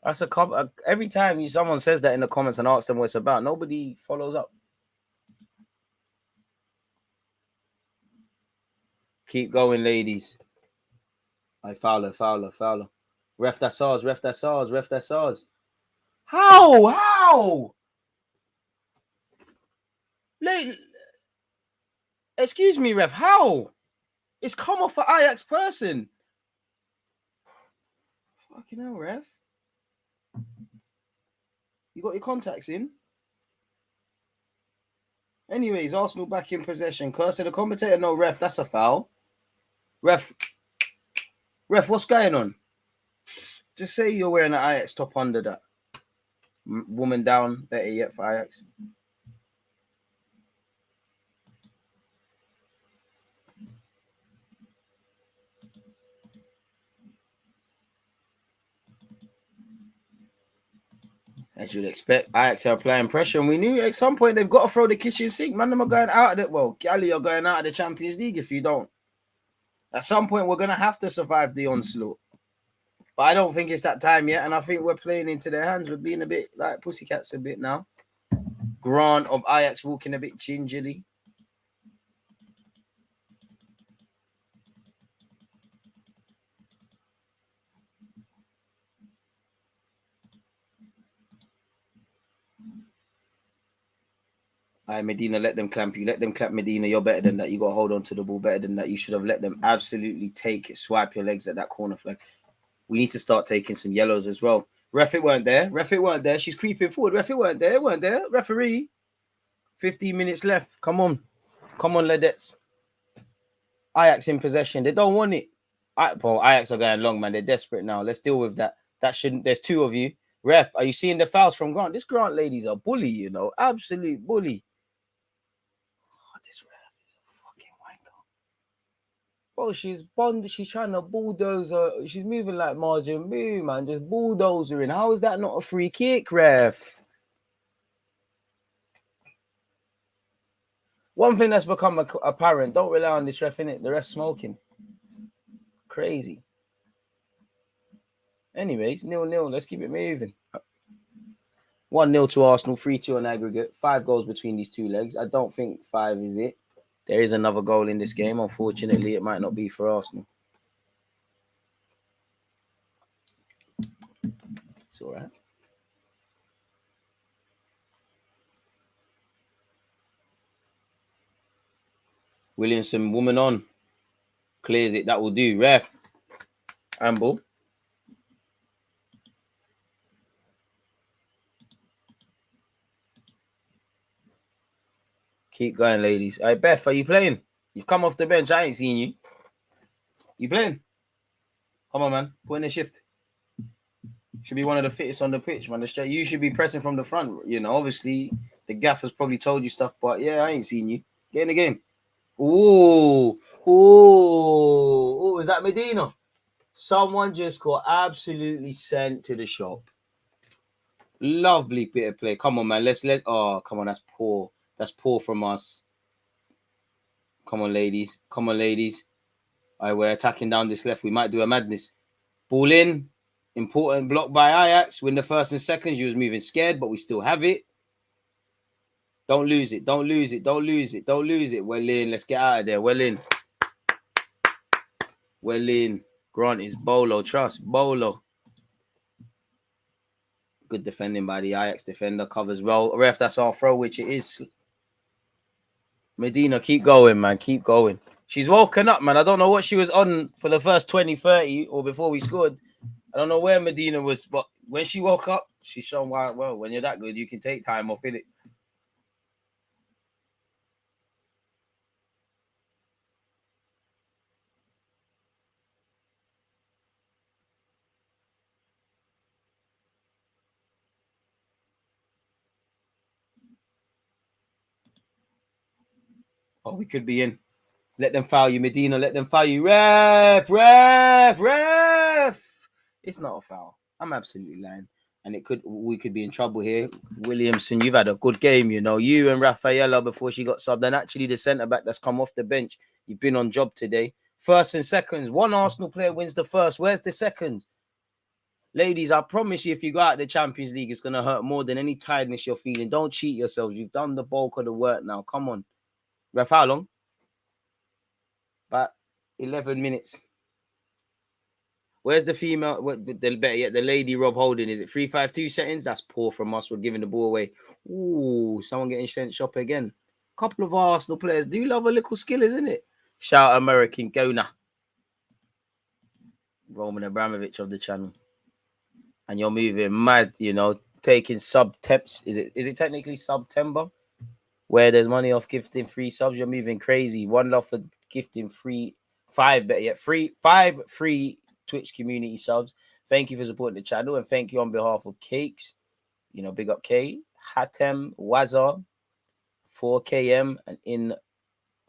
That's every time someone says that in the comments and asks them what it's about, nobody follows up. Keep going, ladies. Fowler. Ref, that's ours. How? Excuse me, ref. How? It's come off an Ajax person. Fucking hell, ref. You got your contacts in? Anyways, Arsenal back in possession. Curse the commentator. No, ref, that's a foul. Ref, what's going on? Just say you're wearing an Ajax top under that. Woman down, better yet for Ajax. As you'd expect, Ajax are applying pressure, and we knew at some point they've got to throw the kitchen sink. Man, them are going out of it. Well, Gally are going out of the Champions League if you don't. At some point, we're going to have to survive the onslaught. But I don't think it's that time yet, and I think we're playing into their hands. We're being a bit like pussycats a bit now. Grant of Ajax walking a bit gingerly. Medina, let them clamp you. Let them clamp Medina. You're better than that. You got to hold on to the ball better than that. You should have let them absolutely swipe your legs at that corner flag. We need to start taking some yellows as well. Ref, it weren't there. She's creeping forward. Ref, it weren't there. Referee. 15 minutes left. Come on, Ledettes. Ajax in possession. They don't want it. Ajax are going long, man. They're desperate now. Let's deal with that. There's two of you. Ref, are you seeing the fouls from Grant? This Grant lady's a bully, you know. Absolute bully. This ref is a fucking wanker. Bro, she's trying to bulldoze her. She's moving like Margin Moo, man. Just bulldozering. How is that not a free kick, ref? One thing that's become apparent, don't rely on this ref, innit? The ref's smoking. Crazy. Anyways, 0-0. Let's keep it moving. 1-0 to Arsenal, 3-2 on aggregate. 5 goals between these two legs. I don't think 5 is it. There is another goal in this game. Unfortunately, it might not be for Arsenal. It's all right. Williamson, woman on. Clears it. That will do. Ref. Handball. Keep going, ladies. Hey, Beth, are you playing? You've come off the bench. I ain't seen you. You playing? Come on, man. Put in a shift. Should be one of the fittest on the pitch, man. You should be pressing from the front. You know, obviously, the gaffer's probably told you stuff, but yeah, I ain't seen you. Get in the game. Ooh. Is that Medina? Someone just got absolutely sent to the shop. Lovely bit of play. Come on, man. Oh, come on. That's poor. That's poor from us. Come on, ladies. All right, we're attacking down this left. We might do a madness. Ball in. Important block by Ajax. Win the first and second. You was moving scared, but we still have it. Don't lose it. Well in. Let's get out of there. Well in. Grant is Bolo. Trust. Bolo. Good defending by the Ajax defender. Covers well. Ref, that's our throw, which it is. Medina, keep going, man. Keep going. She's woken up, man. I don't know what she was on for the first 20, 30 or before we scored. I don't know where Medina was, but when she woke up, she's shown why. Well, when you're that good, you can take time off, innit? Oh, we could be in. Let them foul you, Medina. Let them foul you. Ref. It's not a foul. I'm absolutely lying. And we could be in trouble here. Williamson, you've had a good game, you know. You and Rafaela before she got subbed. And actually the centre-back that's come off the bench. You've been on job today. First and seconds. One Arsenal player wins the first. Where's the seconds? Ladies, I promise you, if you go out the Champions League, it's going to hurt more than any tiredness you're feeling. Don't cheat yourselves. You've done the bulk of the work now. Come on. Ref, how long? About 11 minutes. Where's the female? The lady Rob Holding? Is it 3-5-2 settings? That's poor from us. We're giving the ball away. Ooh, someone getting sent shop again. Couple of Arsenal players do love a little skill, isn't it? Shout American Gooner. Roman Abramovich of the channel. And you're moving mad, you know, taking sub-temps. Is it technically September? Where there's money off gifting free subs, you're moving crazy. One love for gifting five free Twitch community subs. Thank you for supporting the channel, and thank you on behalf of Cakes. You know, big up K, Hatem, Wazza, 4KM, and in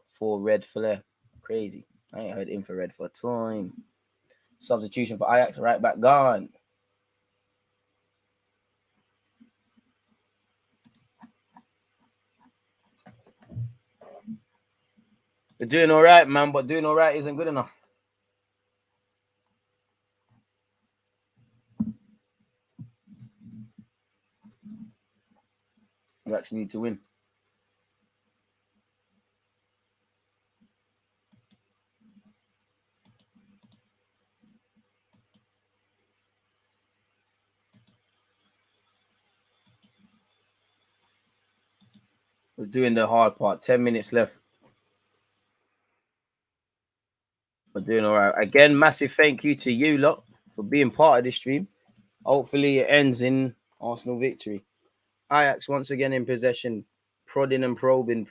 for Red Flare. Crazy. I ain't heard infrared for a time. Substitution for Ajax, right back gone. We're doing all right, man, but doing all right isn't good enough. We actually need to win. We're doing the hard part. 10 minutes left. We're doing all right. Again, massive thank you to you lot for being part of this stream. Hopefully it ends in Arsenal victory. Ajax once again in possession. Prodding and probing.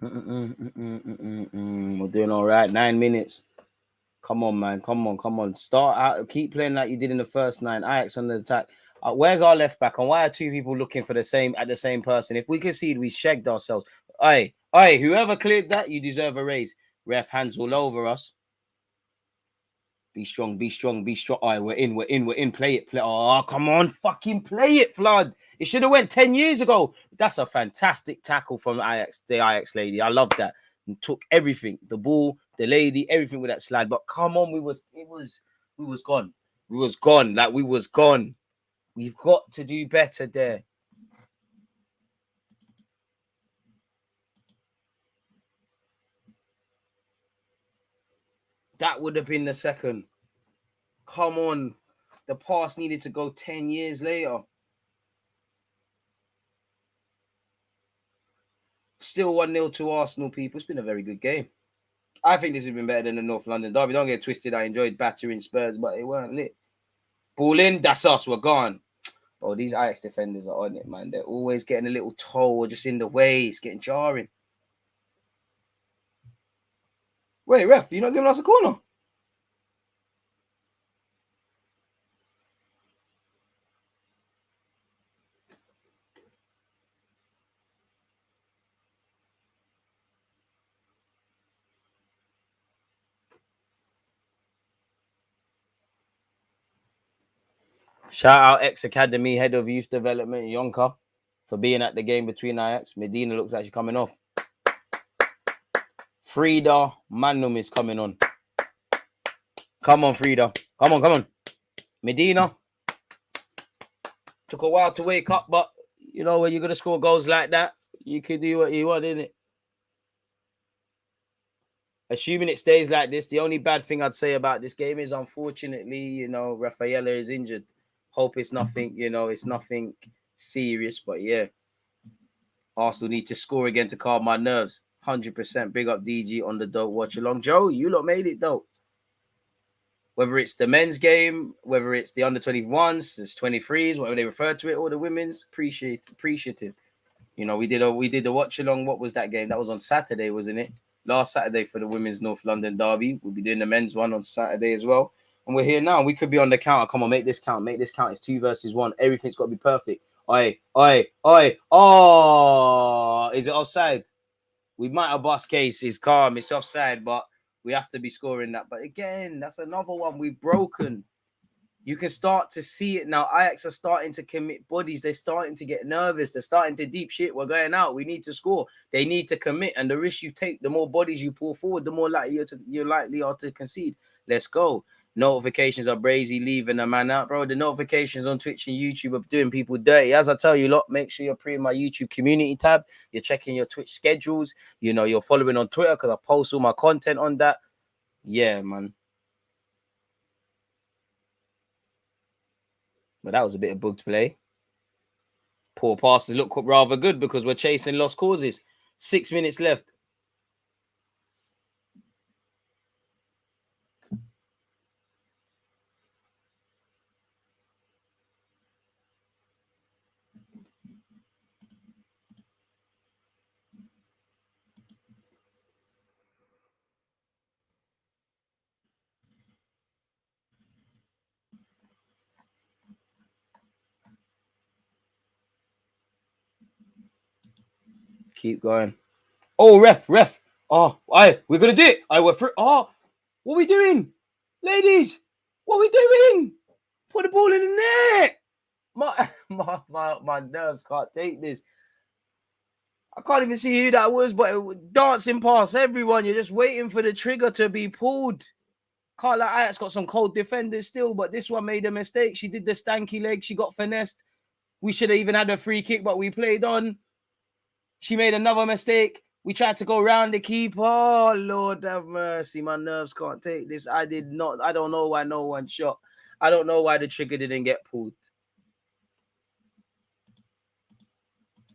We're doing all right. 9 minutes. Come on, man. Come on. Start out. Keep playing like you did in the first 9. Ajax on the attack. Where's our left back? And why are two people looking for the same person? If we concede, we shagged ourselves. Hey, whoever cleared that, you deserve a raise. Ref, hands all over us. Be strong. All right, we're in. Play it. Oh, come on. Fucking play it, Flood. It should have went 10 years ago. That's a fantastic tackle from the Ajax lady. I love that. And took everything. The ball, the lady, everything with that slide. But come on, we was gone. We was gone. We've got to do better there. That would have been the second. Come on. The pass needed to go 10 years later. Still 1-0 to Arsenal, people. It's been a very good game. I think this has been better than the North London derby. Don't get twisted. I enjoyed battering Spurs, but it weren't lit. Ball in, that's us. We're gone. Oh, these Ajax defenders are on it, man. They're always getting a little toe or just in the way. It's getting jarring. Wait, ref, you're not giving us a corner? Shout out X Academy, head of youth development, Yonka. for being at the game between Ajax. Medina looks like she's coming off. Frida Manum is coming on. Come on, Frida. Come on. Medina. Took a while to wake up, but you know, when you're going to score goals like that, you can do what you want, innit? Assuming it stays like this, the only bad thing I'd say about this game is, unfortunately, you know, Rafaela is injured. Hope it's nothing, you know, it's nothing serious, but yeah. Arsenal need to score again to calm my nerves. 100%. Big up DG on the dope watch along. Joe, you lot made it dope. Whether it's the men's game, whether it's the under 21s, there's 23s, whatever they refer to it, or the women's, appreciative. You know, we did the watch along. What was that game? That was on Saturday, wasn't it? Last Saturday for the women's North London derby. We'll be doing the men's one on Saturday as well. And we're here now. We could be on the counter. Come on, make this count. Make this count. It's 2 versus 1. Everything's got to be perfect. Oi. Oh, is it offside? We might have bust case. It's calm. It's offside, but we have to be scoring that. But again, that's another one we've broken. You can start to see it now. Ajax are starting to commit bodies. They're starting to get nervous. They're starting to deep shit. We're going out. We need to score. They need to commit. And the risk you take, the more bodies you pull forward, the more likely you're likely to concede. Let's go. Notifications are brazy, leaving a man out, bro. The notifications on Twitch and YouTube are doing people dirty. As I tell you, lot, make sure you're pre my YouTube community tab. You're checking your Twitch schedules. You know, you're following on Twitter because I post all my content on that. Yeah, man. But that was a bit of booked play. Poor passes look rather good because we're chasing lost causes. 6 minutes left. Keep going. Oh, ref. Oh, we're going to do it. We're through. Oh, what are we doing? Ladies, what are we doing? Put the ball in the net. My nerves can't take this. I can't even see who that was, but it was dancing past everyone. You're just waiting for the trigger to be pulled. Can't lie, Ajax got some cold defenders still, but this one made a mistake. She did the stanky leg. She got finessed. We should have even had a free kick, but we played on. She made another mistake. We tried to go round the keeper. Oh, Lord have mercy. My nerves can't take this. I don't know why no one shot. I don't know why the trigger didn't get pulled.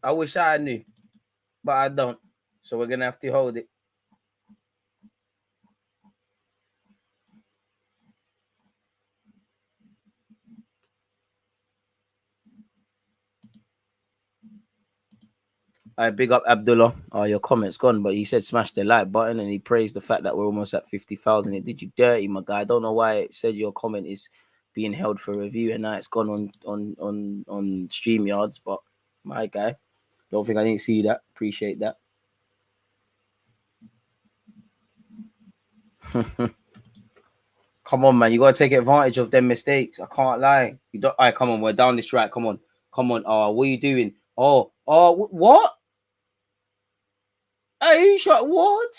I wish I knew, but I don't. So we're going to have to hold it. Big up Abdullah. Oh, your comment's gone, but he said smash the like button and he praised the fact that we're almost at 50,000. It did you dirty, my guy. I don't know why it said your comment is being held for review and now it's gone on StreamYards, but my guy, don't think I didn't see that. Appreciate that. Come on, man. You gotta take advantage of them mistakes. I can't lie. You don't. All right, come on. We're down this right. Come on. Oh, what are you doing? Oh, what? Hey, you shot what?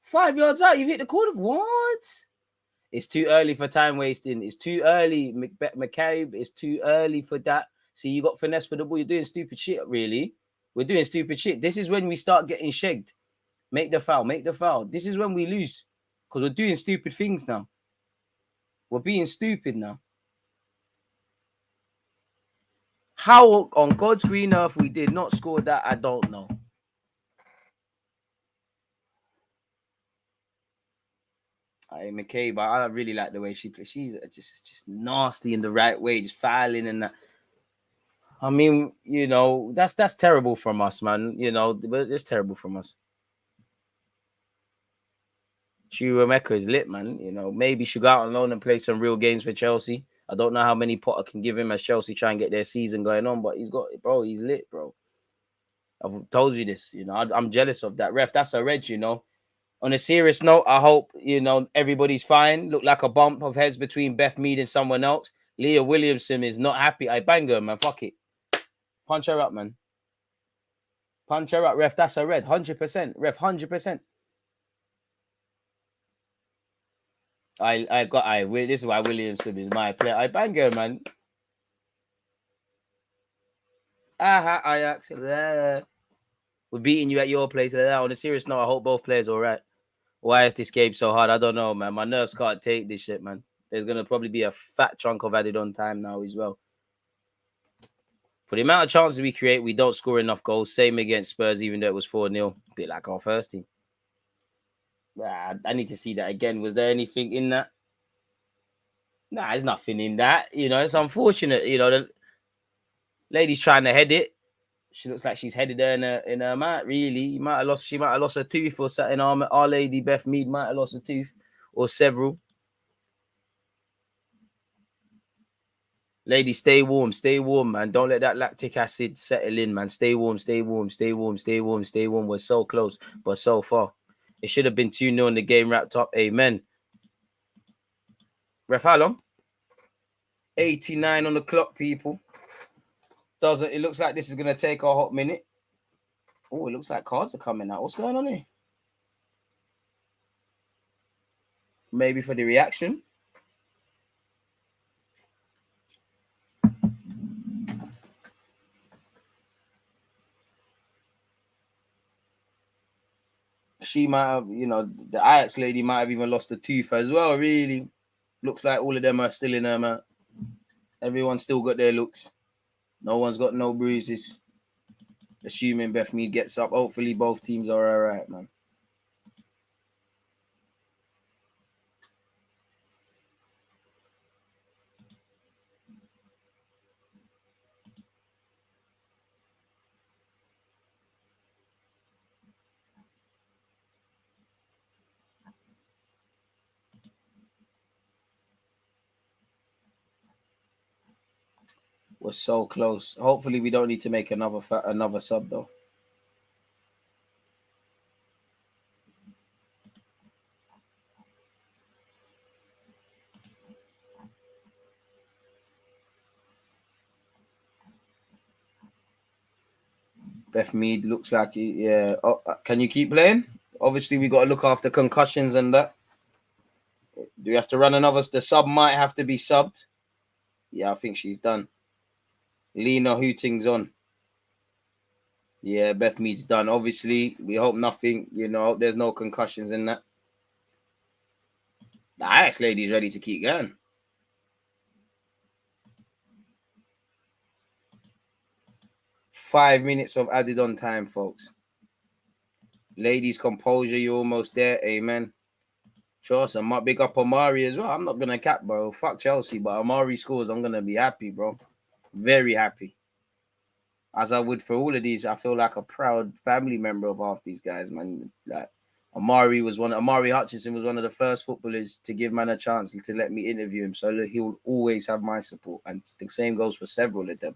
5 yards out. You hit the corner. What? It's too early for time wasting. It's too early, McCabe. It's too early for that. See, you got finesse for the ball. You're doing stupid shit, really. We're doing stupid shit. This is when we start getting shagged. Make the foul. This is when we lose. Because we're doing stupid things now. We're being stupid now. How on God's green earth we did not score that, I don't know. McCabe, I really like the way she plays. She's just nasty in the right way, just fouling and that. I mean, you know, that's terrible from us, man. You know, but it's terrible from us. Chukwuemeka is lit, man. You know, maybe should go out on loan and play some real games for Chelsea. I don't know how many Potter can give him as Chelsea try and get their season going on, but he's lit, bro. I've told you this, you know. I'm jealous of that ref. That's a red, you know. On a serious note, I hope, you know, everybody's fine. Look like a bump of heads between Beth Mead and someone else. Leah Williamson is not happy. I bang her, man. Fuck it. Punch her up, man. Punch her up, ref. That's a red. 100%. Ref, 100%. This is why Williamson is my player. I bang her, man. Ajax. We're beating you at your place. On a serious note, I hope both players are all right. Why is this game so hard? I don't know, man. My nerves can't take this shit, man. There's going to probably be a fat chunk of added on time now as well. For the amount of chances we create, we don't score enough goals. Same against Spurs, even though it was 4-0. A bit like our first team. I need to see that again. Was there anything in that? Nah, there's nothing in that. You know, it's unfortunate. You know, the lady's trying to head it. She looks like she's headed her in her mat, really. She might have lost a tooth or something. Our Lady Beth Mead might have lost a tooth or several. Lady, stay warm, man. Don't let that lactic acid settle in, man. Stay warm. We're so close, but so far. It should have been 2-0 and the game wrapped up. Amen. Ref, how long? 89 on the clock, people. It looks like this is going to take a hot minute. Oh, it looks like cards are coming out. What's going on here? Maybe for the reaction. She might have, you know, the Ajax lady might have even lost a tooth as well, really. Looks like all of them are still in her mouth. Everyone's still got their looks. No one's got no bruises. Assuming Beth Mead gets up. Hopefully both teams are all right, man. We're so close. Hopefully we don't need to make another sub, though. Beth Mead looks like yeah. Oh, can you keep playing? Obviously, we got to look after concussions and that. Do we have to run another? The sub might have to be subbed. Yeah, I think she's done. Lena Hooting's on. Yeah, Beth Mead's done. Obviously, we hope nothing, you know, there's no concussions in that. The Ajax lady's ready to keep going. Five minutes of added on time, folks. Ladies, composure, you're almost there. Amen. Trust, I might big up Amari as well. I'm not going to cap, bro. Fuck Chelsea, but Amari scores, I'm going to be happy, bro. Very happy. As I would for all of these, I feel like a proud family member of half these guys, man. Like Amari Hutchinson was one of the first footballers to give man a chance to let me interview him. So he will always have my support. And the same goes for several of them.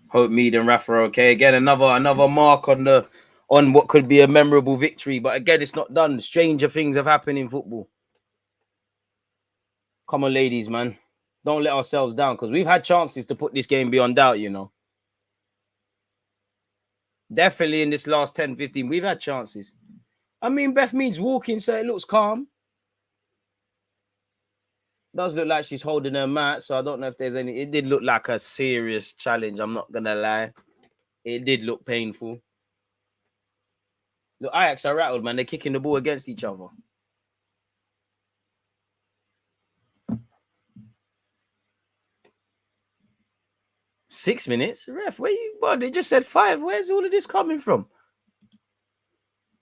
Hope Mead and Rafa are okay. Again, another mark on what could be a memorable victory. But again, it's not done. Stranger things have happened in football. Come on, ladies, man. Don't let ourselves down because we've had chances to put this game beyond doubt, you know. Definitely in this last 10, 15, we've had chances. I mean, Beth Mead's walking, so it looks calm. Does look like she's holding her mat, so I don't know if there's any. It did look like a serious challenge. I'm not gonna lie. It did look painful. Look, Ajax are rattled, man. They're kicking the ball against each other. Six minutes, ref. Where you? Well, they just said 5. Where's all of this coming from?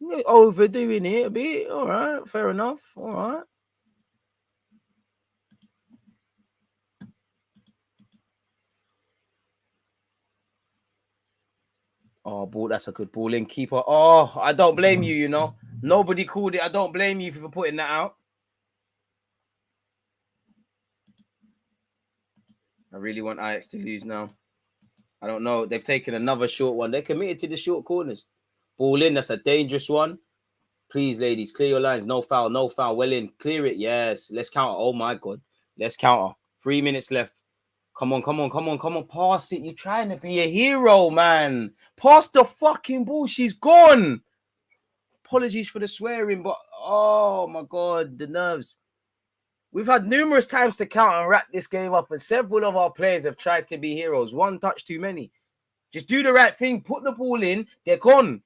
You're overdoing it a bit. All right, fair enough. All right. Oh, ball. That's a good ball in. Keeper. Oh, I don't blame you, you know. Nobody called it. I don't blame you for putting that out. I really want Ajax to lose now. I don't know. They've taken another short one. They're committed to the short corners. Ball in. That's a dangerous one. Please, ladies, clear your lines. No foul. No foul. Well in. Clear it. Yes. Let's count. Oh, my God. Let's counter. 3 minutes left. Come on. Pass it. You're trying to be a hero, man. Pass the fucking ball. She's gone. Apologies for the swearing, but oh my God, the nerves. We've had numerous times to count and wrap this game up, and several of our players have tried to be heroes. One touch too many. Just do the right thing. Put the ball in. They're gone.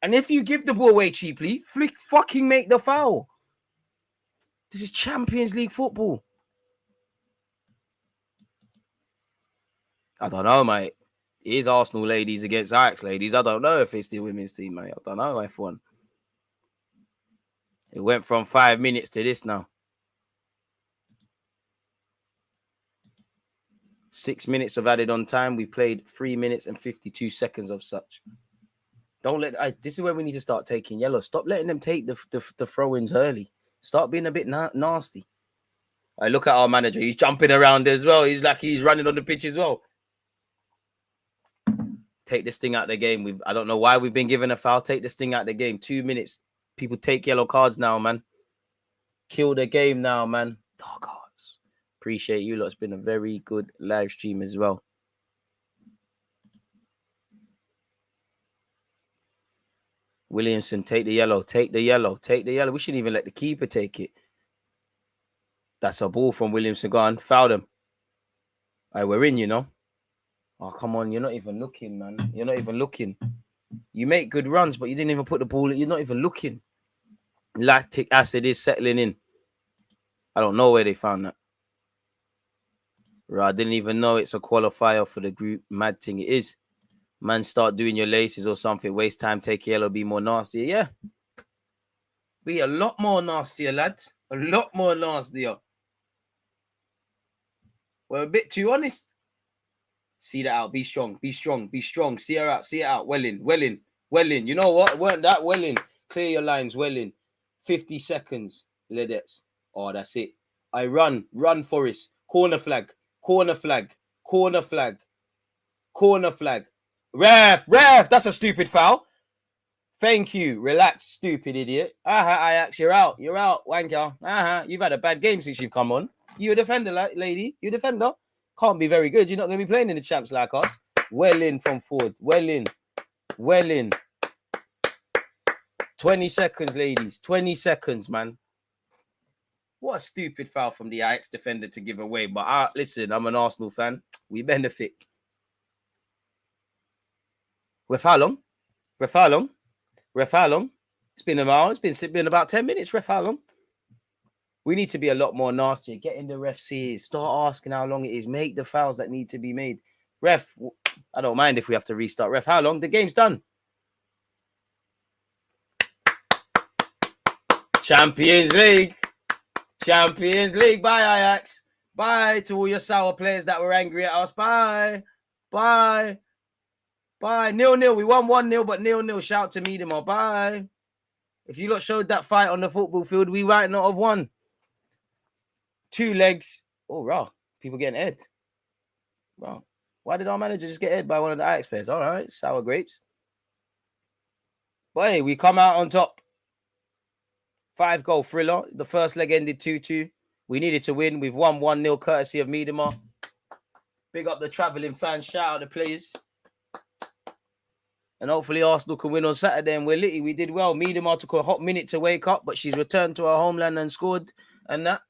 And if you give the ball away cheaply, fucking make the foul. This is Champions League football. I don't know, mate. It is Arsenal ladies against Ajax ladies. I don't know if it's the women's team, mate. I don't know, F1. It went from 5 minutes to this now. 6 minutes of added on time. We played 3 minutes and 52 seconds of such. Don't let. This is where we need to start taking yellow. Stop letting them take the throw-ins early. Start being a bit nasty. I look at our manager. He's jumping around as well. He's like he's running on the pitch as well. Take this thing out of the game. I don't know why we've been given a foul. Take this thing out of the game. 2 minutes. People take yellow cards now, man. Kill the game now, man. Oh, God. Appreciate you lot. It's been a very good live stream as well. Williamson, take the yellow. Take the yellow. Take the yellow. We shouldn't even let the keeper take it. That's a ball from Williamson. Go on. Foul them. All right, we're in, you know. Oh, come on. You're not even looking, man. You're not even looking. You make good runs, but you didn't even put the ball. You're not even looking. Lactic acid is settling in. I don't know where they found that. Right, I didn't even know it's a qualifier for the group. Mad thing it is. Man, start doing your laces or something. Waste time, take yellow, be more nastier. Yeah. Be a lot more nastier, lads. A lot more nastier. We're a bit too honest. See that out. Be strong. Be strong. Be strong. See her out. See it out. Well in. Well in. Well in. You know what? Weren't that well in? Clear your lines. Well in. 50 seconds. Ledettes. Oh, that's it. I run. Run, Forest. Corner flag. Corner flag. Corner flag. Corner flag. Ref. That's a stupid foul. Thank you. Relax, stupid idiot. Ajax, you're out. You're out, wanker. You've had a bad game since you've come on. You a defender, lady. You a defender. Can't be very good. You're not going to be playing in the champs like us. Well in from forward. Well in. Well in. 20 seconds, ladies. 20 seconds, man. What a stupid foul from the Ajax defender to give away. But listen, I'm an Arsenal fan. We benefit. Ref, how long? Ref, how long? Ref, how long? It's been an hour. It's been about 10 minutes. Ref, how long? We need to be a lot more nastier. Get in the ref series. Start asking how long it is. Make the fouls that need to be made. Ref, I don't mind if we have to restart. Ref, how long? The game's done. Champions League. Champions League. Bye, Ajax. Bye to all your sour players that were angry at us. Bye. Bye. Bye. 0-0. We won 1-0, but 0-0. Shout to Miedema. Bye. If you lot showed that fight on the football field, we might not have won. 2 legs. Oh, raw. People getting head. Wow. Why did our manager just get head by one of the Ajax players? All right. Sour grapes. But hey, we come out on top. 5-goal thriller. The first leg ended 2-2. We needed to win. We've won 1-0 courtesy of Miedema. Big up the travelling fans. Shout out the players. And hopefully Arsenal can win on Saturday. And we're litty. We did well. Miedema took a hot minute to wake up, but she's returned to her homeland and scored. And that.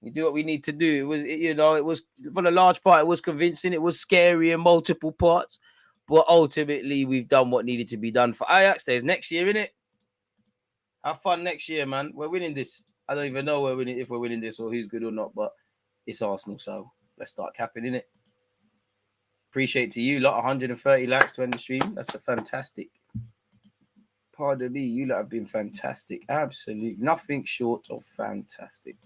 We do what we need to do. It was for the large part, it was convincing. It was scary in multiple parts. But ultimately, we've done what needed to be done for Ajax. There's next year, innit? Have fun next year, man. We're winning this. I don't even know if we're winning this or who's good or not, but it's Arsenal, so let's start capping, innit? Appreciate to you lot, 130 likes to end the stream. That's a fantastic. Pardon me, you lot have been fantastic. Absolute, nothing short of fantastic.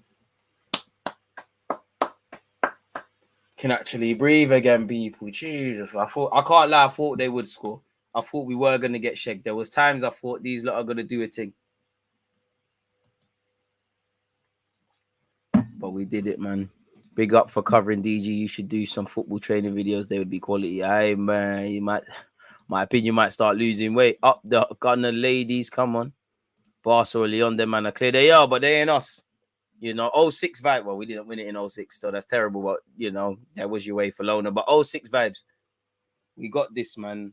Can actually breathe again, people. Jesus, I can't lie, I thought they would score. I thought we were going to get shagged. There was times I thought these lot are going to do a thing. But we did it, man. Big up for covering DG. You should do some football training videos. They would be quality. My opinion might start losing weight. Up the gunner ladies, come on. Barca or Leon, them man are clear. They are, but they ain't us. You know, 06 vibe. Well, we didn't win it in 06, so that's terrible. But, you know, that was your way for Lona. But 06 vibes. We got this, man.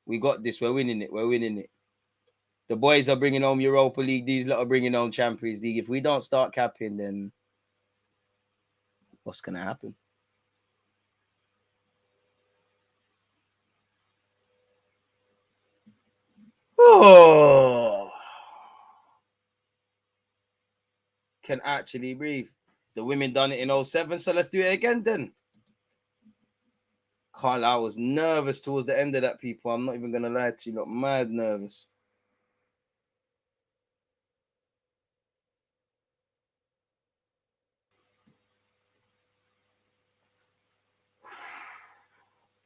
We got this. We're winning it. We're winning it. The boys are bringing home Europa League. These lot are bringing home Champions League. If we don't start capping, then what's going to happen? Oh, can actually breathe. The women done it in 07, so let's do it again then. Carl, I was nervous towards the end of that, people. I'm not even going to lie to you, not mad nervous.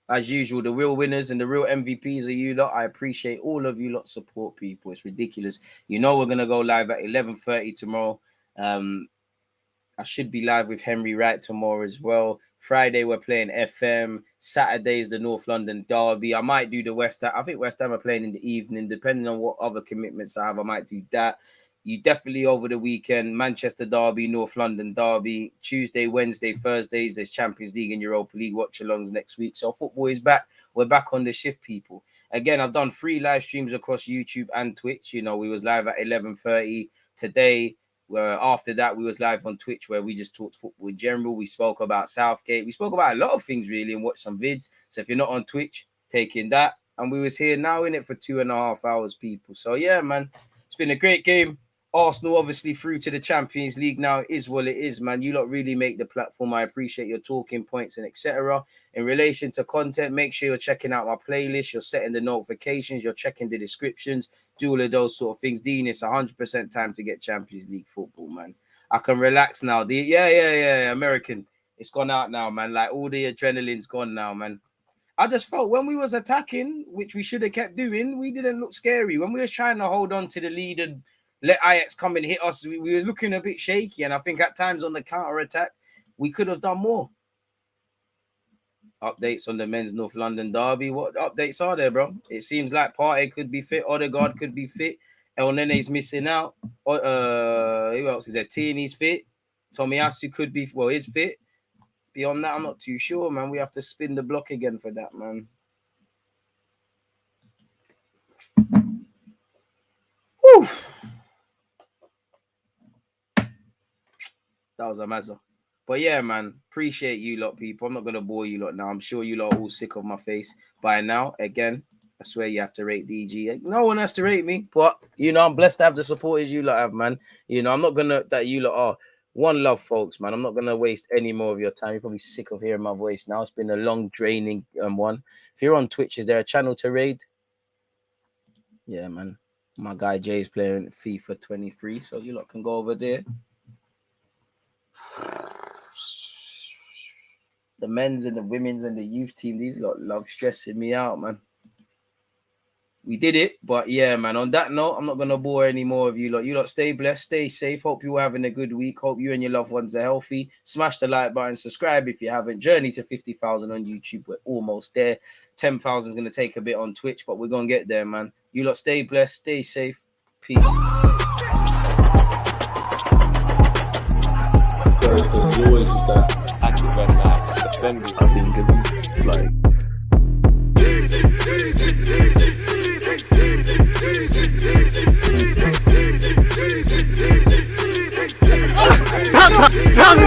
As usual, the real winners and the real MVPs are you lot. I appreciate all of you lot support, people. It's ridiculous. You know we're going to go live at 11:30 tomorrow. I should be live with Henry Wright tomorrow as well. Friday, we're playing FM. Saturday is the North London Derby. I might do the West Ham. I think West Ham are playing in the evening. Depending on what other commitments I have, I might do that. You definitely over the weekend, Manchester Derby, North London Derby, Tuesday, Wednesday, Thursdays, there's Champions League and Europa League watch-alongs next week. So football is back. We're back on the shift, people. Again, I've done 3 live streams across YouTube and Twitch. You know, we was live at 11:30 today. After that, we was live on Twitch where we just talked football in general. We spoke about Southgate. We spoke about a lot of things, really, and watched some vids. So if you're not on Twitch, take in that. And we was here now in it for 2.5 hours, people. So, yeah, man, it's been a great game. Arsenal obviously through to the Champions League now. It is what it is, man. You lot really make the platform. I appreciate your talking points and etc. In relation to content, make sure you're checking out my playlist. You're setting the notifications. You're checking the descriptions. Do all of those sort of things. Dean, it's 100% time to get Champions League football, man. I can relax now. Yeah. American. It's gone out now, man. Like all the adrenaline's gone now, man. I just felt when we was attacking, which we should have kept doing, we didn't look scary. When we was trying to hold on to the lead and let Ajax come and hit us, we was looking a bit shaky. And I think at times on the counter-attack, we could have done more. Updates on the men's North London Derby. What updates are there, bro? It seems like Partey could be fit. Odegaard could be fit. El Nene's missing out. Who else is there? Tierney's fit. Tomiyasu could be, well, is fit. Beyond that, I'm not too sure, man. We have to spin the block again for that, man. Whew. That was a mazza. But yeah, man, appreciate you lot, people. I'm not going to bore you lot now. I'm sure you lot are all sick of my face by now. Again, I swear you have to rate DG. No one has to rate me, but, you know, I'm blessed to have the supporters you lot have, man. You know, I'm not going to, that you lot are. One love, folks, man. I'm not going to waste any more of your time. You're probably sick of hearing my voice now. It's been a long, draining one. If you're on Twitch, is there a channel to raid? Yeah, man. My guy Jay's playing FIFA 23, so you lot can go over there. The men's and the women's and the youth team, these lot love stressing me out, man. We did it, but yeah, man. On that note, I'm not gonna bore any more of you lot. You lot stay blessed, stay safe. Hope you're having a good week. Hope you and your loved ones are healthy. Smash the like button, subscribe if you haven't. Journey to 50,000 on YouTube. We're almost there. 10,000 is gonna take a bit on Twitch, but we're gonna get there, man. You lot stay blessed, stay safe. Peace. There's always just that active red flag defending. I think it's like.